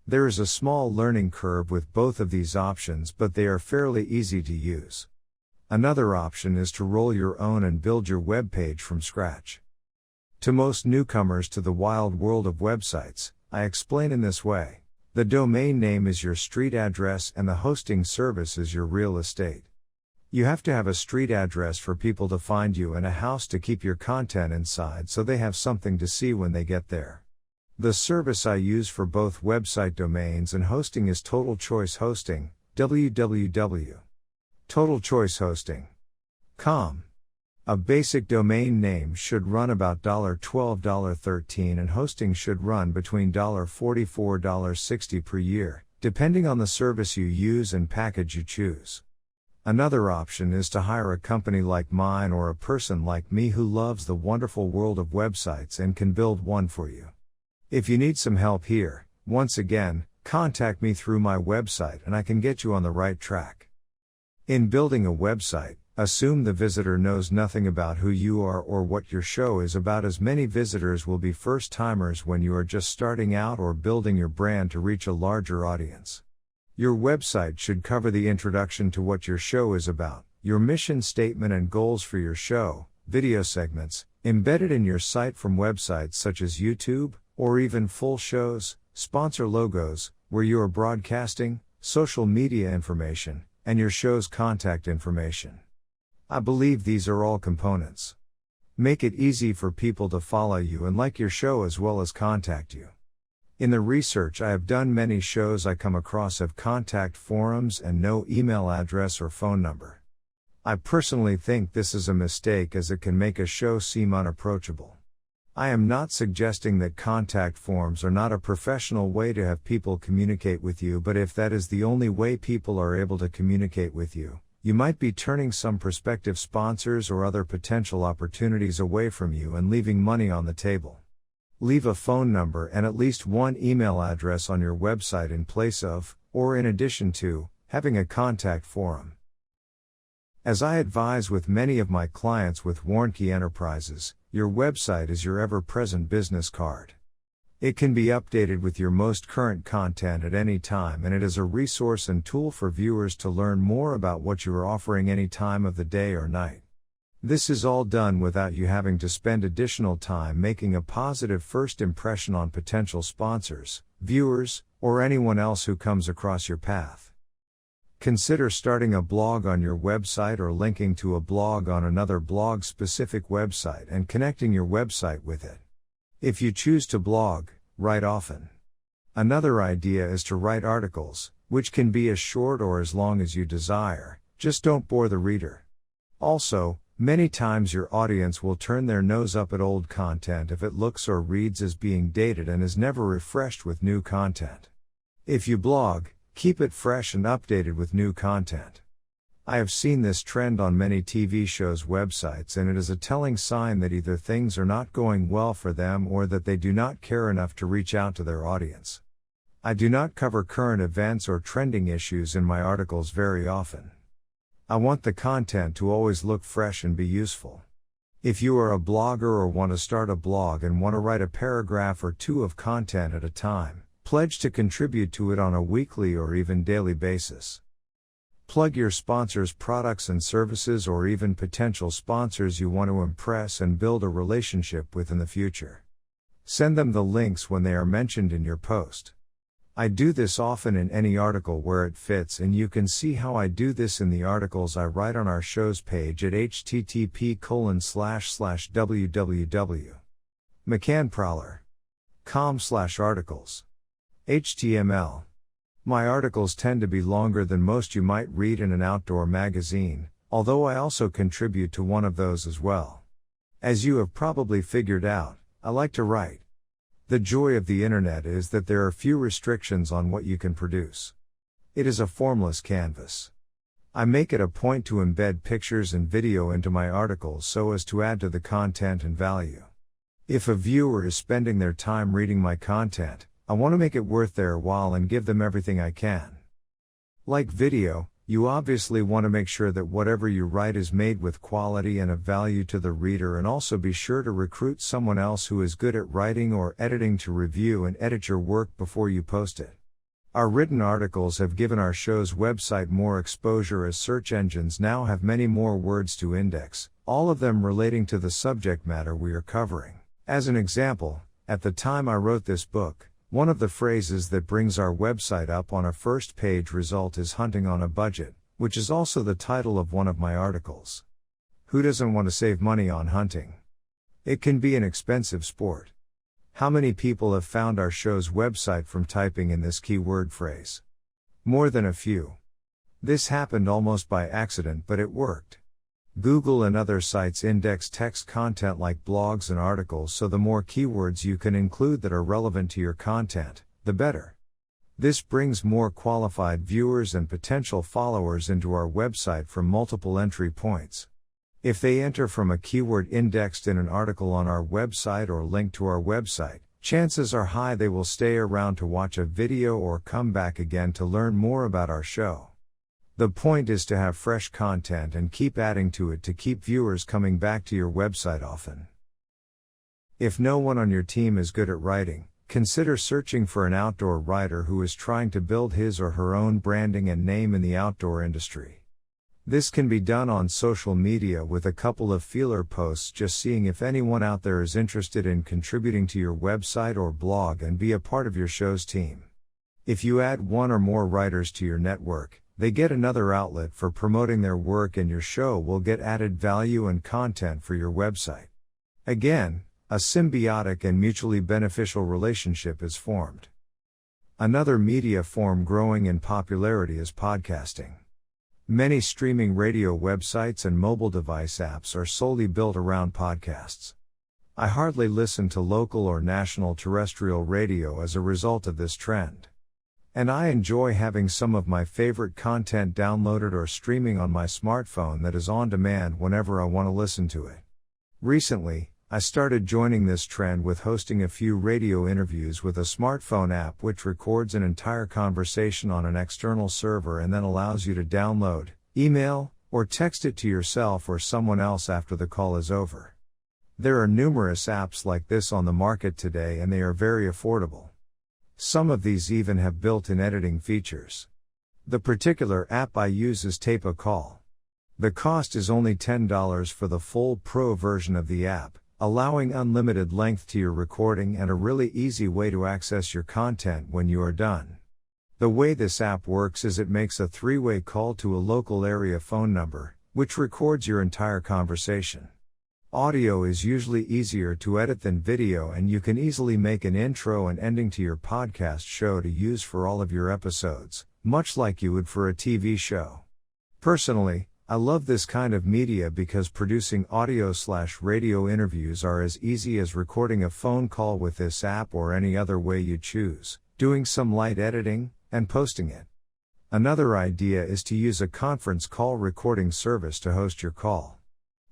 There is a small learning curve with both of these options, but they are fairly easy to use. Another option is to roll your own and build your web page from scratch. To most newcomers to the wild world of websites, I explain in this way. The domain name is your street address and the hosting service is your real estate. You have to have a street address for people to find you and a house to keep your content inside so they have something to see when they get there. The service I use for both website domains and hosting is Total Choice Hosting, www.totalchoicehosting.com. A basic domain name should run about $12, $13 and hosting should run between $44, $60 per year, depending on the service you use and package you choose. Another option is to hire a company like mine or a person like me who loves the wonderful world of websites and can build one for you. If you need some help here, once again, contact me through my website and I can get you on the right track. In building a website, assume the visitor knows nothing about who you are or what your show is about, as many visitors will be first-timers when you are just starting out or building your brand to reach a larger audience. Your website should cover the introduction to what your show is about, your mission statement and goals for your show, video segments, embedded in your site from websites such as YouTube, or even full shows, sponsor logos, where you are broadcasting, social media information, and your show's contact information. I believe these are all components. Make it easy for people to follow you and like your show as well as contact you. In the research I have done, many shows I come across have contact forums and no email address or phone number. I personally think this is a mistake, as it can make a show seem unapproachable. I am not suggesting that contact forms are not a professional way to have people communicate with you, but if that is the only way people are able to communicate with you, you might be turning some prospective sponsors or other potential opportunities away from you and leaving money on the table. Leave a phone number and at least one email address on your website in place of, or in addition to, having a contact forum. As I advise with many of my clients with Warnke Enterprises, your website is your ever-present business card. It can be updated with your most current content at any time, and it is a resource and tool for viewers to learn more about what you are offering any time of the day or night. This is all done without you having to spend additional time making a positive first impression on potential sponsors, viewers, or anyone else who comes across your path. Consider starting a blog on your website or linking to a blog on another blog-specific website and connecting your website with it. If you choose to blog, write often. Another idea is to write articles, which can be as short or as long as you desire, just don't bore the reader. Also, many times your audience will turn their nose up at old content if it looks or reads as being dated and is never refreshed with new content. If you blog, keep it fresh and updated with new content. I have seen this trend on many TV shows' websites, and it is a telling sign that either things are not going well for them or that they do not care enough to reach out to their audience. I do not cover current events or trending issues in my articles very often. I want the content to always look fresh and be useful. If you are a blogger or want to start a blog and want to write a paragraph or two of content at a time, pledge to contribute to it on a weekly or even daily basis. Plug your sponsors' products and services, or even potential sponsors you want to impress and build a relationship with in the future. Send them the links when they are mentioned in your post. I do this often in any article where it fits, and you can see how I do this in the articles I write on our shows page at http://www.mccanprowler.com/articles. HTML. My articles tend to be longer than most you might read in an outdoor magazine, although I also contribute to one of those as well. As you have probably figured out, I like to write. The joy of the internet is that there are few restrictions on what you can produce. It is a formless canvas. I make it a point to embed pictures and video into my articles so as to add to the content and value. If a viewer is spending their time reading my content, I want to make it worth their while and give them everything I can. Like video, you obviously want to make sure that whatever you write is made with quality and of value to the reader, and also be sure to recruit someone else who is good at writing or editing to review and edit your work before you post it. Our written articles have given our show's website more exposure, as search engines now have many more words to index, all of them relating to the subject matter we are covering. As an example, at the time I wrote this book, one of the phrases that brings our website up on a first page result is hunting on a budget, which is also the title of one of my articles. Who doesn't want to save money on hunting? It can be an expensive sport. How many people have found our show's website from typing in this keyword phrase? More than a few. This happened almost by accident, but it worked. Google and other sites index text content like blogs and articles, so the more keywords you can include that are relevant to your content, the better. This brings more qualified viewers and potential followers into our website from multiple entry points. If they enter from a keyword indexed in an article on our website or link to our website, chances are high they will stay around to watch a video or come back again to learn more about our show. The point is to have fresh content and keep adding to it to keep viewers coming back to your website often. If no one on your team is good at writing, consider searching for an outdoor writer who is trying to build his or her own branding and name in the outdoor industry. This can be done on social media with a couple of feeler posts, just seeing if anyone out there is interested in contributing to your website or blog and be a part of your show's team. If you add one or more writers to your network, they get another outlet for promoting their work and your show will get added value and content for your website. Again, a symbiotic and mutually beneficial relationship is formed. Another media form growing in popularity is podcasting. Many streaming radio websites and mobile device apps are solely built around podcasts. I hardly listen to local or national terrestrial radio as a result of this trend. And I enjoy having some of my favorite content downloaded or streaming on my smartphone that is on demand whenever I want to listen to it. Recently, I started joining this trend with hosting a few radio interviews with a smartphone app which records an entire conversation on an external server and then allows you to download, email, or text it to yourself or someone else after the call is over. There are numerous apps like this on the market today and they are very affordable. Some of these even have built-in editing features. The particular app I use is Tape a Call. The cost is only $10 for the full pro version of the app, allowing unlimited length to your recording and a really easy way to access your content when you are done. The way this app works is it makes a three-way call to a local area phone number, which records your entire conversation. Audio is usually easier to edit than video and you can easily make an intro and ending to your podcast show to use for all of your episodes, much like you would for a TV show. Personally, I love this kind of media because producing audio/radio interviews are as easy as recording a phone call with this app or any other way you choose, doing some light editing, and posting it. Another idea is to use a conference call recording service to host your call.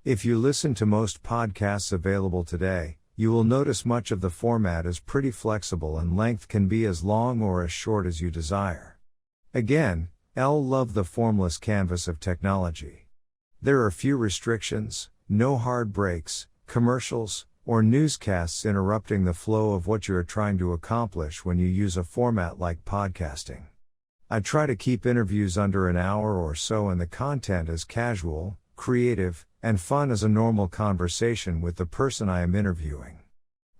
If you listen to most podcasts available today, you will notice much of the format is pretty flexible and length can be as long or as short as you desire. Again, I'll love the formless canvas of technology. There are few restrictions, no hard breaks, commercials, or newscasts interrupting the flow of what you are trying to accomplish when you use a format like podcasting. I try to keep interviews under an hour or so and the content as casual, creative, and fun as a normal conversation with the person I am interviewing.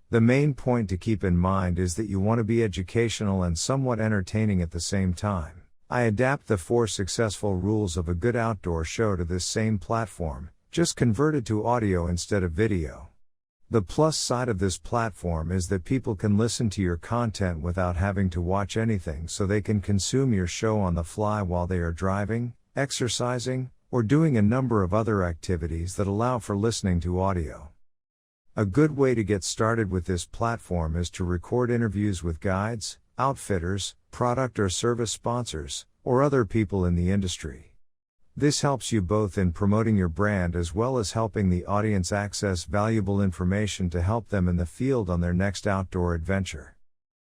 The main point to keep in mind is that you want to be educational and somewhat entertaining at the same time. I adapt the 4 successful rules of a good outdoor show to this same platform, just converted to audio instead of video. The plus side of this platform is that people can listen to your content without having to watch anything, so they can consume your show on the fly while they are driving, exercising, or doing a number of other activities that allow for listening to audio. A good way to get started with this platform is to record interviews with guides, outfitters, product or service sponsors, or other people in the industry. This helps you both in promoting your brand as well as helping the audience access valuable information to help them in the field on their next outdoor adventure.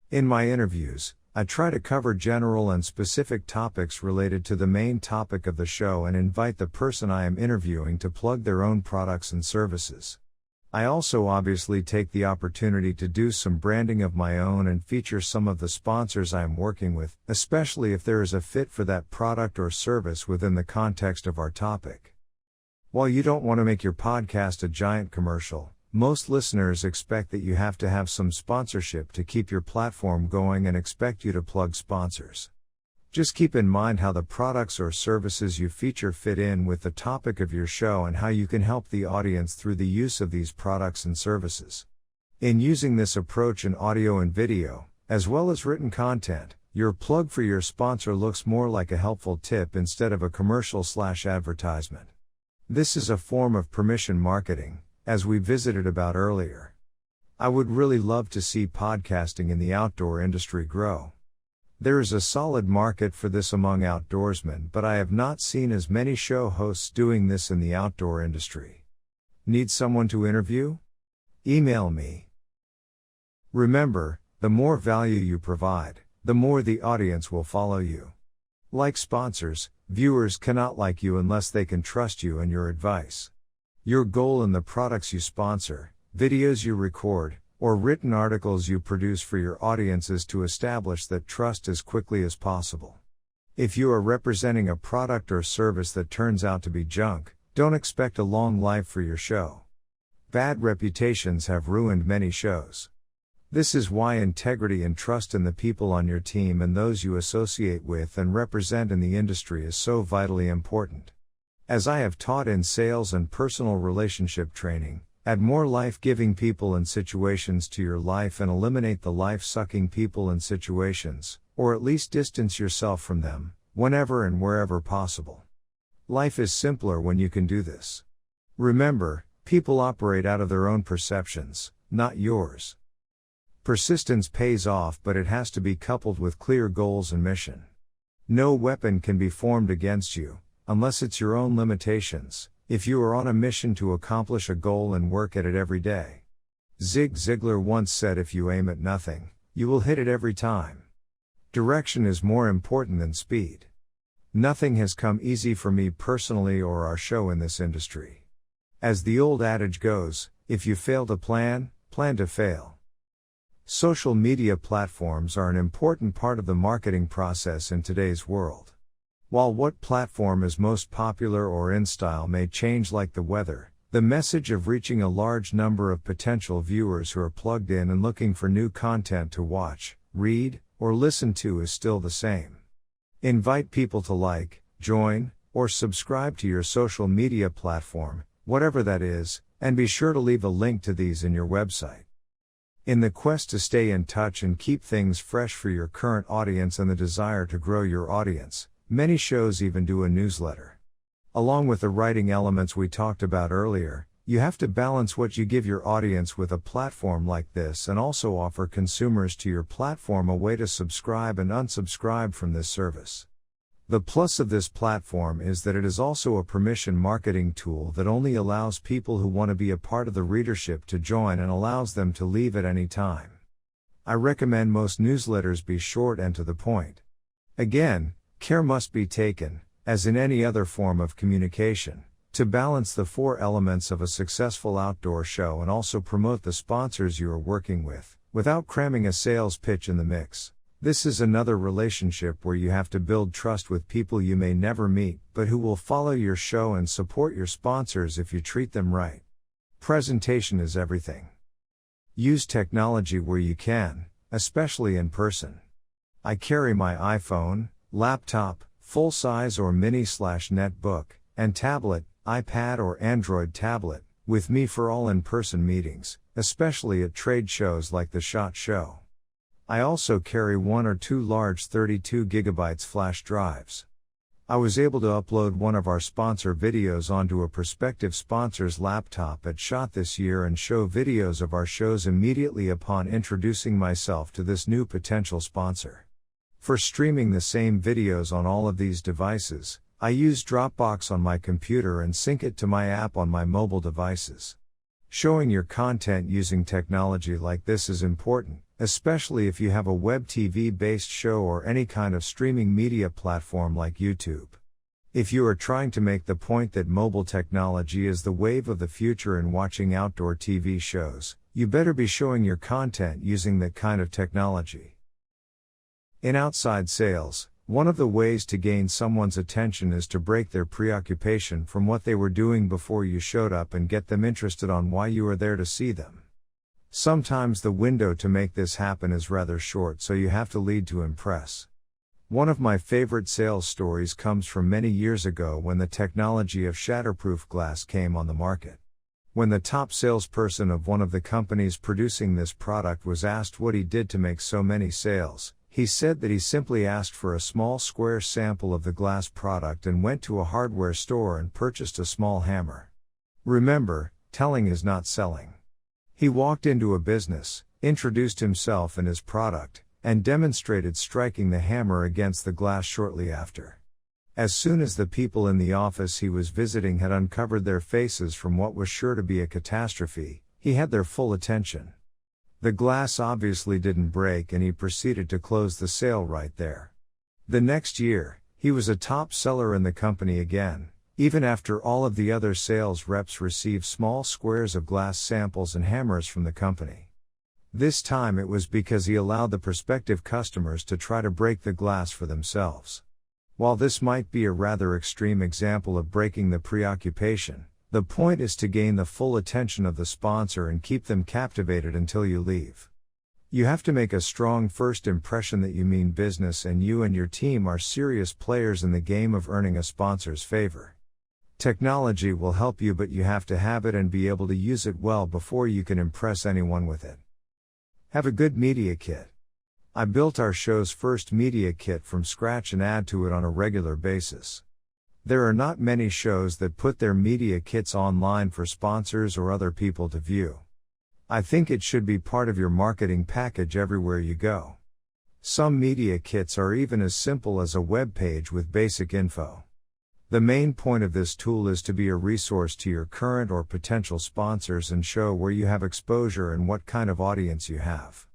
In my interviews, I try to cover general and specific topics related to the main topic of the show and invite the person I am interviewing to plug their own products and services. I also obviously take the opportunity to do some branding of my own and feature some of the sponsors I am working with, especially if there is a fit for that product or service within the context of our topic. While you don't want to make your podcast a giant commercial, most listeners expect that you have to have some sponsorship to keep your platform going and expect you to plug sponsors. Just keep in mind how the products or services you feature fit in with the topic of your show and how you can help the audience through the use of these products and services. In using this approach in audio and video, as well as written content, your plug for your sponsor looks more like a helpful tip instead of a commercial/advertisement. This is a form of permission marketing, as we visited about earlier. I would really love to see podcasting in the outdoor industry grow. There is a solid market for this among outdoorsmen, but I have not seen as many show hosts doing this in the outdoor industry. Need someone to interview? Email me. Remember, the more value you provide, the more the audience will follow you. Like sponsors, viewers cannot like you unless they can trust you and your advice. Your goal in the products you sponsor, videos you record, or written articles you produce for your audience is to establish that trust as quickly as possible. If you are representing a product or service that turns out to be junk, don't expect a long life for your show. Bad reputations have ruined many shows. This is why integrity and trust in the people on your team and those you associate with and represent in the industry is so vitally important. As I have taught in sales and personal relationship training, add more life-giving people and situations to your life and eliminate the life-sucking people and situations, or at least distance yourself from them, whenever and wherever possible. Life is simpler when you can do this. Remember, people operate out of their own perceptions, not yours. Persistence pays off, but it has to be coupled with clear goals and mission. No weapon can be formed against you, unless it's your own limitations, if you are on a mission to accomplish a goal and work at it every day. Zig Ziglar once said, if you aim at nothing, you will hit it every time. Direction is more important than speed. Nothing has come easy for me personally or our show in this industry. As the old adage goes, if you fail to plan, plan to fail. Social media platforms are an important part of the marketing process in today's world. While what platform is most popular or in style may change like the weather, the message of reaching a large number of potential viewers who are plugged in and looking for new content to watch, read, or listen to is still the same. Invite people to like, join, or subscribe to your social media platform, whatever that is, and be sure to leave a link to these in your website. In the quest to stay in touch and keep things fresh for your current audience and the desire to grow your audience, many shows even do a newsletter. Along with the writing elements we talked about earlier, you have to balance what you give your audience with a platform like this and also offer consumers to your platform a way to subscribe and unsubscribe from this service. The plus of this platform is that it is also a permission marketing tool that only allows people who want to be a part of the readership to join and allows them to leave at any time. I recommend most newsletters be short and to the point. Again, care must be taken, as in any other form of communication, to balance the four elements of a successful outdoor show and also promote the sponsors you are working with, without cramming a sales pitch in the mix. This is another relationship where you have to build trust with people you may never meet, but who will follow your show and support your sponsors if you treat them right. Presentation is everything. Use technology where you can, especially in person. I carry my iPhone, laptop, full-size or mini/netbook, and tablet, iPad or Android tablet, with me for all in-person meetings, especially at trade shows like the SHOT Show. I also carry 1 or 2 large 32 GB flash drives. I was able to upload one of our sponsor videos onto a prospective sponsor's laptop at SHOT this year and show videos of our shows immediately upon introducing myself to this new potential sponsor. For streaming the same videos on all of these devices, I use Dropbox on my computer and sync it to my app on my mobile devices. Showing your content using technology like this is important, especially if you have a web TV-based show or any kind of streaming media platform like YouTube. If you are trying to make the point that mobile technology is the wave of the future in watching outdoor TV shows, you better be showing your content using that kind of technology. In outside sales, one of the ways to gain someone's attention is to break their preoccupation from what they were doing before you showed up and get them interested on why you are there to see them. Sometimes the window to make this happen is rather short, so you have to lead to impress. One of my favorite sales stories comes from many years ago when the technology of shatterproof glass came on the market. When the top salesperson of one of the companies producing this product was asked what he did to make so many sales, he said that he simply asked for a small square sample of the glass product and went to a hardware store and purchased a small hammer. Remember, telling is not selling. He walked into a business, introduced himself and his product, and demonstrated striking the hammer against the glass shortly after. As soon as the people in the office he was visiting had uncovered their faces from what was sure to be a catastrophe, he had their full attention. The glass obviously didn't break and he proceeded to close the sale right there. The next year, he was a top seller in the company again, even after all of the other sales reps received small squares of glass samples and hammers from the company. This time it was because he allowed the prospective customers to try to break the glass for themselves. While this might be a rather extreme example of breaking the preoccupation, the point is to gain the full attention of the sponsor and keep them captivated until you leave. You have to make a strong first impression that you mean business and you and your team are serious players in the game of earning a sponsor's favor. Technology will help you, but you have to have it and be able to use it well before you can impress anyone with it. Have a good media kit. I built our show's first media kit from scratch and add to it on a regular basis. There are not many shows that put their media kits online for sponsors or other people to view. I think it should be part of your marketing package everywhere you go. Some media kits are even as simple as a web page with basic info. The main point of this tool is to be a resource to your current or potential sponsors and show where you have exposure and what kind of audience you have.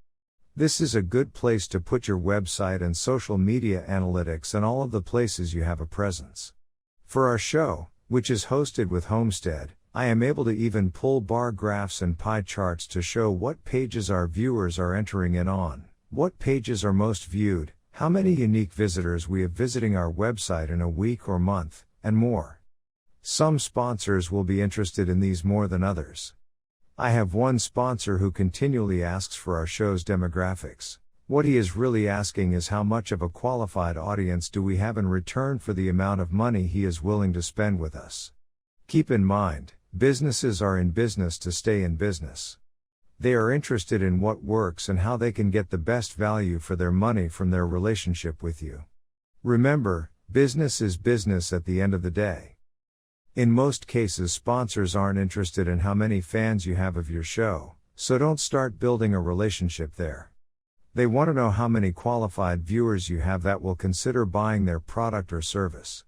This is a good place to put your website and social media analytics and all of the places you have a presence. For our show, which is hosted with Homestead, I am able to even pull bar graphs and pie charts to show what pages our viewers are entering in on, what pages are most viewed, how many unique visitors we have visiting our website in a week or month, and more. Some sponsors will be interested in these more than others. I have one sponsor who continually asks for our show's demographics. What he is really asking is how much of a qualified audience do we have in return for the amount of money he is willing to spend with us. Keep in mind, businesses are in business to stay in business. They are interested in what works and how they can get the best value for their money from their relationship with you. Remember, business is business at the end of the day. In most cases, sponsors aren't interested in how many fans you have of your show, so don't start building a relationship there. They want to know how many qualified viewers you have that will consider buying their product or service.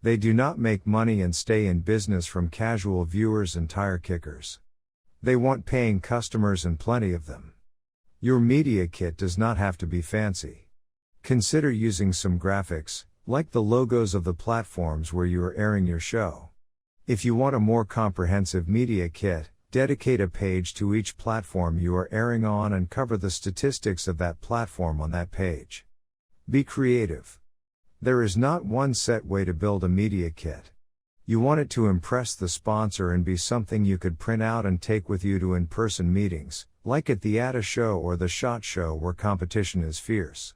They do not make money and stay in business from casual viewers and tire kickers. They want paying customers and plenty of them. Your media kit does not have to be fancy. Consider using some graphics, like the logos of the platforms where you are airing your show. If you want a more comprehensive media kit, dedicate a page to each platform you are airing on and cover the statistics of that platform on that page. Be creative. There is not one set way to build a media kit. You want it to impress the sponsor and be something you could print out and take with you to in-person meetings, like at the ATA show or the SHOT show where competition is fierce.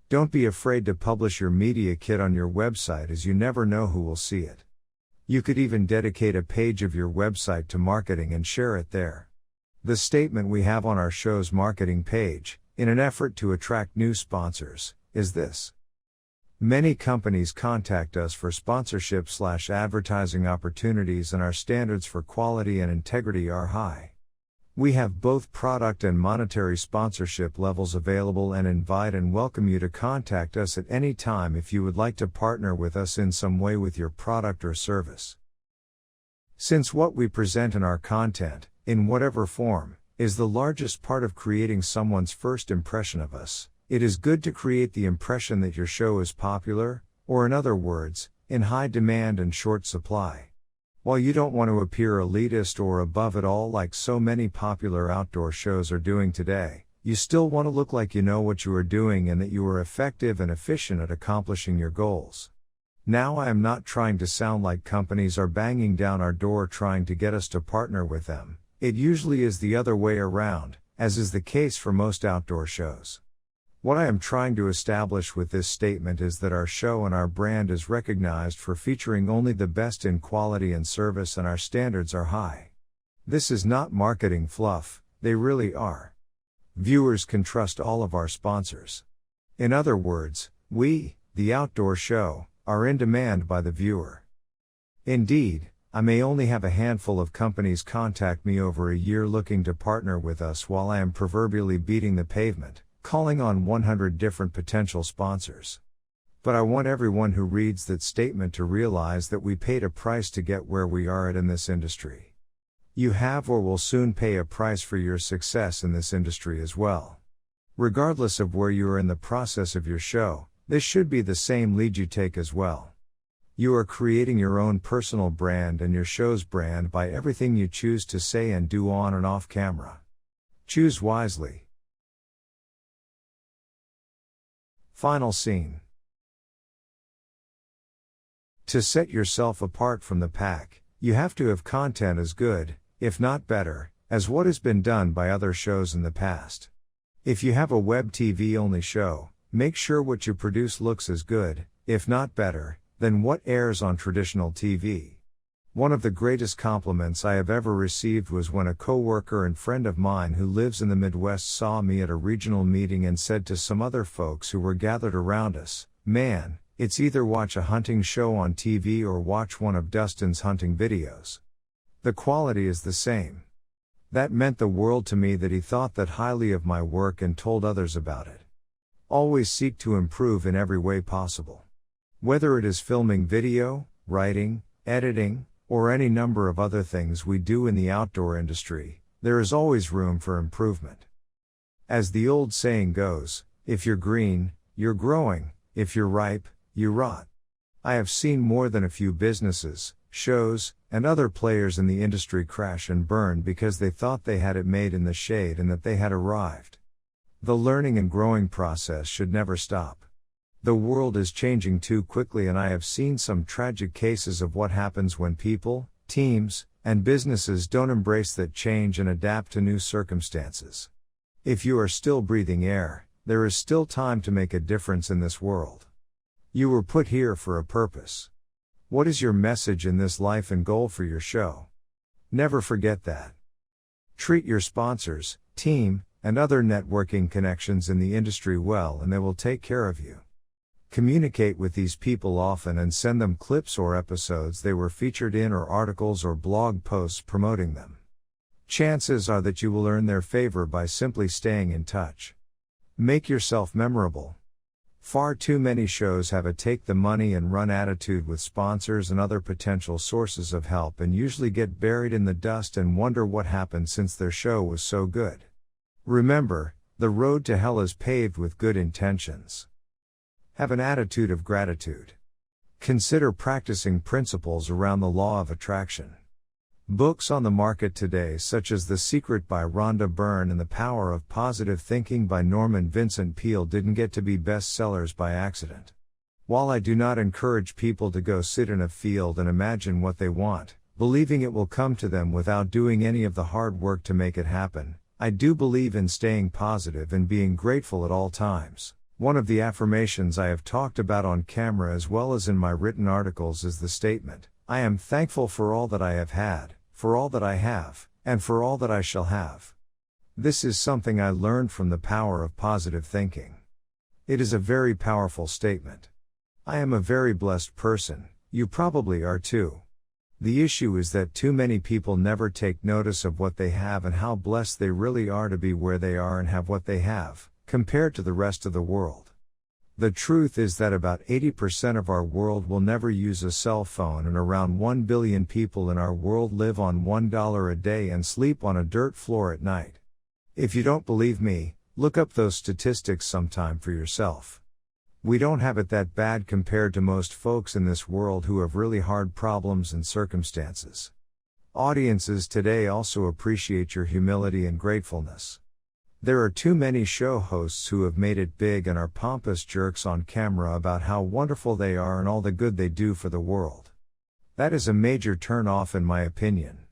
Don't be afraid to publish your media kit on your website, as you never know who will see it. You could even dedicate a page of your website to marketing and share it there. The statement we have on our show's marketing page, in an effort to attract new sponsors, is this. Many companies contact us for sponsorship/advertising opportunities, and our standards for quality and integrity are high. We have both product and monetary sponsorship levels available and invite and welcome you to contact us at any time if you would like to partner with us in some way with your product or service. Since what we present in our content, in whatever form, is the largest part of creating someone's first impression of us, it is good to create the impression that your show is popular, or in other words, in high demand and short supply. While you don't want to appear elitist or above it all like so many popular outdoor shows are doing today, you still want to look like you know what you are doing and that you are effective and efficient at accomplishing your goals. Now, I am not trying to sound like companies are banging down our door trying to get us to partner with them. It usually is the other way around, as is the case for most outdoor shows. What I am trying to establish with this statement is that our show and our brand is recognized for featuring only the best in quality and service, and our standards are high. This is not marketing fluff, they really are. Viewers can trust all of our sponsors. In other words, we, the outdoor show, are in demand by the viewer. Indeed, I may only have a handful of companies contact me over a year looking to partner with us while I am proverbially beating the pavement, calling on 100 different potential sponsors. But I want everyone who reads that statement to realize that we paid a price to get where we are at in this industry. You have or will soon pay a price for your success in this industry as well. Regardless of where you are in the process of your show, this should be the same lead you take as well. You are creating your own personal brand and your show's brand by everything you choose to say and do on and off camera. Choose wisely. Final scene. To set yourself apart from the pack, you have to have content as good, if not better, as what has been done by other shows in the past. If you have a web TV only show, make sure what you produce looks as good, if not better, than what airs on traditional TV. One of the greatest compliments I have ever received was when a coworker and friend of mine who lives in the Midwest saw me at a regional meeting and said to some other folks who were gathered around us, "Man, it's either watch a hunting show on TV or watch one of Dustin's hunting videos. The quality is the same." That meant the world to me that he thought that highly of my work and told others about it. Always seek to improve in every way possible. Whether it is filming video, writing, editing, or any number of other things we do in the outdoor industry, there is always room for improvement. As the old saying goes, if you're green, you're growing, if you're ripe, you rot. I have seen more than a few businesses, shows, and other players in the industry crash and burn because they thought they had it made in the shade and that they had arrived. The learning and growing process should never stop. The world is changing too quickly, and I have seen some tragic cases of what happens when people, teams, and businesses don't embrace that change and adapt to new circumstances. If you are still breathing air, there is still time to make a difference in this world. You were put here for a purpose. What is your message in this life and goal for your show? Never forget that. Treat your sponsors, team, and other networking connections in the industry well, and they will take care of you. Communicate with these people often and send them clips or episodes they were featured in or articles or blog posts promoting them. Chances are that you will earn their favor by simply staying in touch. Make yourself memorable. Far too many shows have a take the money and run attitude with sponsors and other potential sources of help, and usually get buried in the dust and wonder what happened since their show was so good. Remember, the road to hell is paved with good intentions. Have an attitude of gratitude. Consider practicing principles around the law of attraction. Books on the market today such as The Secret by Rhonda Byrne and The Power of Positive Thinking by Norman Vincent Peale didn't get to be bestsellers by accident. While I do not encourage people to go sit in a field and imagine what they want, believing it will come to them without doing any of the hard work to make it happen, I do believe in staying positive and being grateful at all times. One of the affirmations I have talked about on camera as well as in my written articles is the statement, "I am thankful for all that I have had, for all that I have, and for all that I shall have." This is something I learned from the power of positive thinking. It is a very powerful statement. I am a very blessed person, you probably are too. The issue is that too many people never take notice of what they have and how blessed they really are to be where they are and have what they have, compared to the rest of the world. The truth is that about 80% of our world will never use a cell phone, and around 1 billion people in our world live on $1 a day and sleep on a dirt floor at night. If you don't believe me, look up those statistics sometime for yourself. We don't have it that bad compared to most folks in this world who have really hard problems and circumstances. Audiences today also appreciate your humility and gratefulness. There are too many show hosts who have made it big and are pompous jerks on camera about how wonderful they are and all the good they do for the world. That is a major turn-off in my opinion.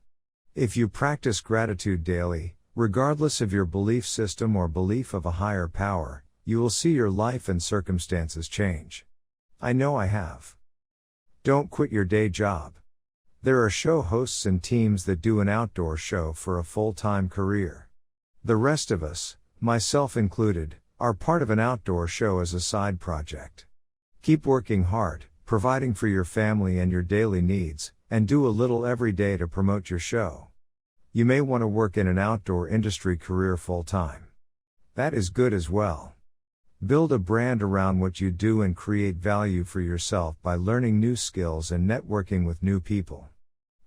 If you practice gratitude daily, regardless of your belief system or belief of a higher power, you will see your life and circumstances change. I know I have. Don't quit your day job. There are show hosts and teams that do an outdoor show for a full-time career. The rest of us, myself included, are part of an outdoor show as a side project. Keep working hard, providing for your family and your daily needs, and do a little every day to promote your show. You may want to work in an outdoor industry career full-time. That is good as well. Build a brand around what you do and create value for yourself by learning new skills and networking with new people.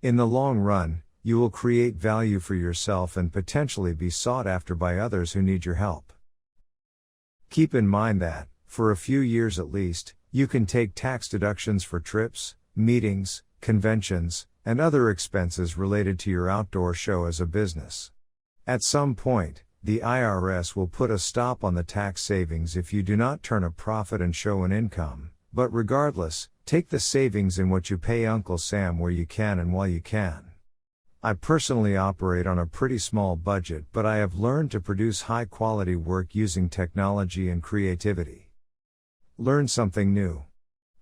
In the long run, you will create value for yourself and potentially be sought after by others who need your help. Keep in mind that, for a few years at least, you can take tax deductions for trips, meetings, conventions, and other expenses related to your outdoor show as a business. At some point, the IRS will put a stop on the tax savings if you do not turn a profit and show an income, but regardless, take the savings in what you pay Uncle Sam where you can and while you can. I personally operate on a pretty small budget, but I have learned to produce high-quality work using technology and creativity. Learn something new.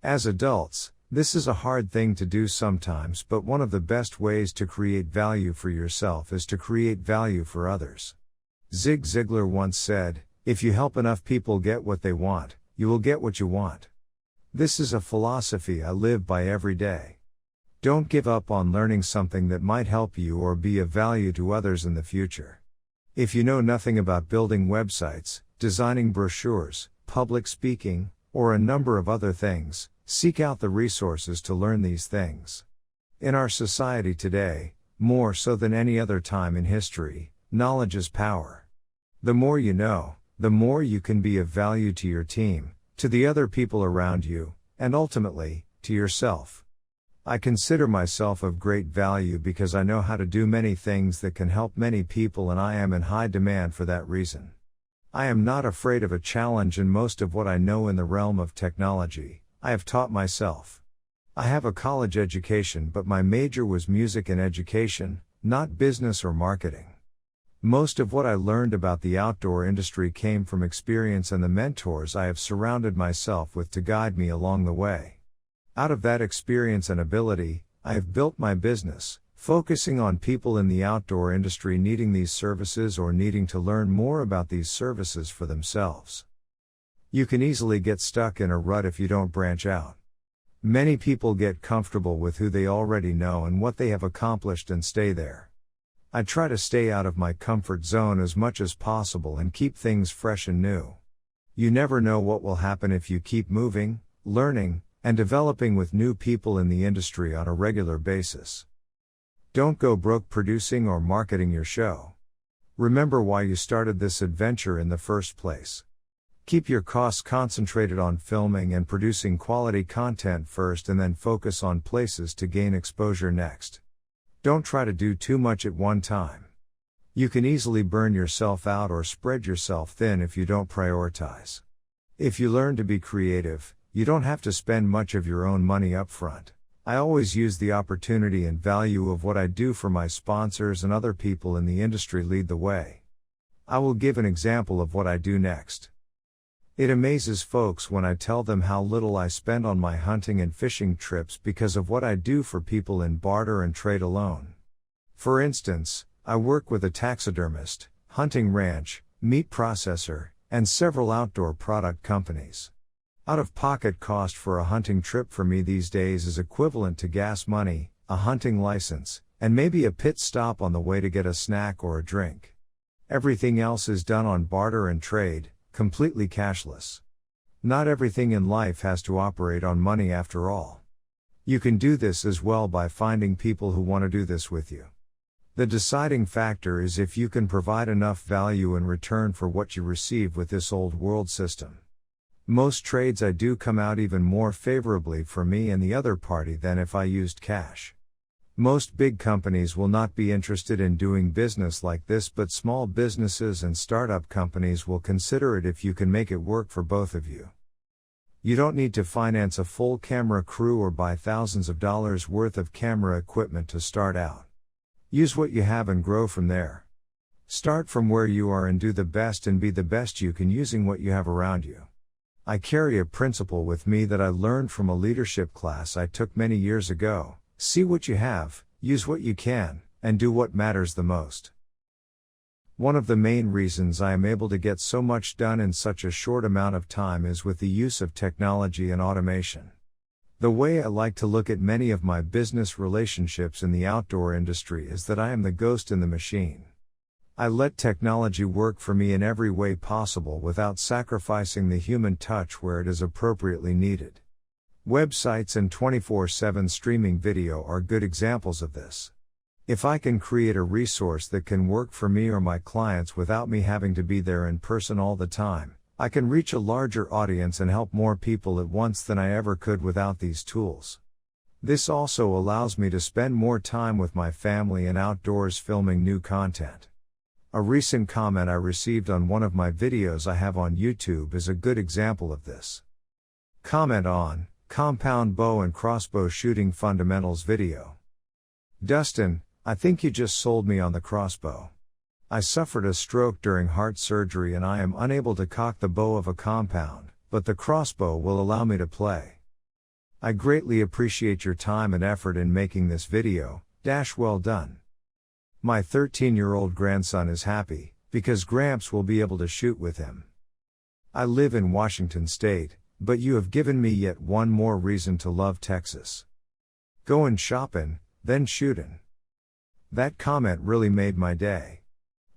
As adults, this is a hard thing to do sometimes, but one of the best ways to create value for yourself is to create value for others. Zig Ziglar once said, "If you help enough people get what they want, you will get what you want." This is a philosophy I live by every day. Don't give up on learning something that might help you or be of value to others in the future. If you know nothing about building websites, designing brochures, public speaking, or a number of other things, seek out the resources to learn these things. In our society today, more so than any other time in history, knowledge is power. The more you know, the more you can be of value to your team, to the other people around you, and ultimately, to yourself. I consider myself of great value because I know how to do many things that can help many people, and I am in high demand for that reason. I am not afraid of a challenge, and most of what I know in the realm of technology, I have taught myself. I have a college education, but my major was music and education, not business or marketing. Most of what I learned about the outdoor industry came from experience and the mentors I have surrounded myself with to guide me along the way. Out of that experience and ability, I have built my business, focusing on people in the outdoor industry needing these services or needing to learn more about these services for themselves. You can easily get stuck in a rut if you don't branch out. Many people get comfortable with who they already know and what they have accomplished and stay there. I try to stay out of my comfort zone as much as possible and keep things fresh and new. You never know what will happen if you keep moving, learning, and developing with new people in the industry on a regular basis. Don't go broke producing or marketing your show. Remember why you started this adventure in the first place. Keep your costs concentrated on filming and producing quality content first, and then focus on places to gain exposure next. Don't try to do too much at one time. You can easily burn yourself out or spread yourself thin if you don't prioritize. If you learn to be creative, you don't have to spend much of your own money up front. I always use the opportunity and value of what I do for my sponsors and other people in the industry lead the way. I will give an example of what I do next. It amazes folks when I tell them how little I spend on my hunting and fishing trips because of what I do for people in barter and trade alone. For instance, I work with a taxidermist, hunting ranch, meat processor, and several outdoor product companies. Out-of-pocket cost for a hunting trip for me these days is equivalent to gas money, a hunting license, and maybe a pit stop on the way to get a snack or a drink. Everything else is done on barter and trade, completely cashless. Not everything in life has to operate on money after all. You can do this as well by finding people who want to do this with you. The deciding factor is if you can provide enough value in return for what you receive with this old world system. Most trades I do come out even more favorably for me and the other party than if I used cash. Most big companies will not be interested in doing business like this, but small businesses and startup companies will consider it if you can make it work for both of you. You don't need to finance a full camera crew or buy thousands of dollars worth of camera equipment to start out. Use what you have and grow from there. Start from where you are and do the best and be the best you can using what you have around you. I carry a principle with me that I learned from a leadership class I took many years ago. See what you have, use what you can, and do what matters the most. One of the main reasons I am able to get so much done in such a short amount of time is with the use of technology and automation. The way I like to look at many of my business relationships in the outdoor industry is that I am the ghost in the machine. I let technology work for me in every way possible without sacrificing the human touch where it is appropriately needed. Websites and 24/7 streaming video are good examples of this. If I can create a resource that can work for me or my clients without me having to be there in person all the time, I can reach a larger audience and help more people at once than I ever could without these tools. This also allows me to spend more time with my family and outdoors filming new content. A recent comment I received on one of my videos I have on YouTube is a good example of this. Comment on Compound Bow and Crossbow Shooting Fundamentals video. Dustin, I think you just sold me on the crossbow. I suffered a stroke during heart surgery and I am unable to cock the bow of a compound, but the crossbow will allow me to play. I greatly appreciate your time and effort in making this video, well done. My 13-year-old grandson is happy, because Gramps will be able to shoot with him. I live in Washington State, but you have given me yet one more reason to love Texas. Goin' shoppin', then shootin'. That comment really made my day.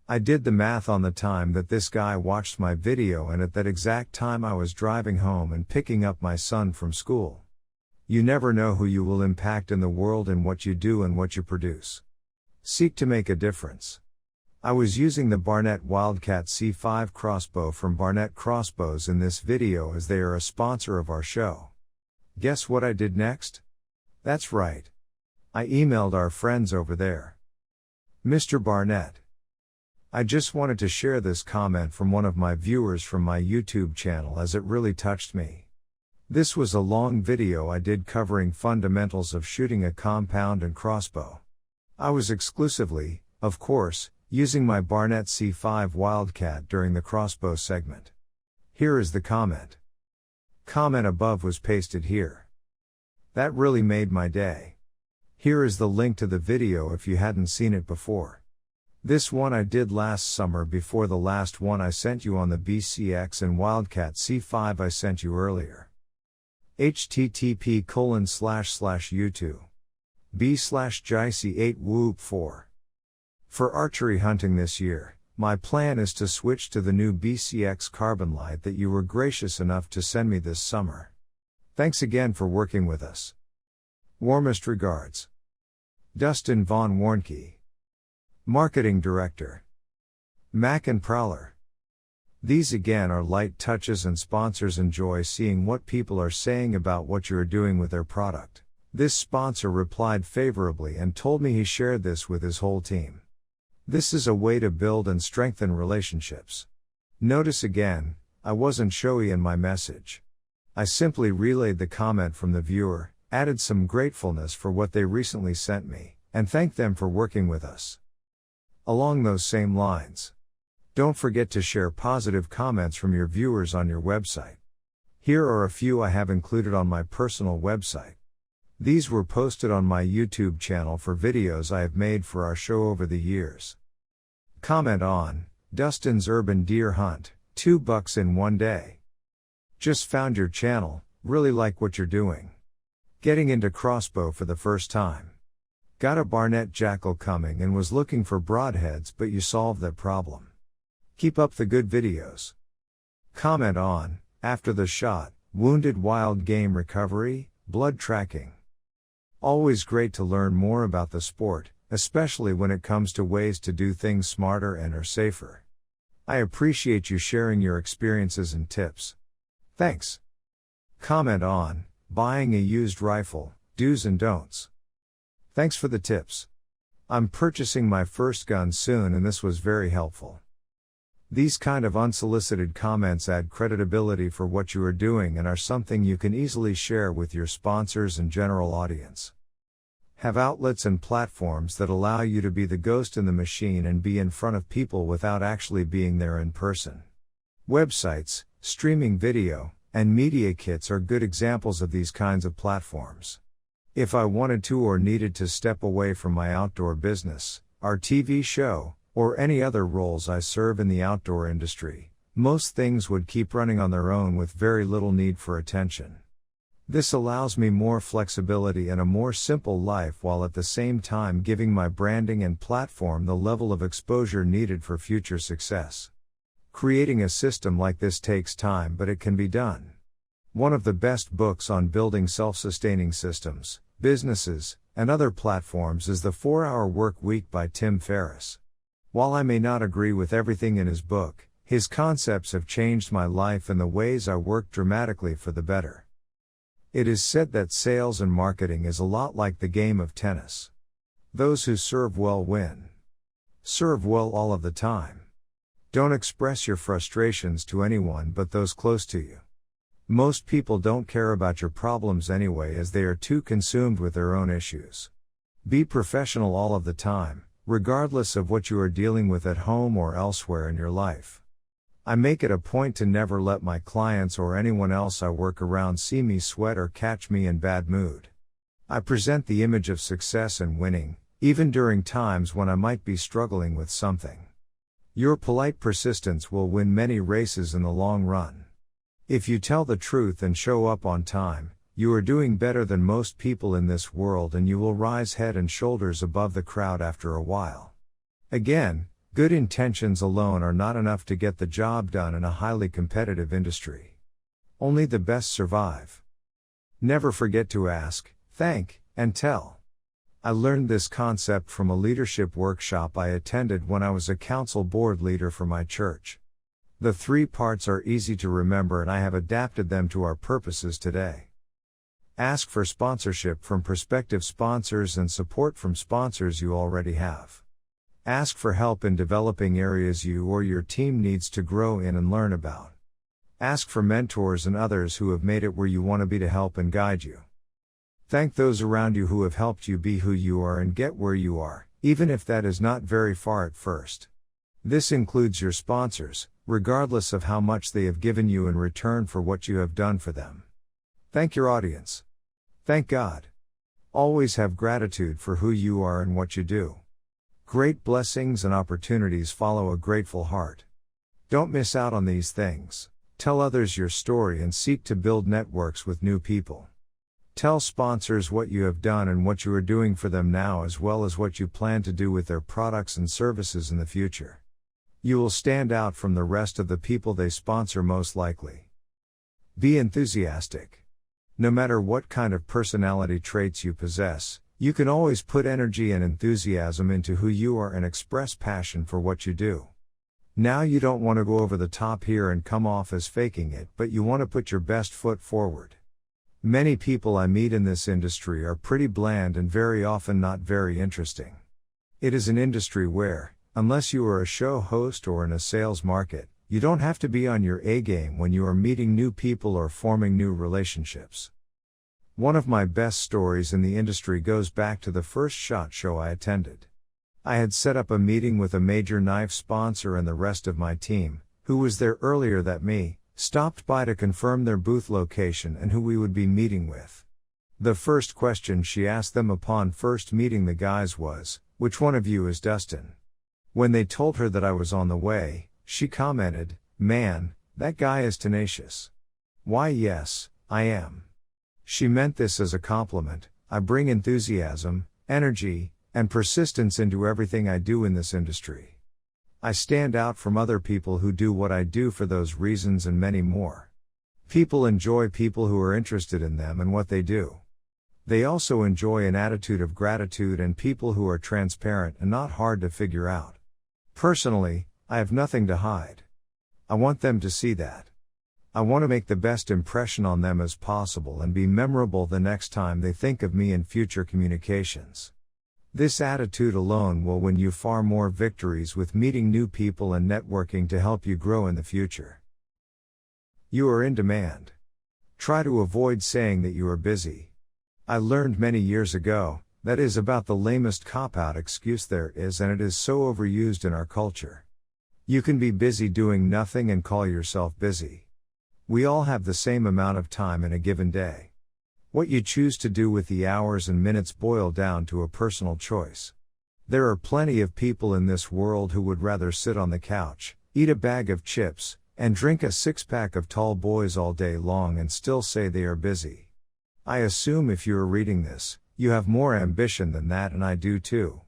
I did the math on the time that this guy watched my video and at that exact time I was driving home and picking up my son from school. You never know who you will impact in the world and what you do and what you produce. Seek to make a difference. I was using the Barnett Wildcat C5 crossbow from Barnett Crossbows in this video as they are a sponsor of our show. Guess what I did next? That's right. I emailed our friends over there. Mr. Barnett. I just wanted to share this comment from one of my viewers from my YouTube channel as it really touched me. This was a long video I did covering fundamentals of shooting a compound and crossbow. I was exclusively, of course, using my Barnett C5 Wildcat during the crossbow segment. Here is the comment. Comment above was pasted here. That really made my day. Here is the link to the video if you hadn't seen it before. This one I did last summer before the last one I sent you on the BCX and Wildcat C5 I sent you earlier. http://youtube.b/JIC8whoop4. For archery hunting this year, my plan is to switch to the new BCX carbon light that you were gracious enough to send me this summer. Thanks again for working with us. Warmest regards. Dustin Von Warnke, Marketing Director. Mac and Prowler. These again are light touches and sponsors enjoy seeing what people are saying about what you are doing with their product. This sponsor replied favorably and told me he shared this with his whole team. This is a way to build and strengthen relationships. Notice again, I wasn't showy in my message. I simply relayed the comment from the viewer, added some gratefulness for what they recently sent me, and thanked them for working with us. Along those same lines, don't forget to share positive comments from your viewers on your website. Here are a few I have included on my personal website. These were posted on my YouTube channel for videos I have made for our show over the years. Comment on Dustin's Urban Deer Hunt, $2 in one day. Just found your channel, really like what you're doing. Getting into crossbow for the first time. Got a Barnett Jackal coming and was looking for broadheads, but you solved that problem. Keep up the good videos. Comment on After the Shot, Wounded Wild Game Recovery, Blood Tracking. Always great to learn more about the sport, especially when it comes to ways to do things smarter and are safer. I appreciate you sharing your experiences and tips. Thanks. Comment on Buying a Used Rifle, Do's and Don'ts. Thanks for the tips. I'm purchasing my first gun soon and this was very helpful. These kind of unsolicited comments add credibility for what you are doing and are something you can easily share with your sponsors and general audience. Have outlets and platforms that allow you to be the ghost in the machine and be in front of people without actually being there in person. Websites, streaming video, and media kits are good examples of these kinds of platforms. If I wanted to or needed to step away from my outdoor business, our TV show, or any other roles I serve in the outdoor industry, most things would keep running on their own with very little need for attention. This allows me more flexibility and a more simple life while at the same time giving my branding and platform the level of exposure needed for future success. Creating a system like this takes time, but it can be done. One of the best books on building self-sustaining systems, businesses, and other platforms is The 4-Hour Work Week by Tim Ferriss. While I may not agree with everything in his book, his concepts have changed my life and the ways I work dramatically for the better. It is said that sales and marketing is a lot like the game of tennis. Those who serve well win. Serve well all of the time. Don't express your frustrations to anyone but those close to you. Most people don't care about your problems anyway, as they are too consumed with their own issues. Be professional all of the time, regardless of what you are dealing with at home or elsewhere in your life. I make it a point to never let my clients or anyone else I work around see me sweat or catch me in bad mood. I present the image of success and winning, even during times when I might be struggling with something. Your polite persistence will win many races in the long run. If you tell the truth and show up on time, you are doing better than most people in this world, and you will rise head and shoulders above the crowd after a while. Again, good intentions alone are not enough to get the job done in a highly competitive industry. Only the best survive. Never forget to ask, thank, and tell. I learned this concept from a leadership workshop I attended when I was a council board leader for my church. The 3 parts are easy to remember, and I have adapted them to our purposes today. Ask for sponsorship from prospective sponsors and support from sponsors you already have. Ask for help in developing areas you or your team needs to grow in and learn about. Ask for mentors and others who have made it where you want to be to help and guide you. Thank those around you who have helped you be who you are and get where you are, even if that is not very far at first. This includes your sponsors, regardless of how much they have given you in return for what you have done for them. Thank your audience. Thank God. Always have gratitude for who you are and what you do. Great blessings and opportunities follow a grateful heart. Don't miss out on these things. Tell others your story and seek to build networks with new people. Tell sponsors what you have done and what you are doing for them now, as well as what you plan to do with their products and services in the future. You will stand out from the rest of the people they sponsor most likely. Be enthusiastic. No matter what kind of personality traits you possess, you can always put energy and enthusiasm into who you are and express passion for what you do. Now you don't want to go over the top here and come off as faking it, but you want to put your best foot forward. Many people I meet in this industry are pretty bland and very often not very interesting. It is an industry where, unless you are a show host or in a sales market, you don't have to be on your A game when you are meeting new people or forming new relationships. One of my best stories in the industry goes back to the first SHOT Show I attended. I had set up a meeting with a major knife sponsor, and the rest of my team, who was there earlier than me, stopped by to confirm their booth location and who we would be meeting with. The first question she asked them upon first meeting the guys was, "Which one of you is Dustin?" When they told her that I was on the way, she commented, "Man, that guy is tenacious." "Why, yes, I am." She meant this as a compliment. I bring enthusiasm, energy, and persistence into everything I do in this industry. I stand out from other people who do what I do for those reasons and many more. People enjoy people who are interested in them and what they do. They also enjoy an attitude of gratitude and people who are transparent and not hard to figure out. Personally, I have nothing to hide. I want them to see that. I want to make the best impression on them as possible and be memorable the next time they think of me in future communications. This attitude alone will win you far more victories with meeting new people and networking to help you grow in the future. You are in demand. Try to avoid saying that you are busy. I learned many years ago, that is about the lamest cop-out excuse there is, and it is so overused in our culture. You can be busy doing nothing and call yourself busy. We all have the same amount of time in a given day. What you choose to do with the hours and minutes boil down to a personal choice. There are plenty of people in this world who would rather sit on the couch, eat a bag of chips, and drink a 6-pack of tall boys all day long and still say they are busy. I assume if you are reading this, you have more ambition than that, and I do too.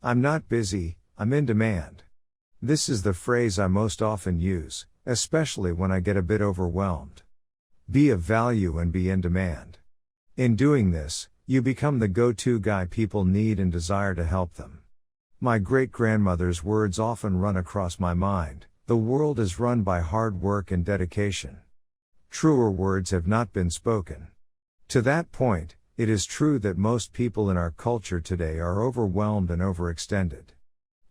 I'm not busy, I'm in demand. This is the phrase I most often use, especially when I get a bit overwhelmed. Be of value and be in demand. In doing this, you become the go-to guy people need and desire to help them. My great-grandmother's words often run across my mind: the world is run by hard work and dedication. Truer words have not been spoken. To that point, it is true that most people in our culture today are overwhelmed and overextended.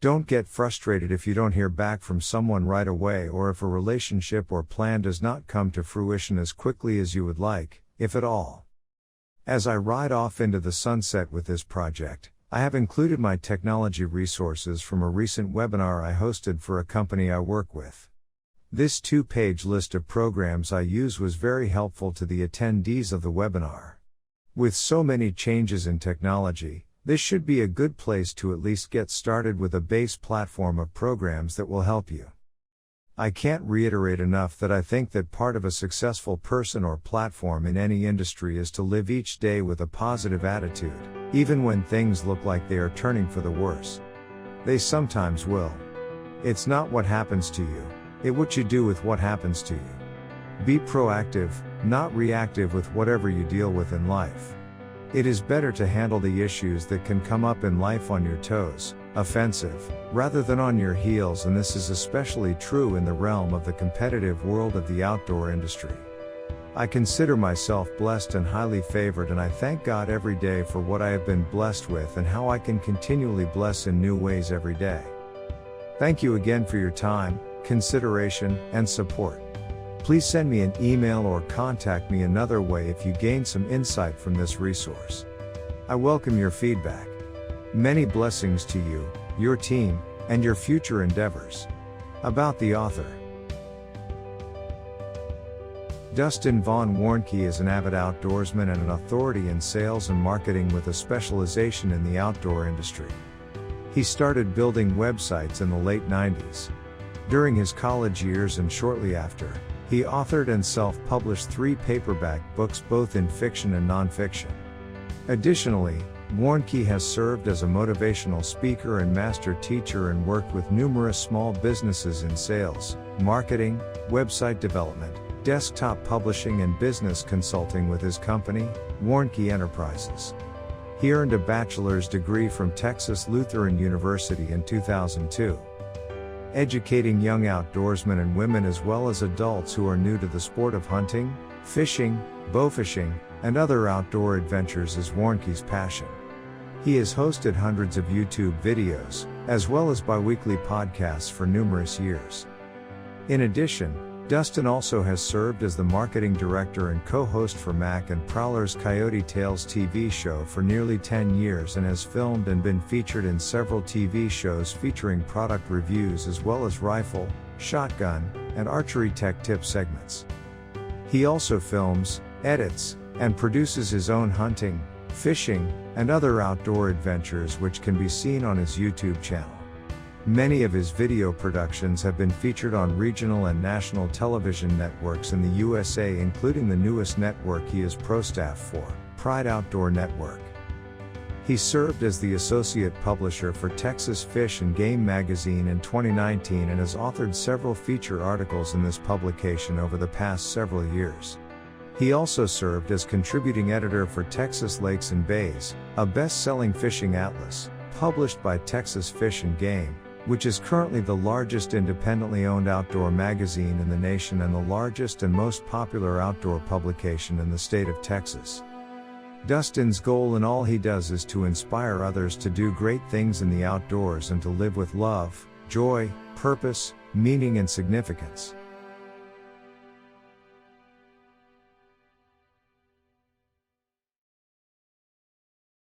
Don't get frustrated if you don't hear back from someone right away, or if a relationship or plan does not come to fruition as quickly as you would like, if at all. As I ride off into the sunset with this project, I have included my technology resources from a recent webinar I hosted for a company I work with. This 2-page list of programs I use was very helpful to the attendees of the webinar. With so many changes in technology, this should be a good place to at least get started with a base platform of programs that will help you. I can't reiterate enough that I think that part of a successful person or platform in any industry is to live each day with a positive attitude, even when things look like they are turning for the worse. They sometimes will. It's not what happens to you, it's what you do with what happens to you. Be proactive, not reactive with whatever you deal with in life. It is better to handle the issues that can come up in life on your toes, offensive, rather than on your heels, and this is especially true in the realm of the competitive world of the outdoor industry. I consider myself blessed and highly favored, and I thank God every day for what I have been blessed with and how I can continually bless in new ways every day. Thank you again for your time, consideration, and support. Please send me an email or contact me another way if you gain some insight from this resource. I welcome your feedback. Many blessings to you, your team, and your future endeavors. About the author. Dustin von Warnke is an avid outdoorsman and an authority in sales and marketing with a specialization in the outdoor industry. He started building websites in the late 90s. During his college years and shortly after, he authored and self-published 3 paperback books, both in fiction and nonfiction. Additionally, Warnke has served as a motivational speaker and master teacher and worked with numerous small businesses in sales, marketing, website development, desktop publishing, and business consulting with his company, Warnke Enterprises. He earned a bachelor's degree from Texas Lutheran University in 2002. Educating young outdoorsmen and women as well as adults who are new to the sport of hunting, fishing, bowfishing, and other outdoor adventures is Warnke's passion. He has hosted hundreds of YouTube videos, as well as bi-weekly podcasts for numerous years. In addition, Dustin also has served as the marketing director and co-host for Mac and Prowler's Coyote Tales TV show for nearly 10 years and has filmed and been featured in several TV shows featuring product reviews as well as rifle, shotgun, and archery tech tip segments. He also films, edits, and produces his own hunting, fishing, and other outdoor adventures, which can be seen on his YouTube channel. Many of his video productions have been featured on regional and national television networks in the USA, including the newest network he is pro staff for, Pride Outdoor Network. He served as the associate publisher for Texas Fish and Game magazine in 2019 and has authored several feature articles in this publication over the past several years. He also served as contributing editor for Texas Lakes and Bays, a best-selling fishing atlas, published by Texas Fish and Game, which is currently the largest independently owned outdoor magazine in the nation and the largest and most popular outdoor publication in the state of Texas. Dustin's goal in all he does is to inspire others to do great things in the outdoors and to live with love, joy, purpose, meaning, and significance.